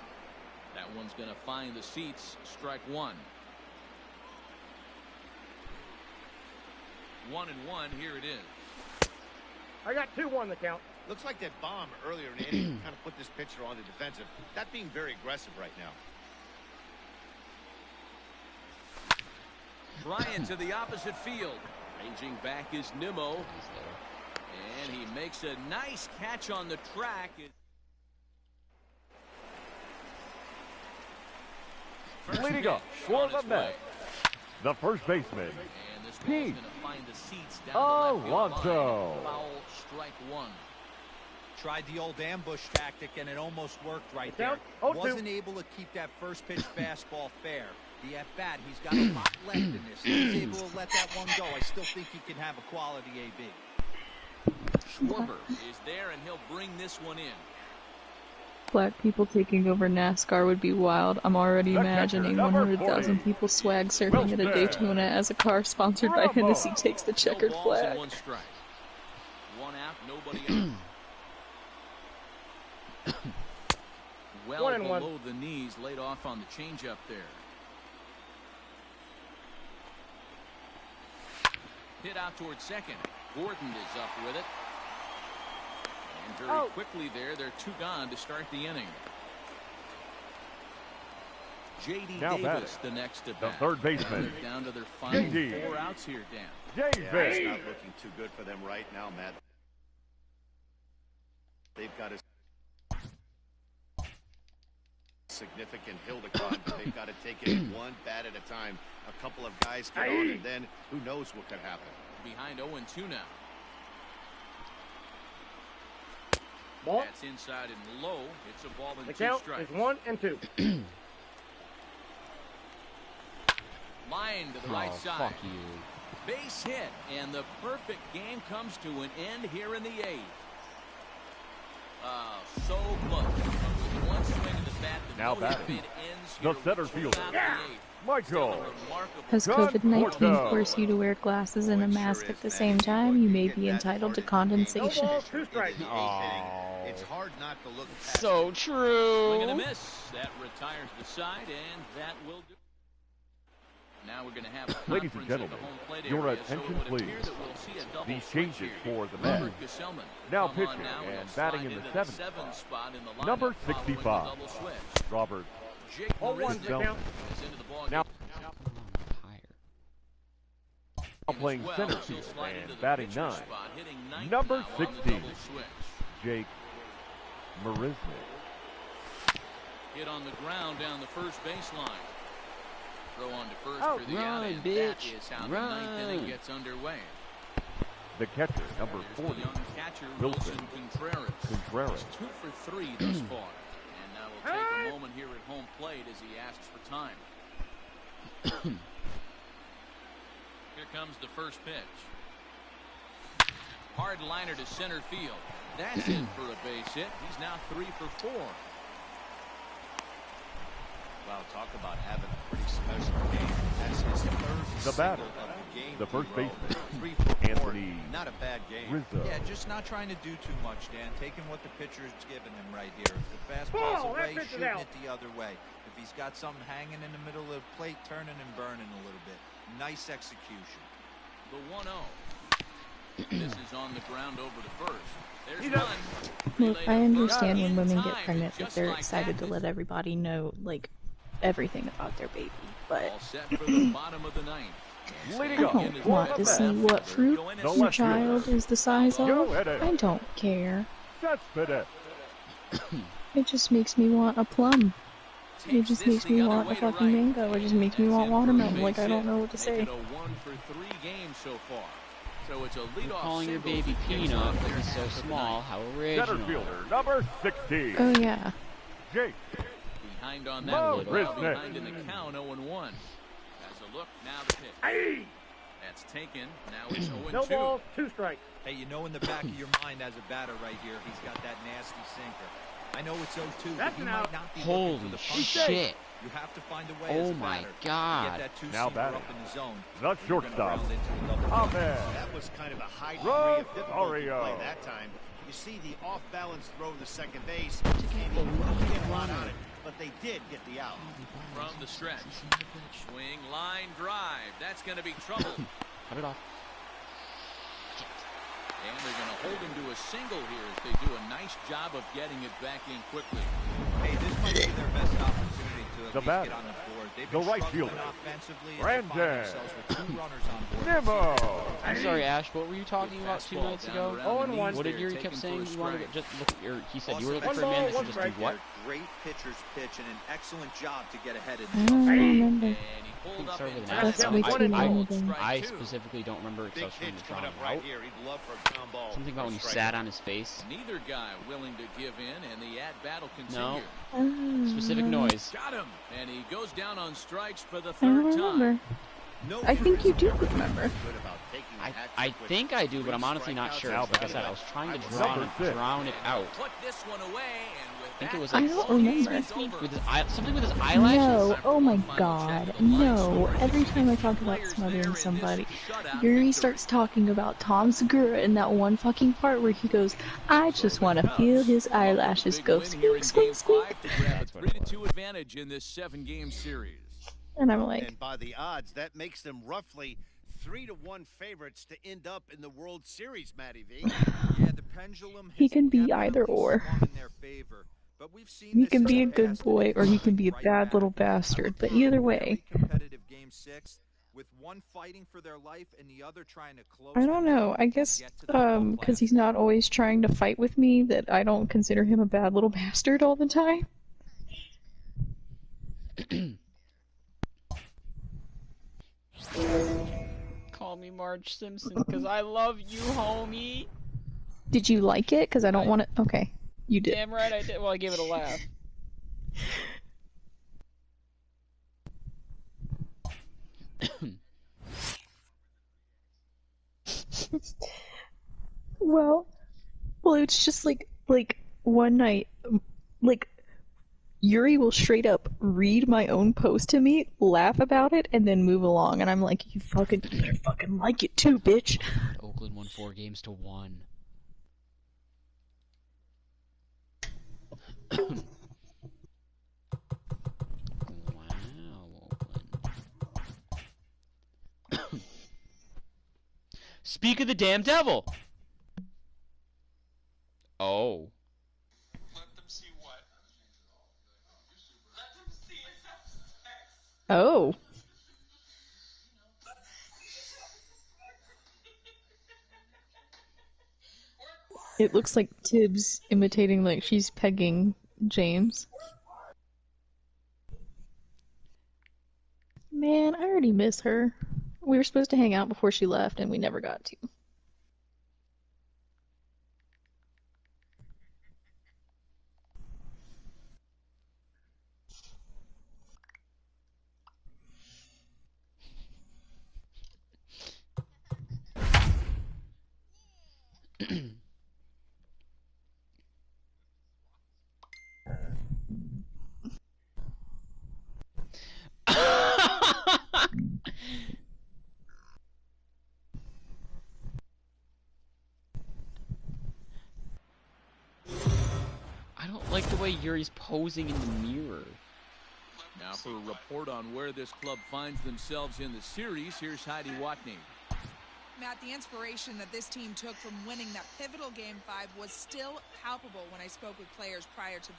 That one's going to find the seats. Strike 1. 1-1. Here it is. I got 2-1 the count. Looks like that bomb earlier in the inning kind of put this pitcher on the defensive. That being very aggressive right now. Bryant to the opposite field. Ranging back is Nimmo. And he makes a nice catch on the track. Leading up for the Mets, the first baseman, Pete Alonso. Foul, strike 1. Tried the old ambush tactic, and it almost worked right there. Wasn't able to keep that first pitch fastball fair. The at-bat, he's got a lot left in this. He's able to let that one go. I still think he can have a quality AB. Schwarber is there, and he'll bring this one in. Black people taking over NASCAR would be wild. I'm already imagining 100,000 people swag surfing at a Daytona as a car sponsored by Hennessy takes the checkered flag. 1 strike. 1 out, nobody out. Well below the knees, laid off on the changeup there. Hit out towards second. Gordon is up with it. And very quickly there, they're 2 gone to start the inning. J.D. Davis, the next at bat. The third baseman. Down to their final 4 outs here, Dan. It's not looking too good for them right now, Matt. They've got a significant hill to climb, but they've got to take it 1 bat at a time. A couple of guys get on, and then who knows what could happen. Behind 0-2 now. Ball. That's inside and low. It's a ball and the 2 count strikes. is 1 and 2. Line to the right side. Fuck you. Base hit, and the perfect game comes to an end here in the 8th. So close. With 1 swing of the bat, the now batting, the center fielder, Michael. Has COVID-19 forced you to wear glasses and a mask at the same time? You may be entitled to condensation. No ball, 2 strikes. It's hard not to look so true. Swing and a miss. That retires the side, and that will do. Now we're going to have a ladies and gentlemen, your attention please. These changes for the Mets. Now pitching and batting in the 7th spot, number 65, Robert. Now playing center field and batting 9, number 16, Jake Marisnik. Hit on the ground down the first baseline. Throw on to first for the out, and that is how the 9th inning gets underway. The catcher, number 40, the young catcher, Wilson Contreras. 2 for 3 thus far. And now we'll take a moment here at home plate as he asks for time. Here comes the first pitch. Hard liner to center field. That's in for a base hit. He's now 3 for 4. Wow, talk about having a pretty special game. That's his third The batter, of the game. the first baseman, 3 for 4. Anthony. Not a bad game. Rizzo. Yeah, just not trying to do too much, Dan. Taking what the pitcher is giving him right here. If the fastball's away, shooting it the other way. If he's got something hanging in the middle of the plate, turning and burning a little bit. Nice execution. The 1-0. This is on the ground over to first. There's one. Look, I understand when women get pregnant that they're excited to let everybody know, like, everything about their baby, but All set for the bottom of the ninth. I don't want to see what fruit your child is the size of. I don't care. It just makes me want a plum. It just makes me want a fucking mango. It just makes me want watermelon. Like, I don't know what to say. You're calling your baby Peanut because he's so small. How original. Center fielder, number 16. Oh, yeah. Jake. Behind on that little, behind in the count, 0-1. As a look, now the pitch. Hey! That's taken. Now it's 0-2. No balls, 2 strikes. Hey, you know in the back of your mind as a batter right here, he's got that nasty sinker. I know it's 0-2, but he might not be Holy looking for the punch. shit. You have to find a way as a Oh my batter god. to get that two-seamer Now batting. up in the zone. The shortstop. That was kind of a high degree of difficulty play that time. You see the off-balance throw to second base. You can't even get a lot on it, but they did get the out. From the stretch. Swing, line, drive. That's going to be trouble. Cut it off. And they're going to hold him to a single here as they do a nice job of getting it back in quickly. Hey, this might be their best opportunity to at The least batter. get on the board. They've The been right struggling fielder. offensively, and they Brandon. find themselves with 2 runners on board. Nimmo. I'm sorry, Ash. What were you talking about 2 nights ago? 0-1. What did you kept saying? You wanted to just look. He said you were looking One for a man that ball, should just one do what? Great pitcher's pitch and an excellent job to get ahead of I don't remember. And he pulled up Started in with an time. Ash. That's way too long ago. I specifically don't remember because I was Big trying pitch to draw coming him up right out. here. He'd love for a ground ball. Something about when you sat on his face. Neither guy willing to give in, and the at-battle No. continued. Specific noise. Got him! And he goes down on strikes for the I don't 3rd time. remember. I think you do remember. I think I do, but I'm honestly not sure. Like I said, I was trying to drown it out. Put this one away, and with I think it was I like don't remember. with his eye, something with his eyelashes. No, oh my god, no. Every time I talk about smothering somebody, Yuri starts talking about Tom Segura in that one fucking part where he goes, I just want to feel his eyelashes go squeak, squeak, squeak. That's 3-2 advantage in this 7-game series. And I'm like, And by the odds, that makes them roughly 3-1 favorites to end up in the World Series, Matty V. Yeah, the pendulum he has can be definitely either or. swung in their favor, but we've seen He this can be a in the good past, boy and or he it's can be a right bad back. little bastard, but either way. Very competitive game 6 with one fighting for their life and the other trying to close. I don't know, I guess, because he's not always trying to fight with me, that I don't consider him a bad little bastard all the time. Call me Marge Simpson, because I love you, homie. Did you like it? Because I don't want to... Okay, you did. Damn right I did. Well, I gave it a laugh. Well, it's just like one night, like, Yuri will straight up read my own post to me, laugh about it, and then move along, and I'm like, you better fucking like it too, bitch. Oakland won 4-1. Wow, Oakland. Speak of the damn devil! Oh. Let them see what? Let them see sex. Oh. It looks like Tibbs imitating, like, she's pegging James. Man, I already miss her. We were supposed to hang out before she left, and we never got to. don't like the way Yuri's posing in the mirror. Now for a report on where this club finds themselves in the series, here's Heidi Watney. Matt, the inspiration that this team took from winning that pivotal Game 5 was still palpable when I spoke with players prior to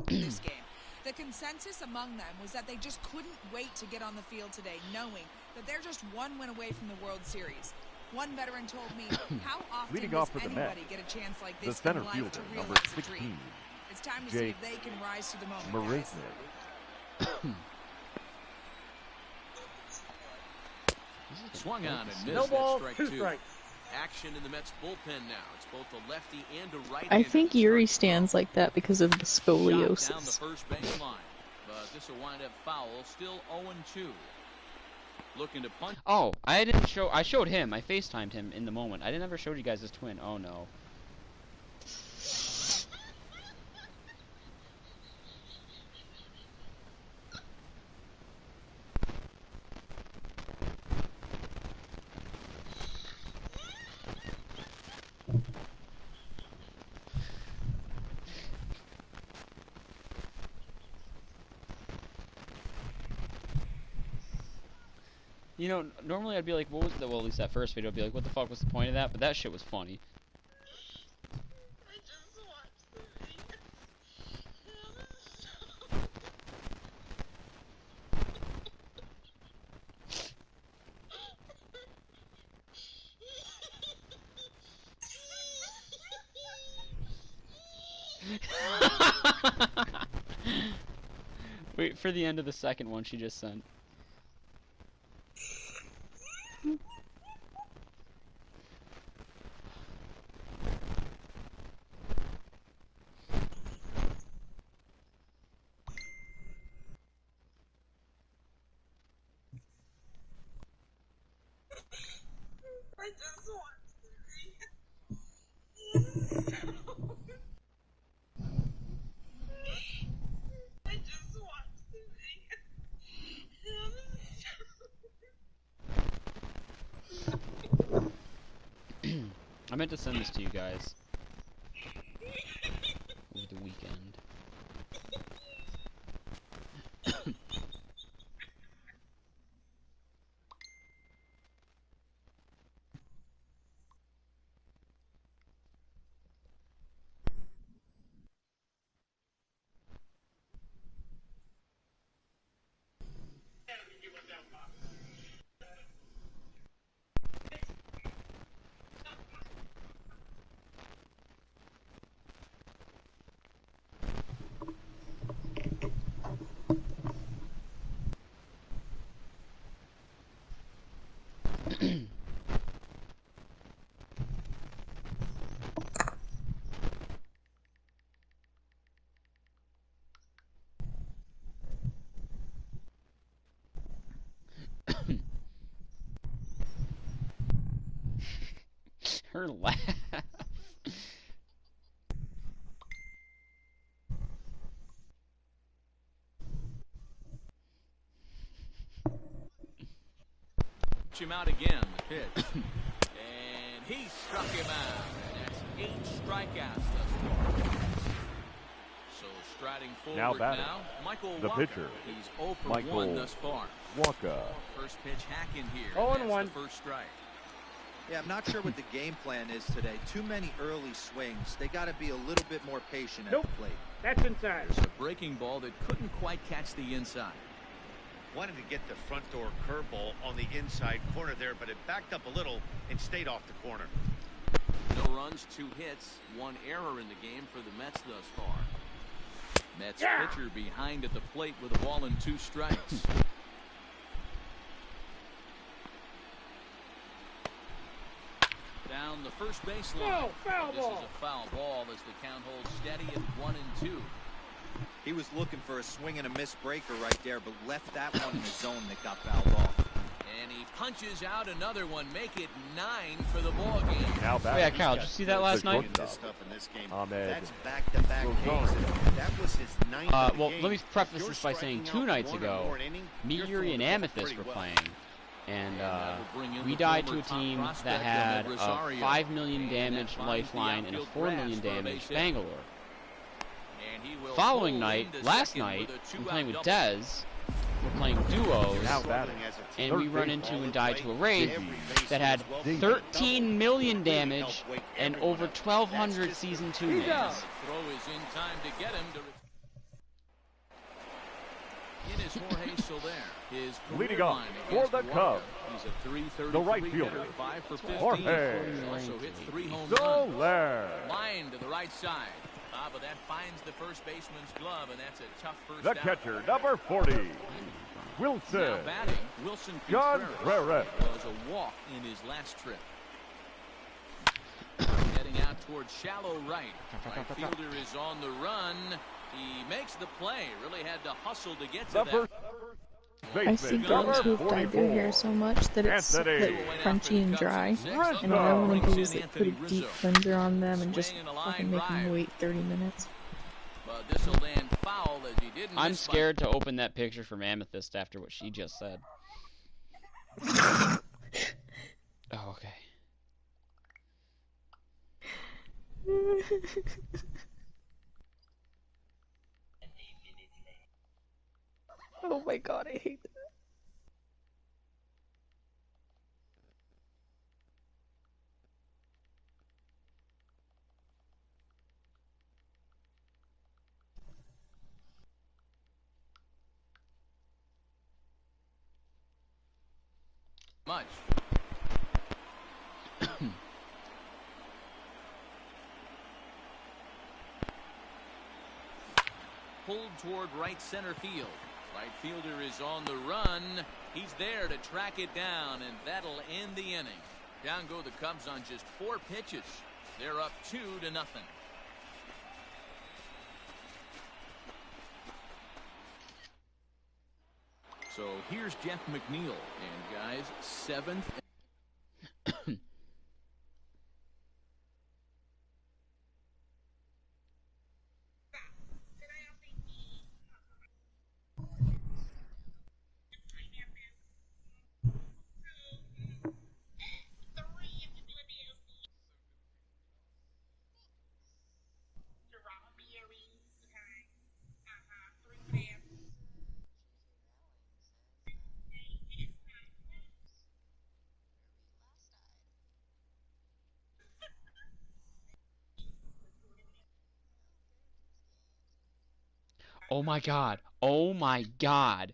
this game. The consensus among them was that they just couldn't wait to get on the field today, knowing that they're just one win away from the World Series. One veteran told me, how often does anybody get a chance like this in life to realize a dream? It's time to see if they can rise to the moment, guys. Swung on and missed. No ball, strike two. Action in the Mets bullpen now. It's both a lefty and a right. I think Yuri stands like that because of the scoliosis. Down the first baseline, but this will wind up foul. Still 0-2. Looking to punch. Oh, I didn't show. I showed him. I FaceTimed him in the moment. I never showed you guys his twin. Oh no. You know, normally I'd be like, what was the, well, at least that first video, I'd be like, what the fuck was the point of that? But that shit was funny. I just watched the video. Wait for the end of the second one she just sent. I meant to send this to you guys over the weekend. Her laugh. Him out again, the pitch. And he struck him out. That's 8 strikeouts thus far. So striding forward now, Michael the Walker. pitcher. He's 0 for 1 thus far. Walker. First pitch hacking here. 0-1. The first strike. Yeah, I'm not sure what the game plan is today. Too many early swings. They got to be a little bit more patient at the plate. That's inside. There's a breaking ball that couldn't quite catch the inside. Wanted to get the front door curveball on the inside corner there, but it backed up a little and stayed off the corner. No runs, 2 hits, 1 error in the game for the Mets thus far. Mets pitcher behind at the plate with a ball and 2 strikes. Down the first baseline. No, foul this ball. is a foul ball as the count holds steady at 1-2. He was looking for a swing and a miss breaker right there, but left that one in the zone that got fouled off. And he punches out another one, make it 9 for the ball game. Now back. Oh yeah, Kyle, did you see that last night? That's back-to-back games. That was his ninth well, game. let me preface this by saying 2 nights ago, me, Yuri, and Amethyst were playing. And we died to a team that had a 5 million damage Lifeline and a 4 million damage Bangalore. Following night, last night, I'm playing with Dez. We're playing duos, and we run into and die to a Wraith that had 13 million damage and over 1,200 Season 2 names. Throw is in time to get him to... In is Jorge Soler. His leading off for the Cubs, he's a 330 the right fielder, 5 for 15. Jorge Also hit 3 home Soler. runs. Line to the right side. But that finds the first baseman's glove, and that's a tough first The down. catcher, number 40, Wilson. Now batting, Wilson Contreras was a walk in his last trip. Heading out towards shallow right. Right fielder is on the run. He makes the play. Really had to hustle to get to that. I see girls who have dyed their hair so much that it's like crunchy and dry, and all I want to do is like put a deep cleanser on them and just fucking make them wait 30 minutes. But this will land foul as he didn't. I'm scared to open that picture from Amethyst after what she just said. Oh, okay. Oh my god, I hate that. Much. Pulled toward right center field. Right fielder is on the run. He's there to track it down, and that'll end the inning. Down go the Cubs on just 4 pitches. They're up 2-0. So here's Jeff McNeil, and guys, 7th. Oh my god. Oh my god.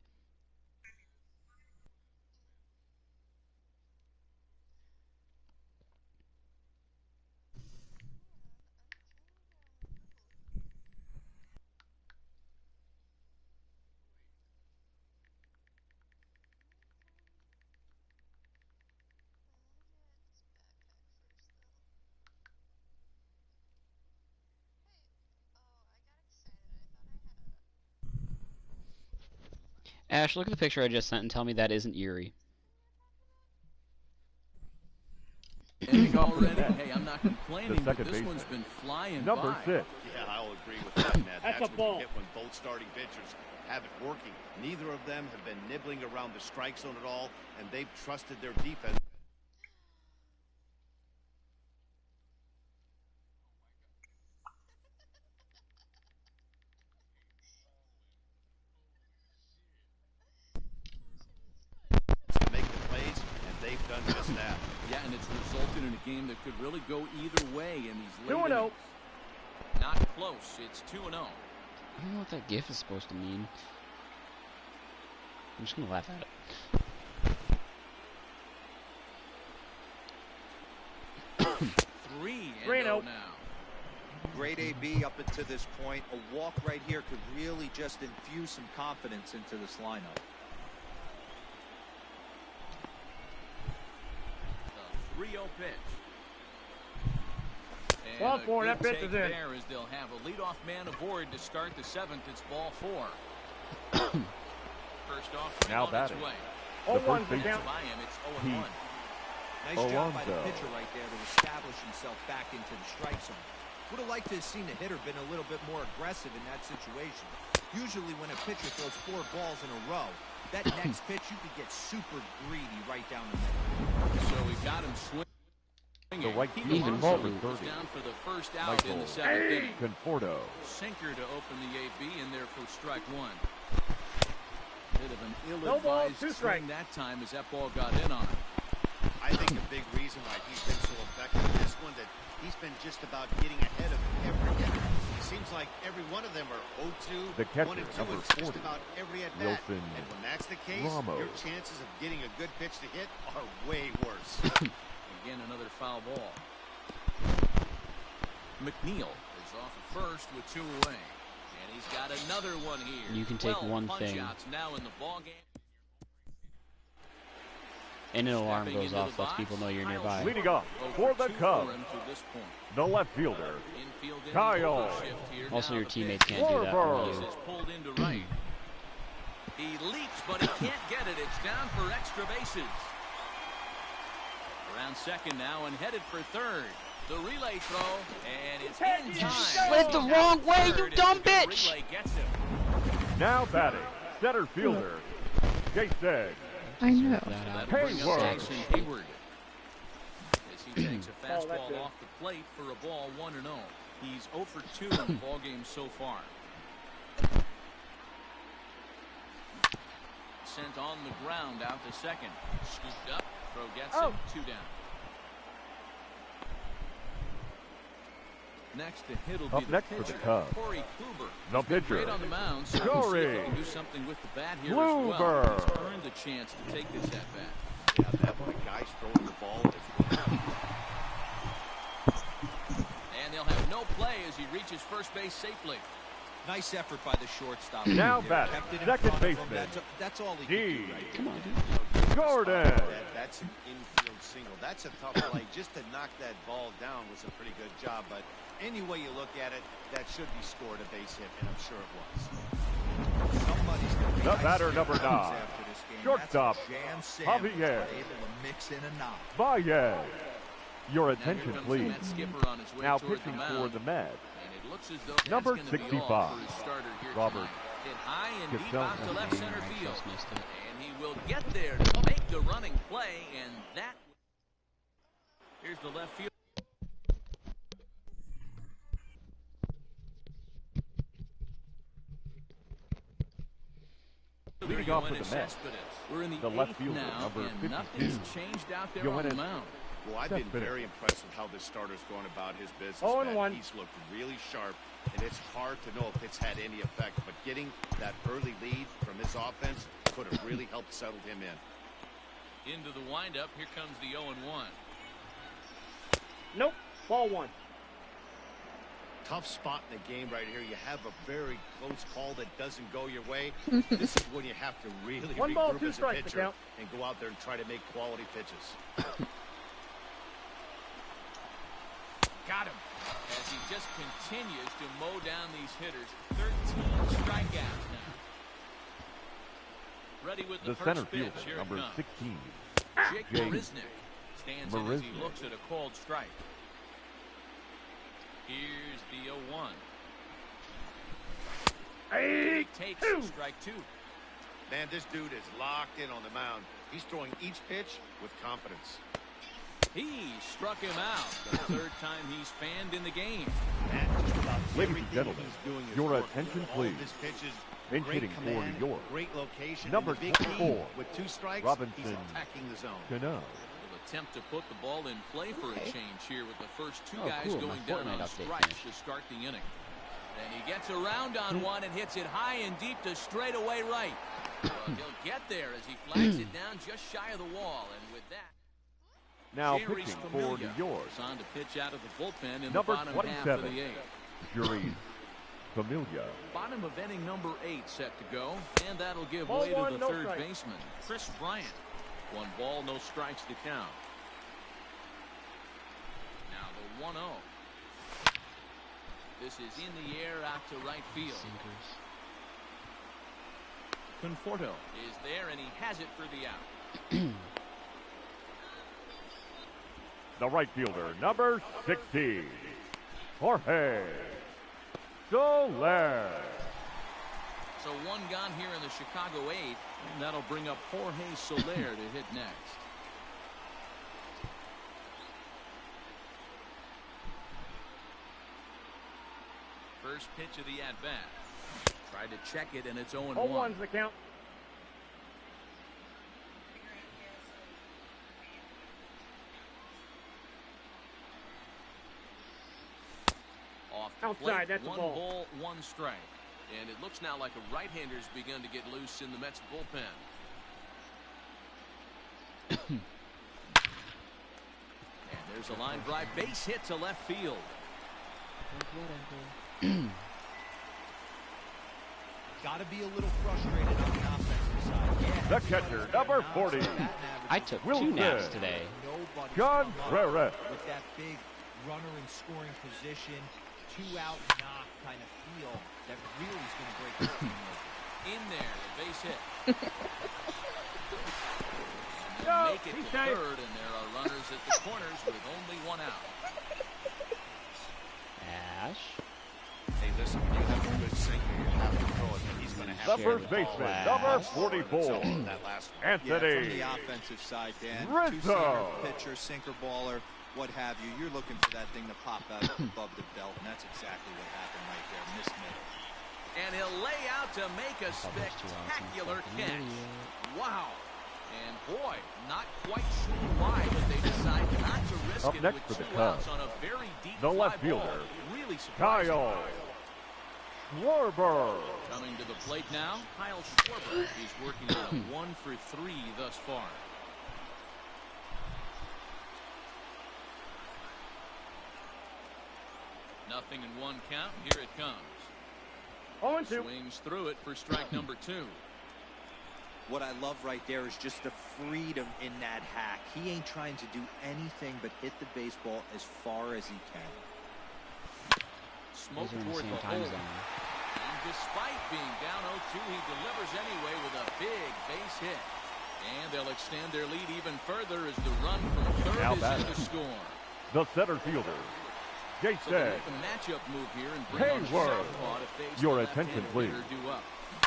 Ash, look at the picture I just sent and tell me that isn't Yuri. Already, hey, I'm not complaining, but this one's been flying number by. 6. Yeah, I'll agree with that, Matt. That's a ball. When both starting pitchers have it working. Neither of them have been nibbling around the strike zone at all, and they've trusted their defense. To make the plays, and they've done just that. Yeah, and it's resulted in a game that could really go either way in these late 2-0. innings. Not close. It's 2-0. I don't know what that GIF is supposed to mean. I'm just gonna laugh at it. 3-0 now. Great AB up until this point. A walk right here could really just infuse some confidence into this lineup. The 3-0 pitch. Ball 4, that pitch is in. There is they'll have a leadoff man aboard to start the 7th. It's ball 4. First off, now on batting. its way. The first baseman, Pete Nice job by the pitcher right there to establish himself back into the strike zone. Would have liked to have seen the hitter been a little bit more aggressive in that situation. Usually when a pitcher throws 4 balls in a row, that next pitch you could get super greedy right down the middle. So we got him swinging. The right Even fielder, more down for the first out in the 7th inning. Conforto. Sinker to open the AB in there for strike 1. Bit of an ill-advised swing that time as that ball got in on him. I think a big reason why he's been so effective in this one that he's been just about getting ahead of every hitter. It seems like every one of them are 0-2, the catcher, 1-2 number in 40, just about every at-bat. Wilson And when that's the case, Ramos. your chances of getting a good pitch to hit are way worse. Again, another foul ball. McNeil is off at first with 2 away. And he's got another one here. You can take one thing. Now in the ball game. And an alarm goes off, lets people know you're nearby. Leading off for the Cubs, the left fielder, Kyle. Also, your teammates can't do that. Pulled into right. He leaps, but he can't get it. It's down for extra bases. Around second now and headed for third. The relay throw, and it's in time. Slid the wrong way, you dumb bitch! Now batting, center fielder, Jason. I know. Hayward. Hayward. As he takes a fastball off the plate for a ball 1-0. He's 0 for 2 in the ball game so far. Sent on the ground out to second. Scooped up. Throw gets him. 2 down. Next to hit will be Up next pitcher, for the Cubs, Corey Kluber. the pitcher, Great on the mound, so Corey we'll see if he can do something with the bat here Kluber. as well. He's earned the chance to take this at bat. Yeah, that one guy's throwing the ball. And they'll have no play as he reaches first base safely. Nice effort by the shortstop. Now batting, second baseman, that's all he can do right Come on, dude. Jordan. That's an infield single. That's a tough play. Just to knock that ball down was a pretty good job. But any way you look at it, that should be scored a base hit, and I'm sure it was. Somebody's going to be The batter, number 9, shortstop, Javier Baez. Your attention, please. Now pitching for the Mets, number 65, Robert Hit high and deep out to left center field. And he will get there to make the running play, and that. Here's the left field. Leading off for the Mets, We're in the left fielder, now, number and 52, nothing's changed out there on the mound. Well, I've been very impressed with how this starter's going about his business. 0-1. He's looked really sharp, and it's hard to know if it's had any effect. But getting that early lead from his offense could have really helped settle him in. Into the windup, here comes the 0-1. Nope. Ball 1. Tough spot in the game right here. You have a very close call that doesn't go your way. This is when you have to really regroup as a pitcher and go out there and try to make quality pitches. Got him. As he just continues to mow down these hitters. 13 strikeouts now. Ready with the center first pitch. fielder, Here number 16, Jake Marisnick stands in as he looks at a called strike. Here's the 0-1. He takes strike 2. Man, this dude is locked in on the mound. He's throwing each pitch with confidence. He struck him out the third time he's fanned in the game. Ladies and gentlemen, your attention please. Pinch hitting for New York, Great location. number 24, with 2 strikes, Robinson he's attacking the zone. Cano. Attempt to put the ball in play for a change here with the first 2 guys cool. going My down Fortnite on update strikes finished. to start the inning. And he gets around on one and hits it high and deep to straightaway right. Well, he'll get there as he flags it down just shy of the wall. And with that, Now Jerry pitching for Scammiglia New York, is on to pitch out of the bullpen in number the bottom half of 27, the 8th. Jerry Familia. Bottom of inning number 8 set to go, and that'll give Ball way to 1, the no third strike. baseman, Chris Bryant. 1 ball, no strikes to count. Now the 1-0. This is in the air out to right field. Sinkers. Conforto is there, and he has it for the out. The right fielder, number 60, Jorge Soler. So one gone here in the Chicago 8th, and that'll bring up Jorge Soler to hit next. First pitch of the at-bat. Tried to check it, and it's 0-1. 0-1's the count. Off the outside, plate, that's a one ball. ball, one strike. And it looks now like a right-hander's begun to get loose in the Mets bullpen. And there's a line drive, base hit to left field. Got to be a little frustrated on the offensive side. Yeah, The catcher, number 40. I took 2 naps today. John Rivera. With that big runner in scoring position, 2-out knock kind of feel that really is going to break the team open. In there, the base hit. No, make it to he's safe. third, and there are runners at the corners with only 1 out. Ash. Hey, listen, when you have a good sinker, you have to throw it, but he's going to have The first baseman, number 44, that last one. Yeah, from Anthony the offensive side, Dan. Rizzo. Two-seamer pitcher, sinker baller, what have you. You're looking for that thing to pop out above the belt, and that's exactly what happened right there. Miss middle. And he'll lay out to make a spectacular catch. Wow. And boy, not quite sure why, but they decide not to risk Up it next with for the 2 Cubs, outs on a very deep the fly left ball. fielder, Really surprising. Kyle Schwarber. Coming to the plate now, Kyle Schwarber is working on a 1 for 3 thus far. Nothing in 1 count. Here it comes. 0-2. Swings through it for strike number 2. What I love right there is just the freedom in that hack. He ain't trying to do anything but hit the baseball as far as he can. Smoke Those are in the toward same the time hole. zone. And despite being down 0-2, he delivers anyway with a big base hit. And they'll extend their lead even further as the run from third Now is in batting. to score. The center fielder, So they Jason make a matchup move here and bring on the Hayward. southpaw to face Your the attention, left-handed please. hitter due up.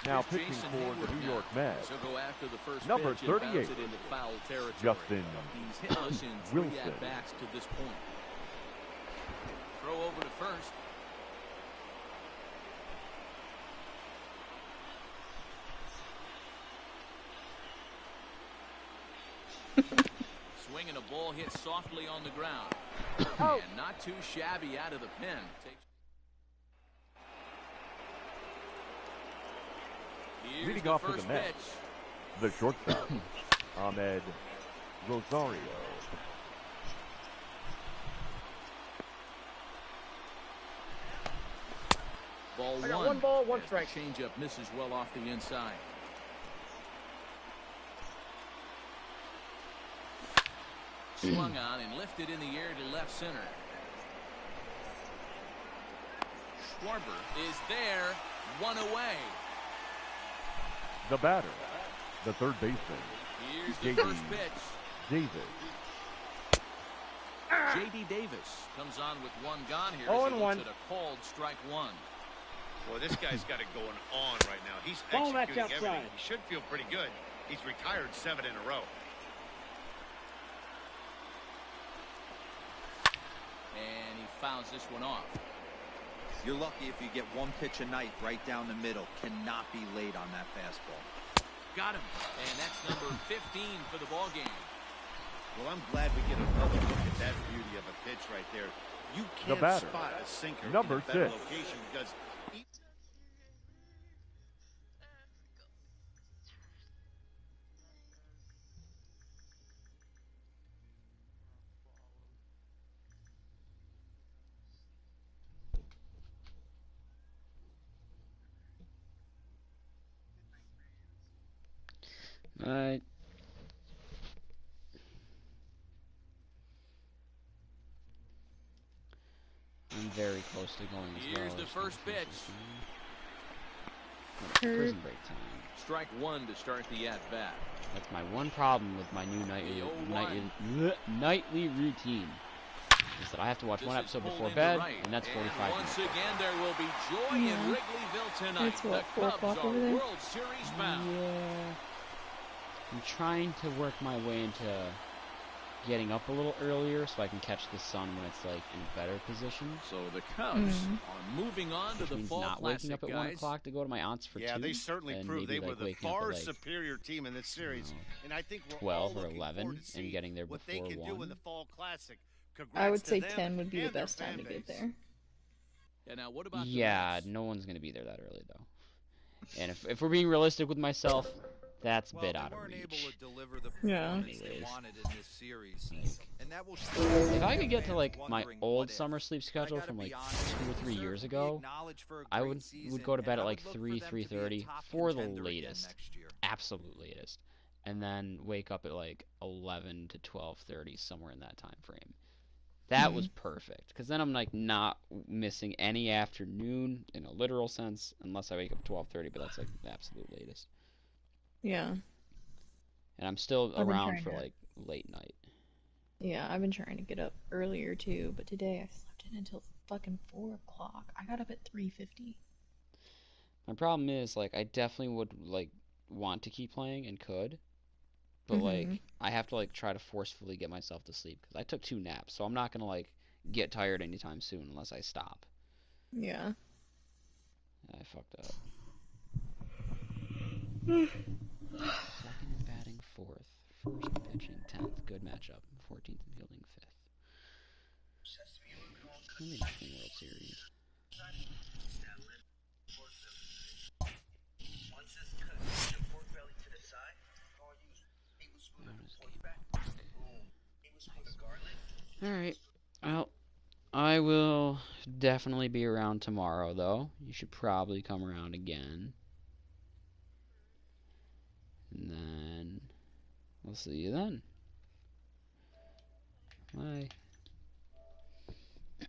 Now Here's pitching Jason for Hayward the New now. York Mets, He'll go after the first number pitch and bounce 38, it into foul territory. Justin He's hitless in 3 Wilson. at-bats to this point. Throw over to first. Swinging a ball hit softly on the ground. Oh. And not too shabby out of the pen. Here's leading the off for first the Mets, pitch. the shortstop, Ahmed Rosario. Ball I got 1. 1 ball, 1 As strike. the changeup misses well off the inside. Swung on and lifted in the air to left center. Schwarber is there, 1 away. The batter, the third baseman, Here's the J.D. first pitch. Davis. J.D. Davis comes on with 1 gone here. 0-1. As he looks at a called strike 1. Boy, this guy's got it going on right now. He's Ball match executing everything. outside. He should feel pretty good. He's retired 7 in a row. And he fouls this one off. You're lucky if you get 1 pitch a night right down the middle. Cannot be late on that fastball. Got him. And that's number 15 for the ball game. Well, I'm glad we get another look at that beauty of a pitch right there. You The can't batter, spot a sinker number in a better 6. location because Alright. I'm very close to going as well. Here's the first pitch. Prison break time. Strike one to start the at-bat. That's my one problem with my new nightly routine. Is that I have to watch one episode before bed, and that's 45 minutes. Once again, there will be joy in Wrigleyville tonight. It's what, the 4 o'clock Cubs over are there? World Series bound. Yeah. I'm trying to work my way into getting up a little earlier so I can catch the sun when it's like in a better position. So the Cubs are moving on to the Fall not Classic, waking up at 1 o'clock to go to my aunt's for 2. Yeah, they certainly proved they were the far like, superior team in this series. And I think we're 12 all or 11 and getting there what before they can 1. do in the Fall Classic. I would say 10 would be the best time to get there. Yeah, now what about no one's going to be there that early, though. And if we're being realistic with myself, that's a bit out of reach. Yeah. If I could get to like my old summer sleep schedule from like 2 or 3 years ago, I would go to bed at like 3:30 for the latest, absolute latest, and then wake up at like 11 to 12:30 somewhere in that time frame. That was perfect, because then I'm like not missing any afternoon in a literal sense, unless I wake up at 12:30, but that's like the absolute latest. Yeah. And I'm still around for like late night. Yeah, I've been trying to get up earlier too, but today I slept in until fucking 4 o'clock. I got up at 3:50. My problem is like I definitely would like want to keep playing and could, but like I have to like try to forcefully get myself to sleep because I took 2 naps, so I'm not gonna like get tired anytime soon unless I stop. Yeah. I fucked up. Second batting 4th, first pitching 10th. Good matchup. 14th and fielding 5th. Really interesting World Series. Alright. Well, I will definitely be around tomorrow, though. You should probably come around again. And then we'll see you then. Bye.